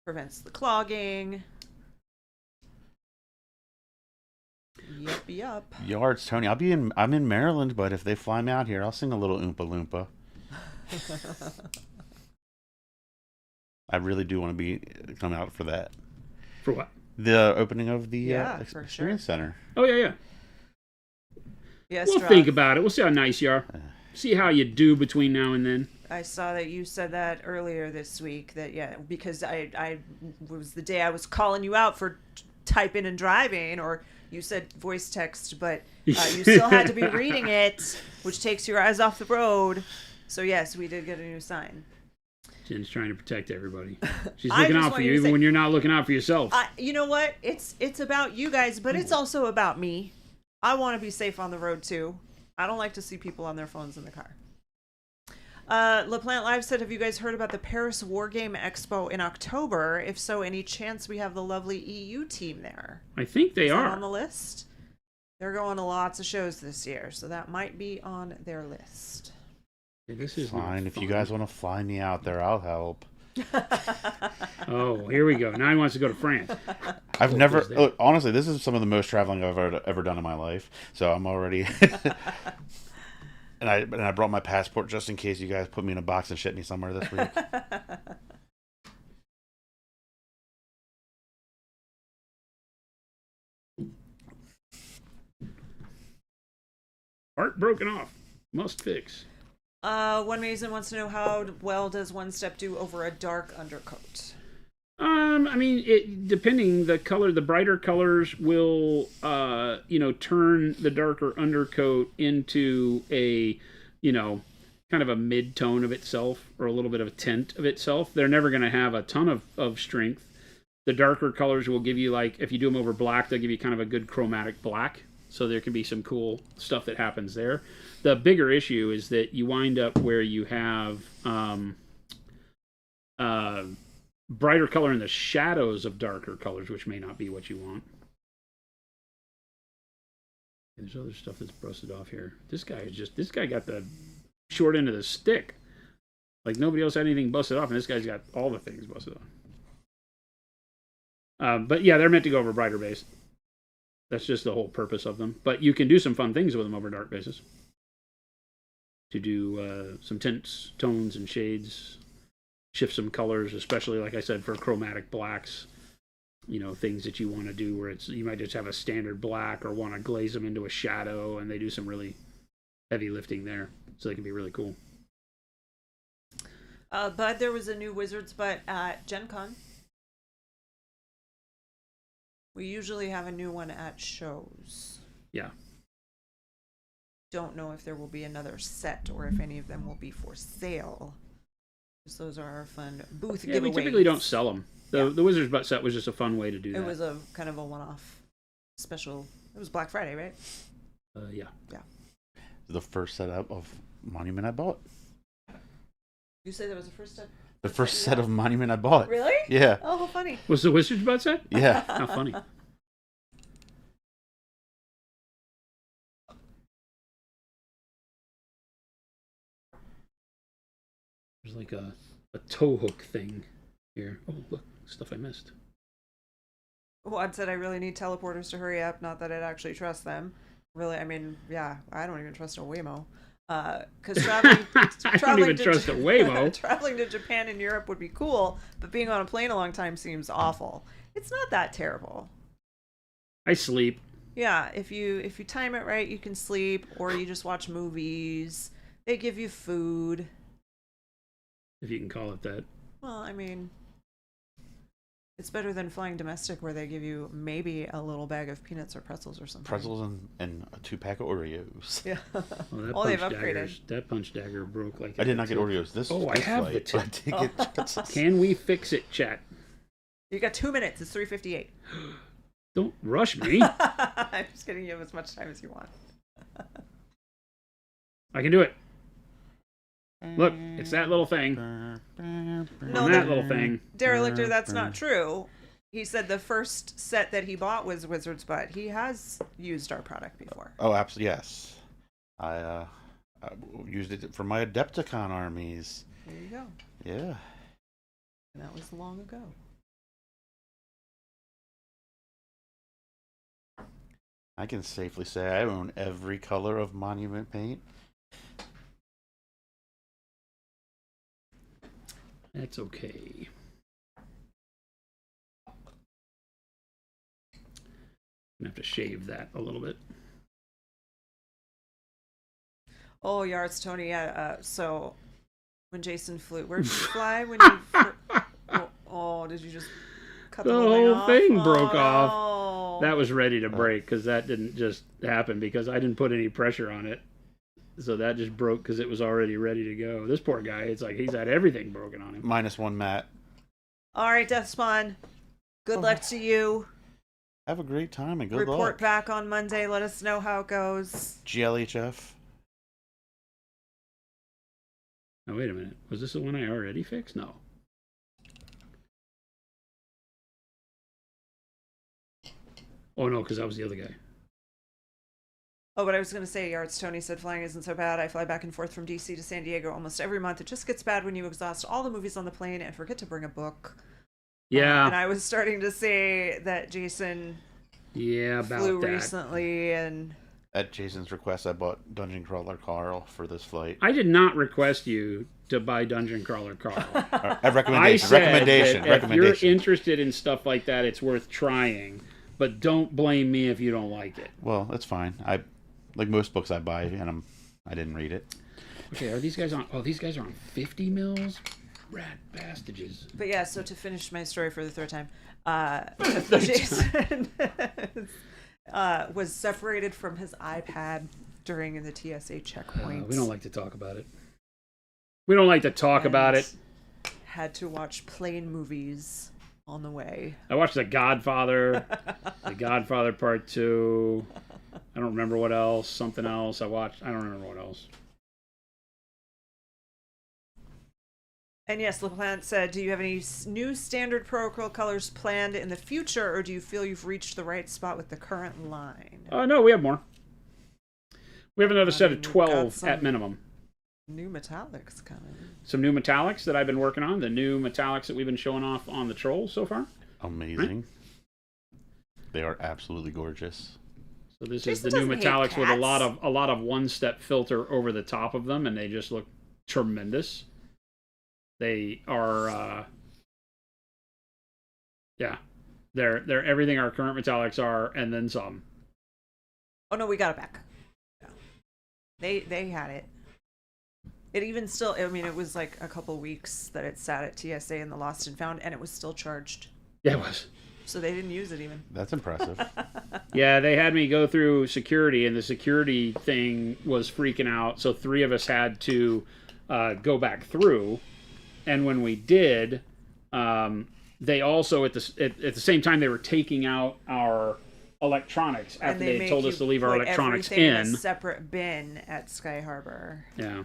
Prevents the clogging. Yup. Yards, Tony. I'm in Maryland, but if they fly me out here, I'll sing a little Oompa Loompa. I really do want to come out for that. For what? The opening of the Yeah, for Experience Center. Oh, yeah. Yes, We'll think about it. We'll see how nice you are. See how you do between now and then. I saw that you said that earlier this week. That because I was the day I was calling you out for typing and driving, or you said voice text, but you still had to be reading it, which takes your eyes off the road. So yes, we did get a new sign. Jen's trying to protect everybody. She's I looking just out for want you you to even say- when you're not looking out for yourself. You know what? It's about you guys, but it's also about me. I want to be safe on the road too. I don't like to see people on their phones in the car. LaPlante Live said, have you guys heard about the Paris Wargame Expo in October? If so, any chance we have the lovely EU team there? I think they Is that are. on the list? They're going to lots of shows this year, so that might be on their list. Yeah, this is Fine. not If you fun. guys want to fly me out there, I'll help. Oh, here we go. Now he wants to go to France. I've What never, is that? honestly, this is some of the most traveling I've ever done in my life. So I'm already, and I brought my passport just in case you guys put me in a box and ship me somewhere this week. Part broken off. Must fix. One Mason wants to know how well does One Step do over a dark undercoat? I mean, it depending the color, the brighter colors will, turn the darker undercoat into a, kind of a mid tone of itself or a little bit of a tint of itself. They're never going to have a ton of strength. The darker colors will give you, like, if you do them over black, they'll give you kind of a good chromatic black. So there can be some cool stuff that happens there. The bigger issue is that you wind up where you have brighter color in the shadows of darker colors, which may not be what you want. There's other stuff that's busted off here. This guy got the short end of the stick. Like nobody else had anything busted off, and this guy's got all the things busted off. But yeah, they're meant to go over brighter base. That's just the whole purpose of them. But you can do some fun things with them over dark bases. To do some tints, tones, and shades. Shift some colors, especially, like I said, for chromatic blacks. Things that you want to do where you might just have a standard black or want to glaze them into a shadow, and they do some really heavy lifting there. So they can be really cool. Bud, there was a new Wizard's Butt at Gen Con. We usually have a new one at shows. Yeah. Don't know if there will be another set or if any of them will be for sale. Because those are our fun booth giveaways. We typically don't sell them. The Wizard's Butt set was just a fun way to do that. It was a kind of a one-off special. It was Black Friday, right? Yeah. Yeah. The first setup of Monument I bought. You say that was the first set? The first set of Monument I bought. Really? Yeah. Oh, how funny. Was the Wizard's Butt set? Yeah. How funny. There's like a tow hook thing here. Oh, look, stuff I missed. Wad said I really need teleporters to hurry up. Not that I'd actually trust them. Really, I mean, yeah, I don't even trust a Waymo. Because traveling, I don't even trust a Waymo. Traveling to Japan and Europe would be cool, but being on a plane a long time seems awful. It's not that terrible. I sleep. Yeah, if you time it right, you can sleep, or you just watch movies. They give you food. If you can call it that. Well, I mean, it's better than flying domestic where they give you maybe a little bag of peanuts or pretzels or something. Pretzels and a 2-pack of Oreos. Yeah. Well, they've upgraded. That punch dagger broke like. I did not get Oreos this. Oh, I have the tip. I did get pretzels. Can we fix it, chat? You got 2 minutes. It's 3:58. Don't rush me. I'm just kidding. You have as much time as you want. I can do it. Look, it's that little thing. No, that little thing. Derelictor, that's not true. He said the first set that he bought was Wizard's Butt. He has used our product before. Oh, absolutely, yes. I used it for my Adepticon armies. There you go. Yeah. And that was long ago. I can safely say I own every color of Monument paint. That's okay. I'm gonna have to shave that a little bit. Oh, Yards, Tony. Yeah. So when Jason flew, where did you fly? When you? Did you just cut the whole thing off? broke off. Oh. That was ready to break because that didn't just happen because I didn't put any pressure on it. So that just broke because it was already ready to go. This poor guy, it's like he's had everything broken on him. -1 Matt. All right, Death Spawn. Good luck to you. Have a great time and good luck. Report back on Monday. Let us know how it goes. GLHF. Now, wait a minute. Was this the one I already fixed? No. Oh, no, because that was the other guy. Oh, but I was going to say, Yards Tony said flying isn't so bad. I fly back and forth from DC to San Diego almost every month. It just gets bad when you exhaust all the movies on the plane and forget to bring a book. Yeah. And I was starting to say that Jason About flew that. recently, and At Jason's request, I bought Dungeon Crawler Carl for this flight. I did not request you to buy Dungeon Crawler Carl. A recommendation. I said recommendation. that if you're interested in stuff like that, it's worth trying. But don't blame me if you don't like it. Well, that's fine. I like most books I buy, and I didn't read it. Okay, are these guys on? Oh, these guys are on 50 mils. Rat bastages. but yeah. So to finish my story for the third time, third Jason was separated from his iPad during the TSA checkpoint. We don't like to talk about it. We don't like to talk about it. Had to watch plane movies on the way. I watched The Godfather, The Godfather Part 2. I don't remember what else. Something else I watched. I don't remember what else. And yes, LaPlante said, do you have any new standard Pro Acrylic colors planned in the future, or do you feel you've reached the right spot with the current line? No, we have more. We have another set of we've got 12 at minimum. New metallics coming. Some new metallics that I've been working on. The new metallics that we've been showing off on the Trolls so far. Amazing. Right? They are absolutely gorgeous. So this Jason is the new doesn't hate metallics with a cats. lot of one-step filter over the top of them, and they just look tremendous. They are, they're everything our current metallics are, and then some. Oh no, we got it back. Yeah. They had it. It even still, I mean, it was like a couple weeks that it sat at TSA in the Lost and Found, and it was still charged. Yeah, it was. So they didn't use it even. That's impressive. Yeah, they had me go through security, and the security thing was freaking out. So 3 of us had to go back through, and when we did, they also at the same time they were taking out our electronics after they told us to leave our electronics in in a separate bin at Sky Harbor. Yeah.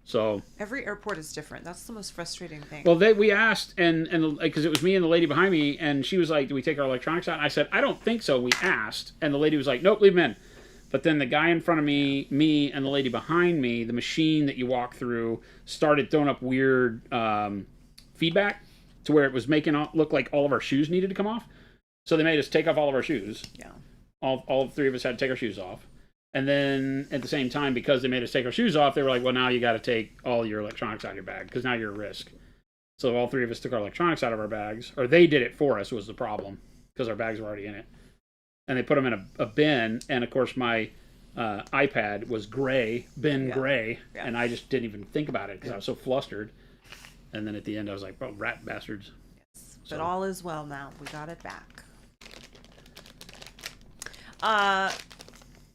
So every airport is different. That's the most frustrating thing. well, we asked, and because it was me and the lady behind me, and she was like, "Do we take our electronics out?" And I said, "I don't think so." We asked, and the lady was like, "Nope, leave them in." But then the guy in front of me, and the lady behind me, the machine that you walk through, started throwing up weird feedback to where it was making it look like all of our shoes needed to come off. So they made us take off all of our shoes. Yeah. All 3 of us had to take our shoes off. And then at the same time, because they made us take our shoes off, they were like, well, now you got to take all your electronics out of your bag because now you're at risk. So all 3 of us took our electronics out of our bags, or they did it for us was the problem because our bags were already in it. And they put them in a bin. And of course, my iPad was gray, gray. Yeah. And I just didn't even think about it because I was so flustered. And then at the end, I was like, oh, rat bastards. Yes. But all is well now. We got it back.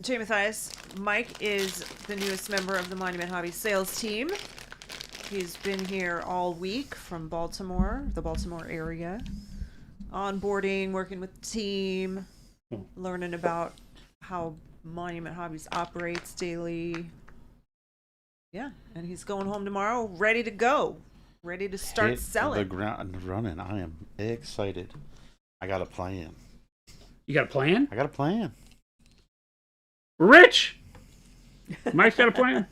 Jay Mathias, Mike is the newest member of the Monument Hobby sales team. He's been here all week from Baltimore, the Baltimore area, onboarding, working with the team, learning about how Monument Hobbies operates daily. Yeah, and he's going home tomorrow, ready to go, ready to start Hit selling. the ground running. I am excited. I got a plan. You got a plan? I got a plan. Rich! Mike's got a plan.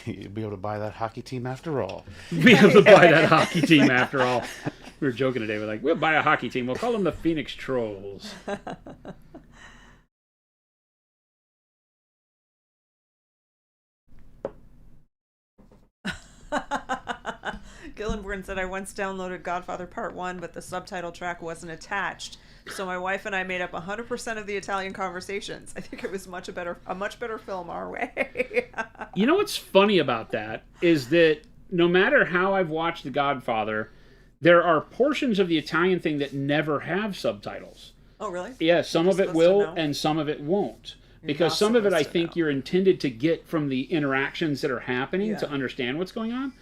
You'll be able to buy that hockey team after all. Be able to buy that hockey team after all. We were joking today. We're like, we'll buy a hockey team. We'll call them the Phoenix Trolls. Gillenborn said, I once downloaded Godfather Part 1, but the subtitle track wasn't attached. So my wife and I made up 100% of the Italian conversations. I think it was a much better film our way. You know what's funny about that is that no matter how I've watched The Godfather, there are portions of the Italian thing that never have subtitles. Oh, really? Yeah, some You're of it supposed to will know? and some of it won't. You're Because not some of it I supposed to think know. you're intended to get from the interactions that are happening to understand what's going on.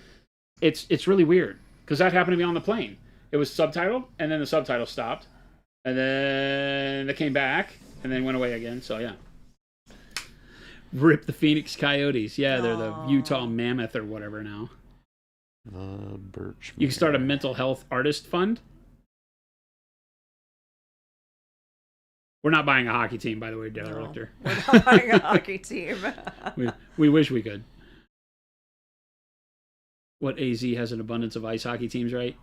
It's really weird because that happened to me on the plane. It was subtitled and then the subtitle stopped and then it came back and then went away again. So yeah. Rip the Phoenix Coyotes. Yeah, they're the Utah Mammoth or whatever now. The Birch. You can start a mental health artist fund. We're not buying a hockey team, by the way, Dale No, Richter. we're not buying a hockey team. We wish we could. What, AZ has an abundance of ice hockey teams, right?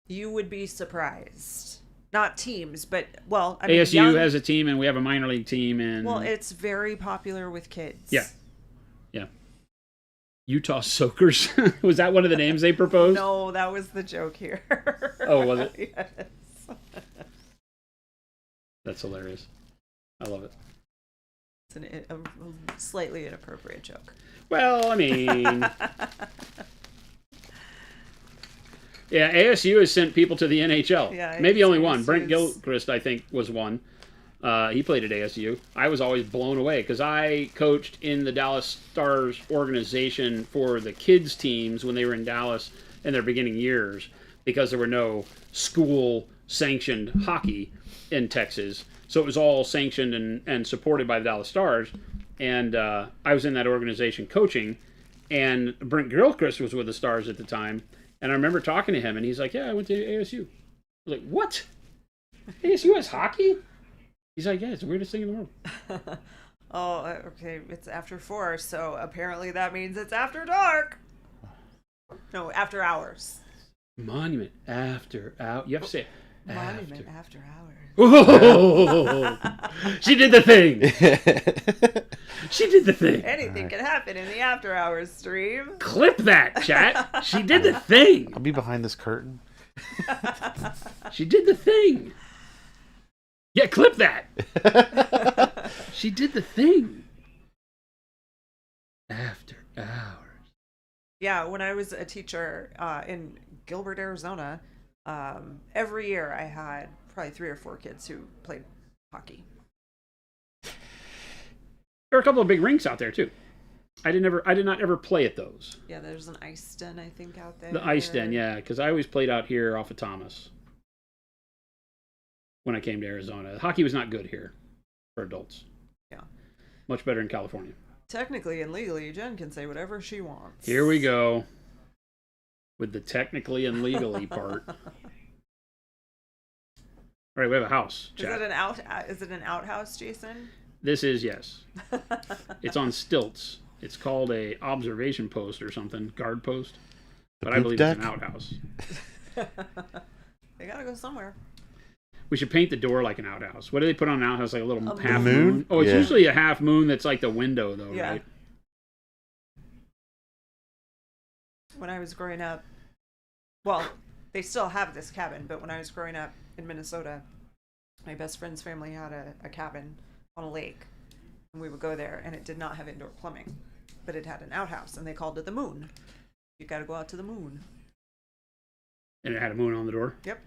You would be surprised. Not teams, but well, I mean, ASU has a team, and we have a minor league team, and Well, it's very popular with kids. Yeah. Utah Soakers. Was that one of the names they proposed? No, that was the joke here. Oh, was it? Yes. That's hilarious. I love it. It's a slightly inappropriate joke. Well, I mean, yeah, ASU has sent people to the NHL. Yeah, Maybe only ASU one. Brent is- Gilchrist, I think, was one. He played at ASU. I was always blown away because I coached in the Dallas Stars organization for the kids teams when they were in Dallas in their beginning years because there were no school-sanctioned hockey in Texas. So it was all sanctioned and supported by the Dallas Stars. And I was in that organization coaching, and Brent Gilchrist was with the Stars at the time. And I remember talking to him, and he's like, yeah, I went to ASU. I was like, what? ASU has hockey? He's like, yeah, it's the weirdest thing in the world. Oh, okay. It's after 4, so apparently that means it's after dark. No, after hours. Monument after out. You have to say it. Monument After. after hours. Whoa! She did the thing. She did the thing. Anything can happen in the after hours stream. Clip that, chat. She did the thing. I'll be behind this curtain. She did the thing. Yeah, clip that. She did the thing. After hours. Yeah, when I was a teacher in Gilbert, Arizona, every year I had probably 3 or 4 kids who played hockey. There are a couple of big rinks out there too. I did not ever play at those. Yeah, there's an ice den, I think, out there. The ice den, yeah, because I always played out here off of Thomas when I came to Arizona. Hockey was not good here for adults. Yeah. Much better in California. Technically and legally, Jen can say whatever she wants. Here we go with the technically and legally part. All right, we have a house. Is Chat. it an outhouse, Jason? This is, yes. It's on stilts. It's called a observation post or something, guard post. But I believe it's an outhouse. They gotta go somewhere. We should paint the door like an outhouse. What do they put on an outhouse? Like a little A half moon? moon? Oh, it's Yeah. usually a half moon that's like the window, though, Yeah. right? When I was growing up, well, they still have this cabin, but when I was growing up in Minnesota, my best friend's family had a cabin on a lake, and we would go there, and it did not have indoor plumbing, but it had an outhouse, and they called it the moon. You got to go out to the moon. And it had a moon on the door. Yep.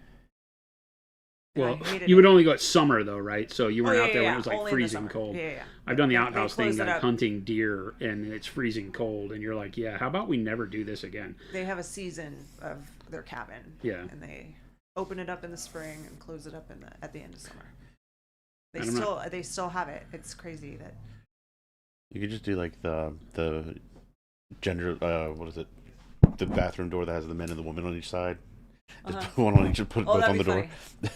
Well, And I hated you would it. only go at summer, though, right? So you weren't Oh, out there when yeah, it was like only in the freezing summer. cold. Yeah. I've done the They outhouse thing, close it like up. hunting deer, and it's freezing cold, and you're like, yeah, how about we never do this again? They have a season of their cabin. Yeah. And they open it up in the spring and close it up at the end of summer. I They still have it. It's crazy that You could just do like the gender. What is it? The bathroom door that has the men and the woman on each side. Just Uh-huh. put one on each and put both that'd on the be door.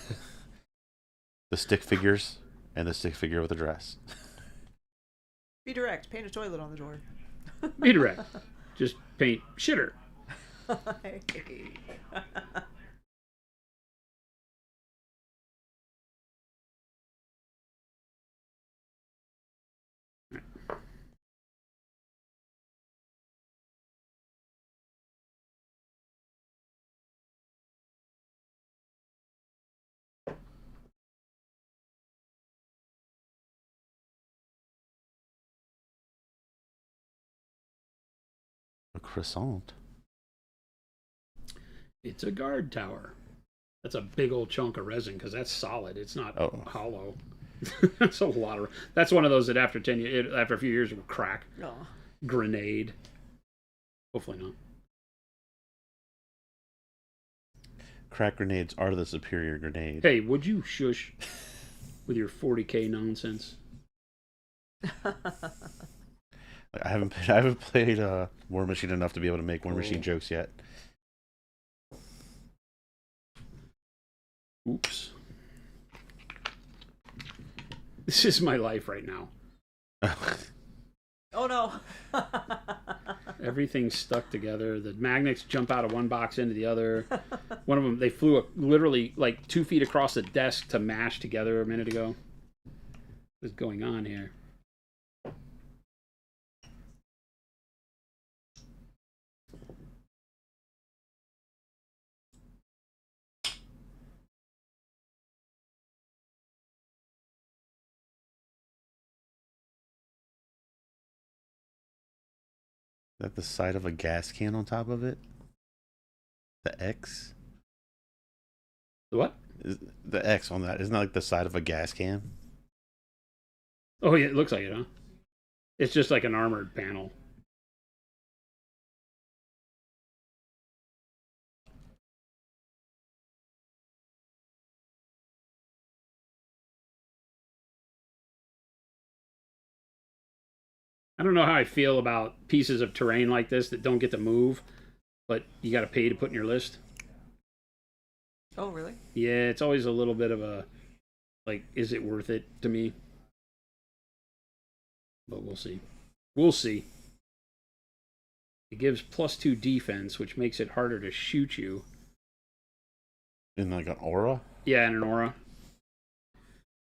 The stick figures and the stick figure with a dress. Be direct. Paint a toilet on the door. Be direct. Just paint shitter. A croissant. It's a guard tower. That's a big old chunk of resin because that's solid. It's not hollow. That's a lot of. That's one of those that after after a few years will crack. No. Grenade. Hopefully not. Crack grenades are the superior grenade. Hey, would you shush with your 40K nonsense? I haven't played War Machine enough to be able to make War Machine jokes yet. Oops. This is my life right now. Oh no. Everything's stuck together. The magnets jump out of one box into the other. One of them, they flew literally like 2 feet across the desk to mash together a minute ago. What's going on here? Is that the side of a gas can on top of it? The X? The what? The X on that, isn't that like the side of a gas can? Oh yeah, it looks like it, huh? It's just like an armored panel. I don't know how I feel about pieces of terrain like this that don't get to move, but you got to pay to put in your list. Oh, really? Yeah, it's always a little bit of a, like, is it worth it to me? But we'll see. We'll see. It gives +2 defense, which makes it harder to shoot you. In like an aura? Yeah, and an aura.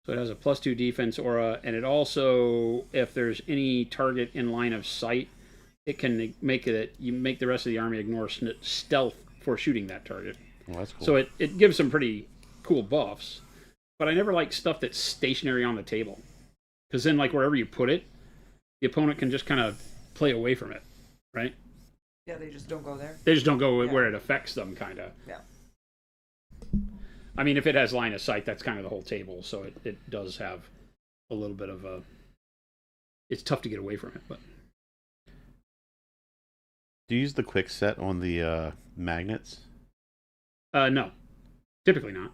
So it has a +2 defense aura, and it also, if there's any target in line of sight, it can make it, you make the rest of the army ignore stealth for shooting that target. Oh, that's cool. So it gives some pretty cool buffs. But I never like stuff that's stationary on the table. Because then, like, wherever you put it, the opponent can just kind of play away from it, right? Yeah, they just don't go there. They just don't go Yeah. where it affects them, kind of. Yeah. I mean, if it has line of sight, that's kind of the whole table. So it does have a little bit of a... It's tough to get away from it, but... Do you use the quick set on the magnets? No. Typically not.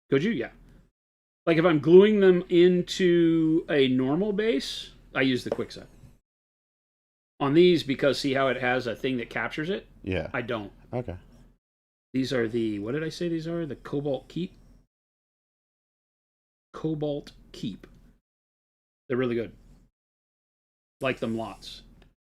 Could you? Yeah. Like if I'm gluing them into a normal base, I use the quick set. On these, because see how it has a thing that captures it? Yeah. I don't. Okay. These are the, what did I say these are? The Cobalt Keep? Cobalt Keep. They're really good. Like them lots.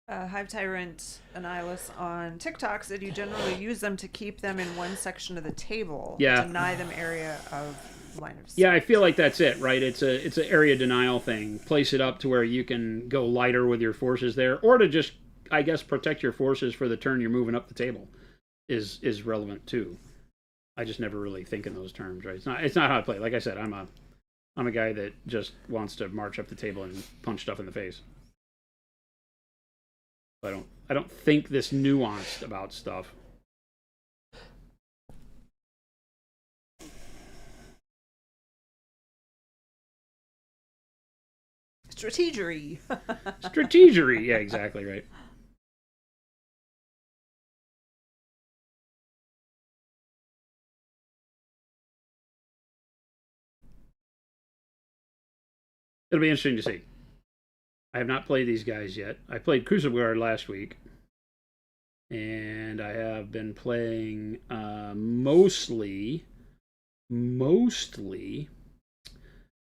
Hive Tyrant Annihilus on TikTok said you generally use them to keep them in one section of the table. Yeah. Deny them area of line of sight. Yeah, I feel like that's it, right? It's an area denial thing. Place it up to where you can go lighter with your forces there, or to just, I guess, protect your forces for the turn you're moving up the table is relevant too. I just never really think in those terms, right? It's not how I play. Like I said, I'm a guy that just wants to march up the table and punch stuff in the face. I don't think this nuanced about stuff. Strategery. Strategery. Yeah, exactly right. It'll be interesting to see. I have not played these guys yet. I played Crucible Guard last week. And I have been playing mostly.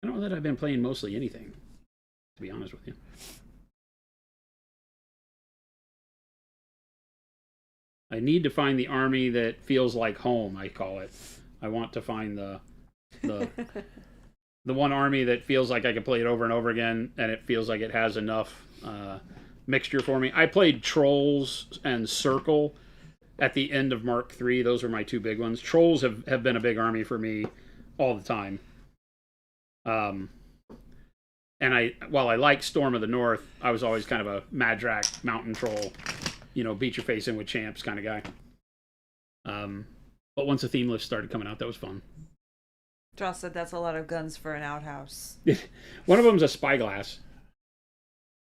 I don't know that I've been playing mostly anything, to be honest with you. I need to find the army that feels like home, I call it. I want to find the one army that feels like I can play it over and over again, and it feels like it has enough mixture for me. I played Trolls and Circle at the end of Mark III. Those were my two big ones. Trolls have been a big army for me all the time. And while I like Storm of the North, I was always kind of a Madrak mountain troll, beat your face in with champs kind of guy. But once the theme list started coming out, that was fun. Josh said that's a lot of guns for an outhouse. One of them's a spyglass.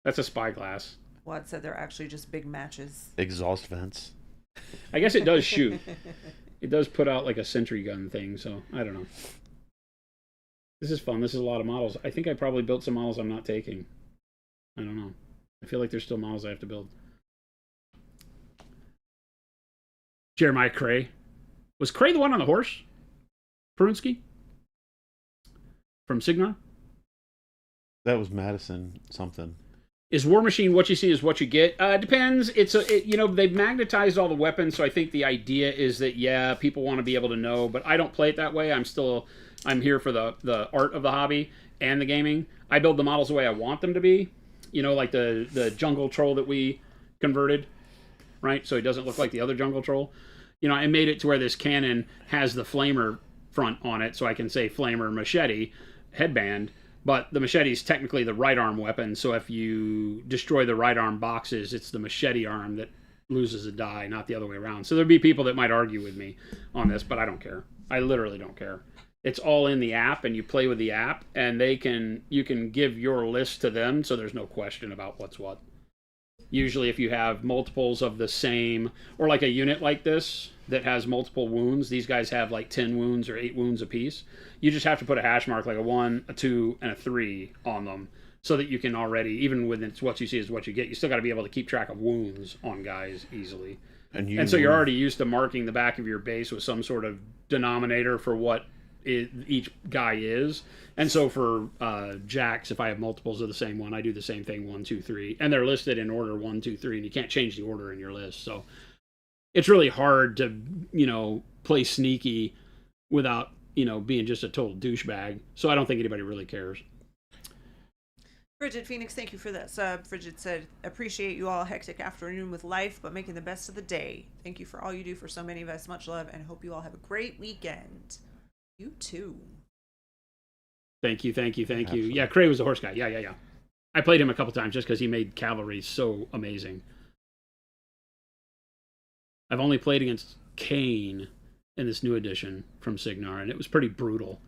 That's a spyglass. Watt said they're actually just big matches. Exhaust vents. I guess it does shoot. It does put out like a sentry gun thing, so I don't know. This is fun. This is a lot of models. I think I probably built some models I'm not taking. I don't know. I feel like there's still models I have to build. Jeremiah Cray. Was Cray the one on the horse? Perunsky? From Signar? That was Madison something. Is War Machine what you see is what you get? Depends. They've magnetized all the weapons, so I think the idea is that people want to be able to know, but I don't play it that way. I'm here for the art of the hobby and the gaming. I build the models the way I want them to be. Like the jungle troll that we converted, right? So he doesn't look like the other jungle troll. I made it to where this cannon has the flamer front on it, so I can say flamer machete headband. But the machete is technically the right arm weapon, so if you destroy the right arm boxes, it's the machete arm that loses a die, not the other way around. So there'd be people that might argue with me on this, but I don't care. I literally don't care. It's all in the app, and you play with the app, and you can give your list to them, so there's no question about what's what. Usually if you have multiples of the same, or like a unit like this that has multiple wounds, these guys have like 10 wounds or 8 wounds apiece. You just have to put a hash mark like a 1, a 2, and a 3 on them so that you can already, even when it's what you see is what you get, you still got to be able to keep track of wounds on guys easily. And so you're already used to marking the back of your base with some sort of denominator for what each guy is. And so for jacks, if I have multiples of the same one, I do the same thing, 1, 2, 3, and they're listed in order 1, 2, 3, and you can't change the order in your list. So it's really hard to play sneaky without being just a total douchebag. So I don't think anybody really cares. Frigid Phoenix, thank you for this. Frigid said, appreciate you all, hectic afternoon with life, but making the best of the day. Thank you for all you do for so many of us. Much love, and hope you all have a great weekend. You too. Thank you. Absolutely. Yeah, Cray was the horse guy. Yeah. I played him a couple times just because he made cavalry so amazing. I've only played against Kane in this new edition from Signar, and it was pretty brutal.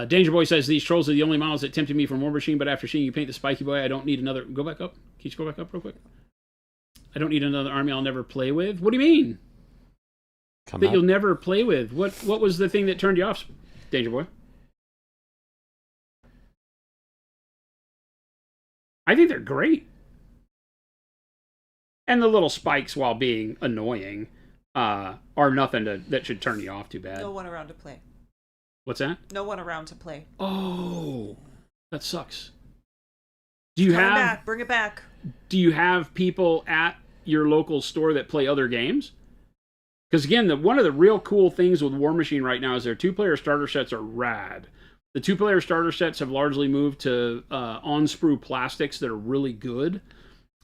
Danger Boy says, these trolls are the only models that tempted me from War Machine, but after seeing you paint the Spiky Boy, I don't need another... Go back up. Can you just go back up real quick? I don't need another army I'll never play with? What do you mean? You'll never play with? What was the thing that turned you off, Danger Boy? I think they're great. And the little spikes, while being annoying, are nothing that should turn you off too bad. No one around to play. What's that? No one around to play. Oh, that sucks. Bring it back. Do you have people at your local store that play other games? Because again, one of the real cool things with War Machine right now is their 2-player starter sets are rad. The 2-player starter sets have largely moved to on-sprue plastics that are really good.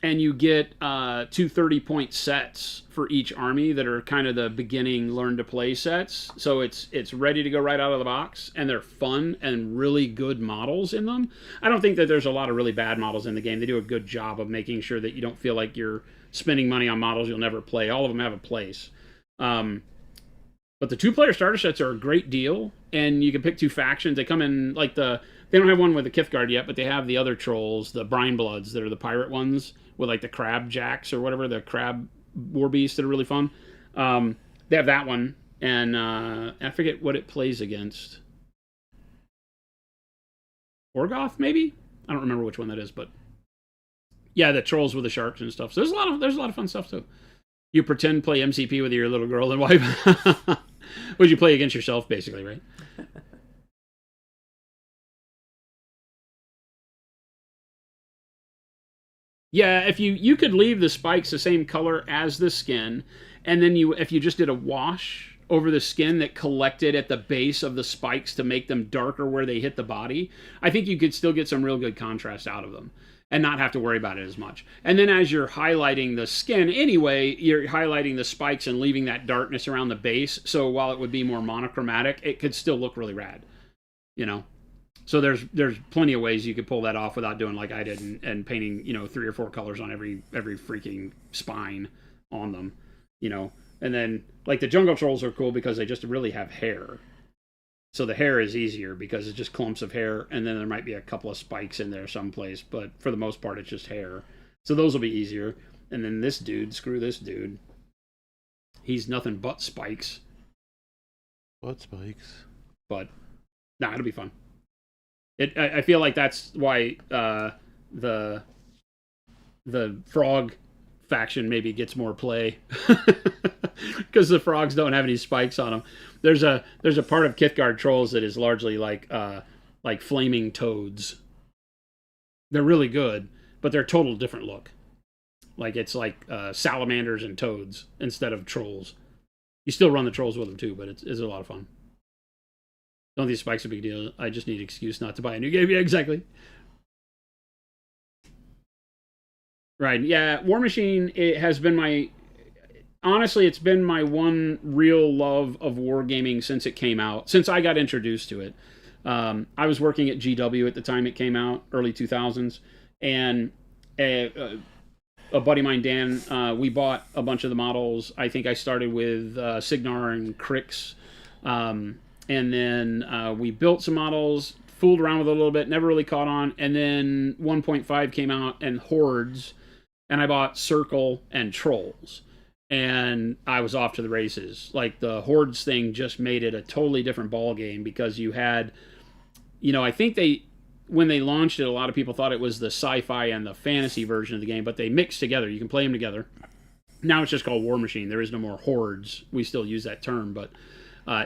And you get 2 30-point sets for each army that are kind of the beginning learn-to-play sets. So it's ready to go right out of the box, and they're fun and really good models in them. I don't think that there's a lot of really bad models in the game. They do a good job of making sure that you don't feel like you're spending money on models you'll never play. All of them have a place. But the 2-player starter sets are a great deal, and you can pick 2 factions. They come in like they don't have one with the Kithgard yet, but they have the other trolls, the Brine Bloods, that are the pirate ones with like the crab jacks or whatever, the crab war beasts that are really fun. They have that one, and I forget what it plays against. Orgoth, maybe? I don't remember which one that is, but yeah, the trolls with the sharks and stuff. So there's a lot of fun stuff too. You pretend play MCP with your little girl and wife. Would you play against yourself, basically, right? Yeah, if you could leave the spikes the same color as the skin, and then if you just did a wash over the skin that collected at the base of the spikes to make them darker where they hit the body, I think you could still get some real good contrast out of them and not have to worry about it as much. And then as you're highlighting the skin anyway, you're highlighting the spikes and leaving that darkness around the base, so while it would be more monochromatic, it could still look really rad, So there's plenty of ways you could pull that off without doing like I did and painting 3 or 4 colors on every freaking spine on them, And then like the jungle trolls are cool because they just really have hair. So the hair is easier because it's just clumps of hair, and then there might be a couple of spikes in there someplace, but for the most part it's just hair. So those will be easier. And then this dude, screw this dude. He's nothing but spikes. What spikes? But it'll be fun. I feel like that's why the frog faction maybe gets more play because the frogs don't have any spikes on them. There's a part of Kithgard trolls that is largely like flaming toads, They're really good, but they're a total different look. Like it's like salamanders and toads instead of trolls. You still run the trolls with them too, but it's a lot of fun. Don't think Spike's a big deal. I just need an excuse not to buy a new game. Yeah, exactly. Right. Yeah, War Machine, it has been my... Honestly, it's been my one real love of wargaming since it came out, since I got introduced to it. I was working at GW at the time it came out, early 2000s, and a buddy of mine, Dan, we bought a bunch of the models. I think I started with Signar and Crix, and then we built some models, fooled around with it a little bit, never really caught on, and then 1.5 came out, and Hordes, and I bought Circle and Trolls. And I was off to the races. Like, the Hordes thing just made it a totally different ball game because you had, I think when they launched it, a lot of people thought it was the sci-fi and the fantasy version of the game, but they mixed together. You can play them together. Now it's just called War Machine. There is no more Hordes. We still use that term, but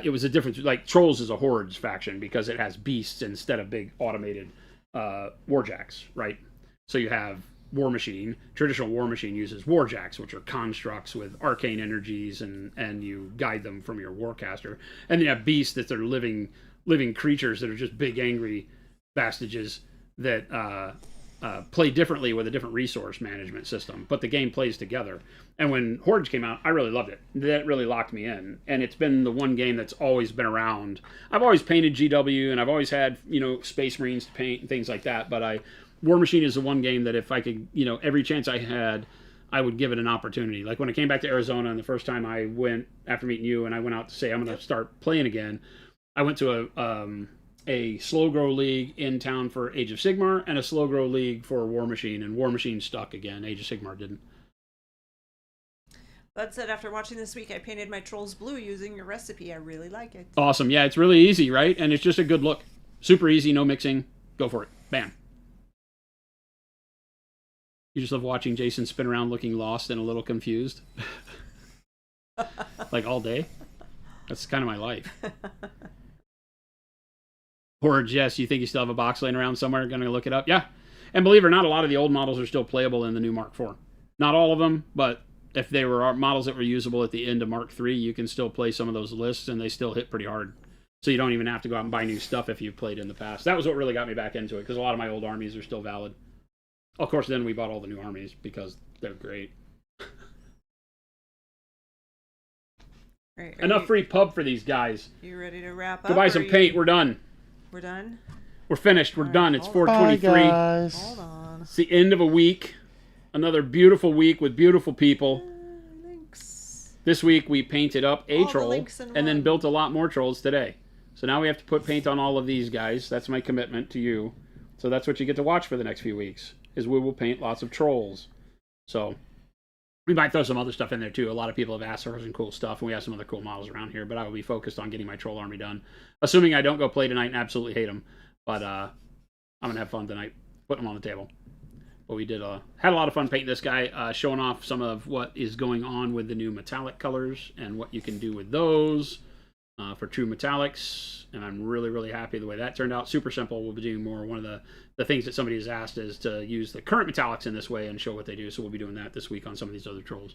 it was a difference. Like, Trolls is a Hordes faction because it has beasts instead of big automated warjacks, right? So you have War Machine. Traditional War Machine uses warjacks, which are constructs with arcane energies, and you guide them from your warcaster. And you have beasts that are living creatures that are just big angry bastages that play differently with a different resource management system. But the game plays together. And when Hordes came out, I really loved it. That really locked me in. And it's been the one game that's always been around. I've always painted GW, and I've always had Space Marines to paint and things like that. But War Machine is the one game that if I could, every chance I had, I would give it an opportunity. Like when I came back to Arizona and the first time I went, after meeting you, and I went out to say I'm going to start playing again, I went to a slow grow league in town for Age of Sigmar and a slow grow league for War Machine, and War Machine stuck again. Age of Sigmar didn't. That said, after watching this week, I painted my trolls blue using your recipe. I really like it. Awesome. Yeah, it's really easy, right? And it's just a good look. Super easy, no mixing. Go for it. Bam. You just love watching Jason spin around looking lost and a little confused. Like all day. That's kind of my life. Hordes, yes, you think you still have a box laying around somewhere, going to look it up? Yeah. And believe it or not, a lot of the old models are still playable in the new Mark IV. Not all of them, but if they were models that were usable at the end of Mark III, you can still play some of those lists, and they still hit pretty hard. So you don't even have to go out and buy new stuff if you've played in the past. That was what really got me back into it, because a lot of my old armies are still valid. Of course, then we bought all the new armies because they're great. Right, Enough free pub for these guys. You ready to wrap up? Go buy some paint. We're done. We're done? We're finished. We're done. It's hold 4:23. Bye, guys. Hold on. It's the end of a week. Another beautiful week with beautiful people. Links. This week we painted up a All the troll links in and then one. built a lot more trolls today. So now we have to put paint on all of these guys. That's my commitment to you. So that's what you get to watch for the next few weeks, is we will paint lots of trolls. So we might throw some other stuff in there too. A lot of people have asked for some cool stuff, and we have some other cool models around here, but I will be focused on getting my troll army done. Assuming I don't go play tonight and absolutely hate them. But I'm going to have fun tonight, putting them on the table. But we had a lot of fun painting this guy, showing off some of what is going on with the new metallic colors and what you can do with those for true metallics. And I'm really, really happy the way that turned out. Super simple. We'll be doing more. One of the things that somebody has asked is to use the current metallics in this way and show what they do. So we'll be doing that this week on some of these other trolls.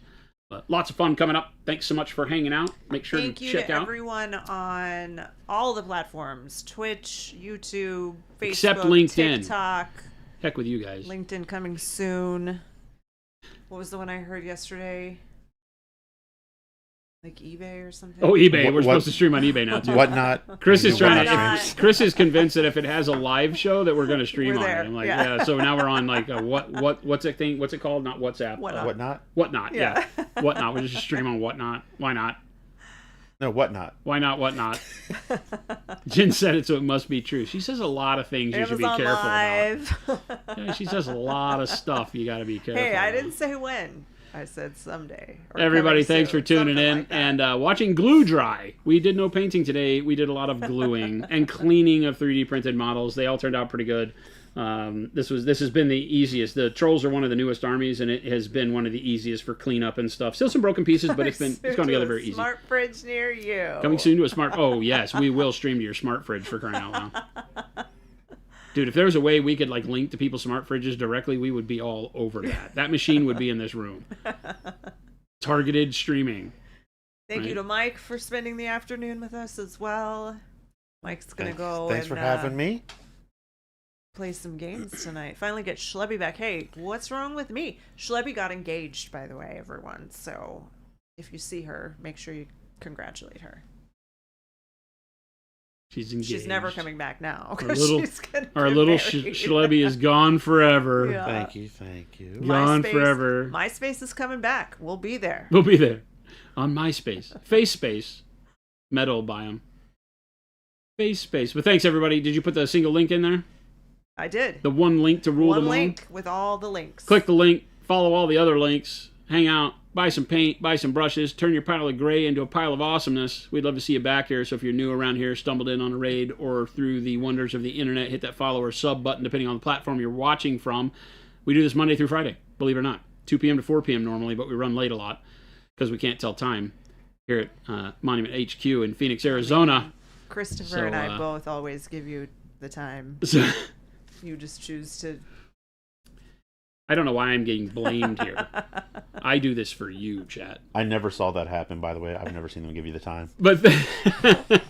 But lots of fun coming up. Thanks so much for hanging out. Make sure Thank to you check to out. everyone on all the platforms. Twitch, YouTube, Facebook, Except LinkedIn. TikTok. Heck with you guys. LinkedIn coming soon. What was the one I heard yesterday? Like eBay or something? Oh, eBay. We're What- supposed to stream on eBay now too. Whatnot. Chris is trying Whatnot. to. Chris is convinced that if it has a live show, that we're going to stream We're on there, it. I'm like, yeah. yeah. So now we're on like a what's it thing? What's it called? Not WhatsApp. Whatnot. Whatnot? Whatnot. Yeah. Yeah. Whatnot. We just stream on Whatnot. Why not? No, whatnot. Why not? Whatnot. Jen said it, so it must be true. She says a lot of things you should be Amazon careful Live. about. Yeah, she says a lot of stuff you got to be careful. Hey, I about. didn't say when. I said someday. Or Everybody, coming thanks soon, for tuning something in like that. and watching glue dry. We did no painting today. We did a lot of gluing and cleaning of 3D printed models. They all turned out pretty good. This has been the easiest. The trolls are one of the newest armies, and it has been one of the easiest for cleanup and stuff. Still some broken pieces, but it's gone together very easy. Smart fridge near you. Coming soon to a smart. Oh yes, we will stream to your smart fridge for crying out loud. Dude, if there was a way we could like link to people's smart fridges directly, we would be all over that. That machine would be in this room. Targeted streaming. Thank you Right. to Mike for spending the afternoon with us as well. Mike's gonna go Thanks and for having me. play some games tonight. Finally get Schlebby back. Hey, what's wrong with me? Schlebby got engaged, by the way, everyone. So if you see her, make sure you congratulate her. She's engaged. She's never coming back now. Our 'Cause little, she's gonna our get little married. Schlebby is gone forever. Yeah. Thank you. Gone MySpace- forever. MySpace is coming back. We'll be there. We'll be there. On MySpace. Face Space. Metal biome. Face Space. But thanks, everybody. Did you put the single link in there? I did. The one link to rule One them all? link with all the links. Click the link. Follow all the other links. Hang out. Buy some paint. Buy some brushes. Turn your pile of gray into a pile of awesomeness. We'd love to see you back here. So if you're new around here, stumbled in on a raid, or through the wonders of the internet, hit that follow or sub button depending on the platform you're watching from. We do this Monday through Friday, believe it or not. 2 p.m. to 4 p.m. normally, but we run late a lot because we can't tell time here at Monument HQ in Phoenix, Arizona. Christopher and I So, both always give you the time. So, You just choose to. I don't know why I'm getting blamed here. I do this for you, chat. I never saw that happen, by the way. I've never seen them give you the time. But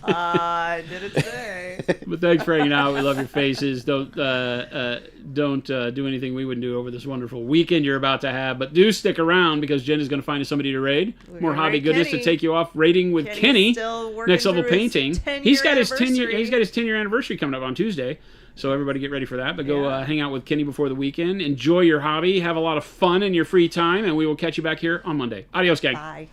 I did it today. but thanks for hanging out. We love your faces. Don't do anything we wouldn't do over this wonderful weekend you're about to have. But do stick around because Jen is going to find us somebody to raid. We're More gonna hobby raid goodness Kenny. to take you off raiding with Kenny's Kenny. still working Next level through his painting. 10-year He's got his 10 year. anniversary. He's got his 10-year anniversary coming up on Tuesday. So everybody get ready for that. But go Yeah. hang out with Kenny before the weekend. Enjoy your hobby. Have a lot of fun in your free time, and we will catch you back here on Monday. Adios, gang. Bye.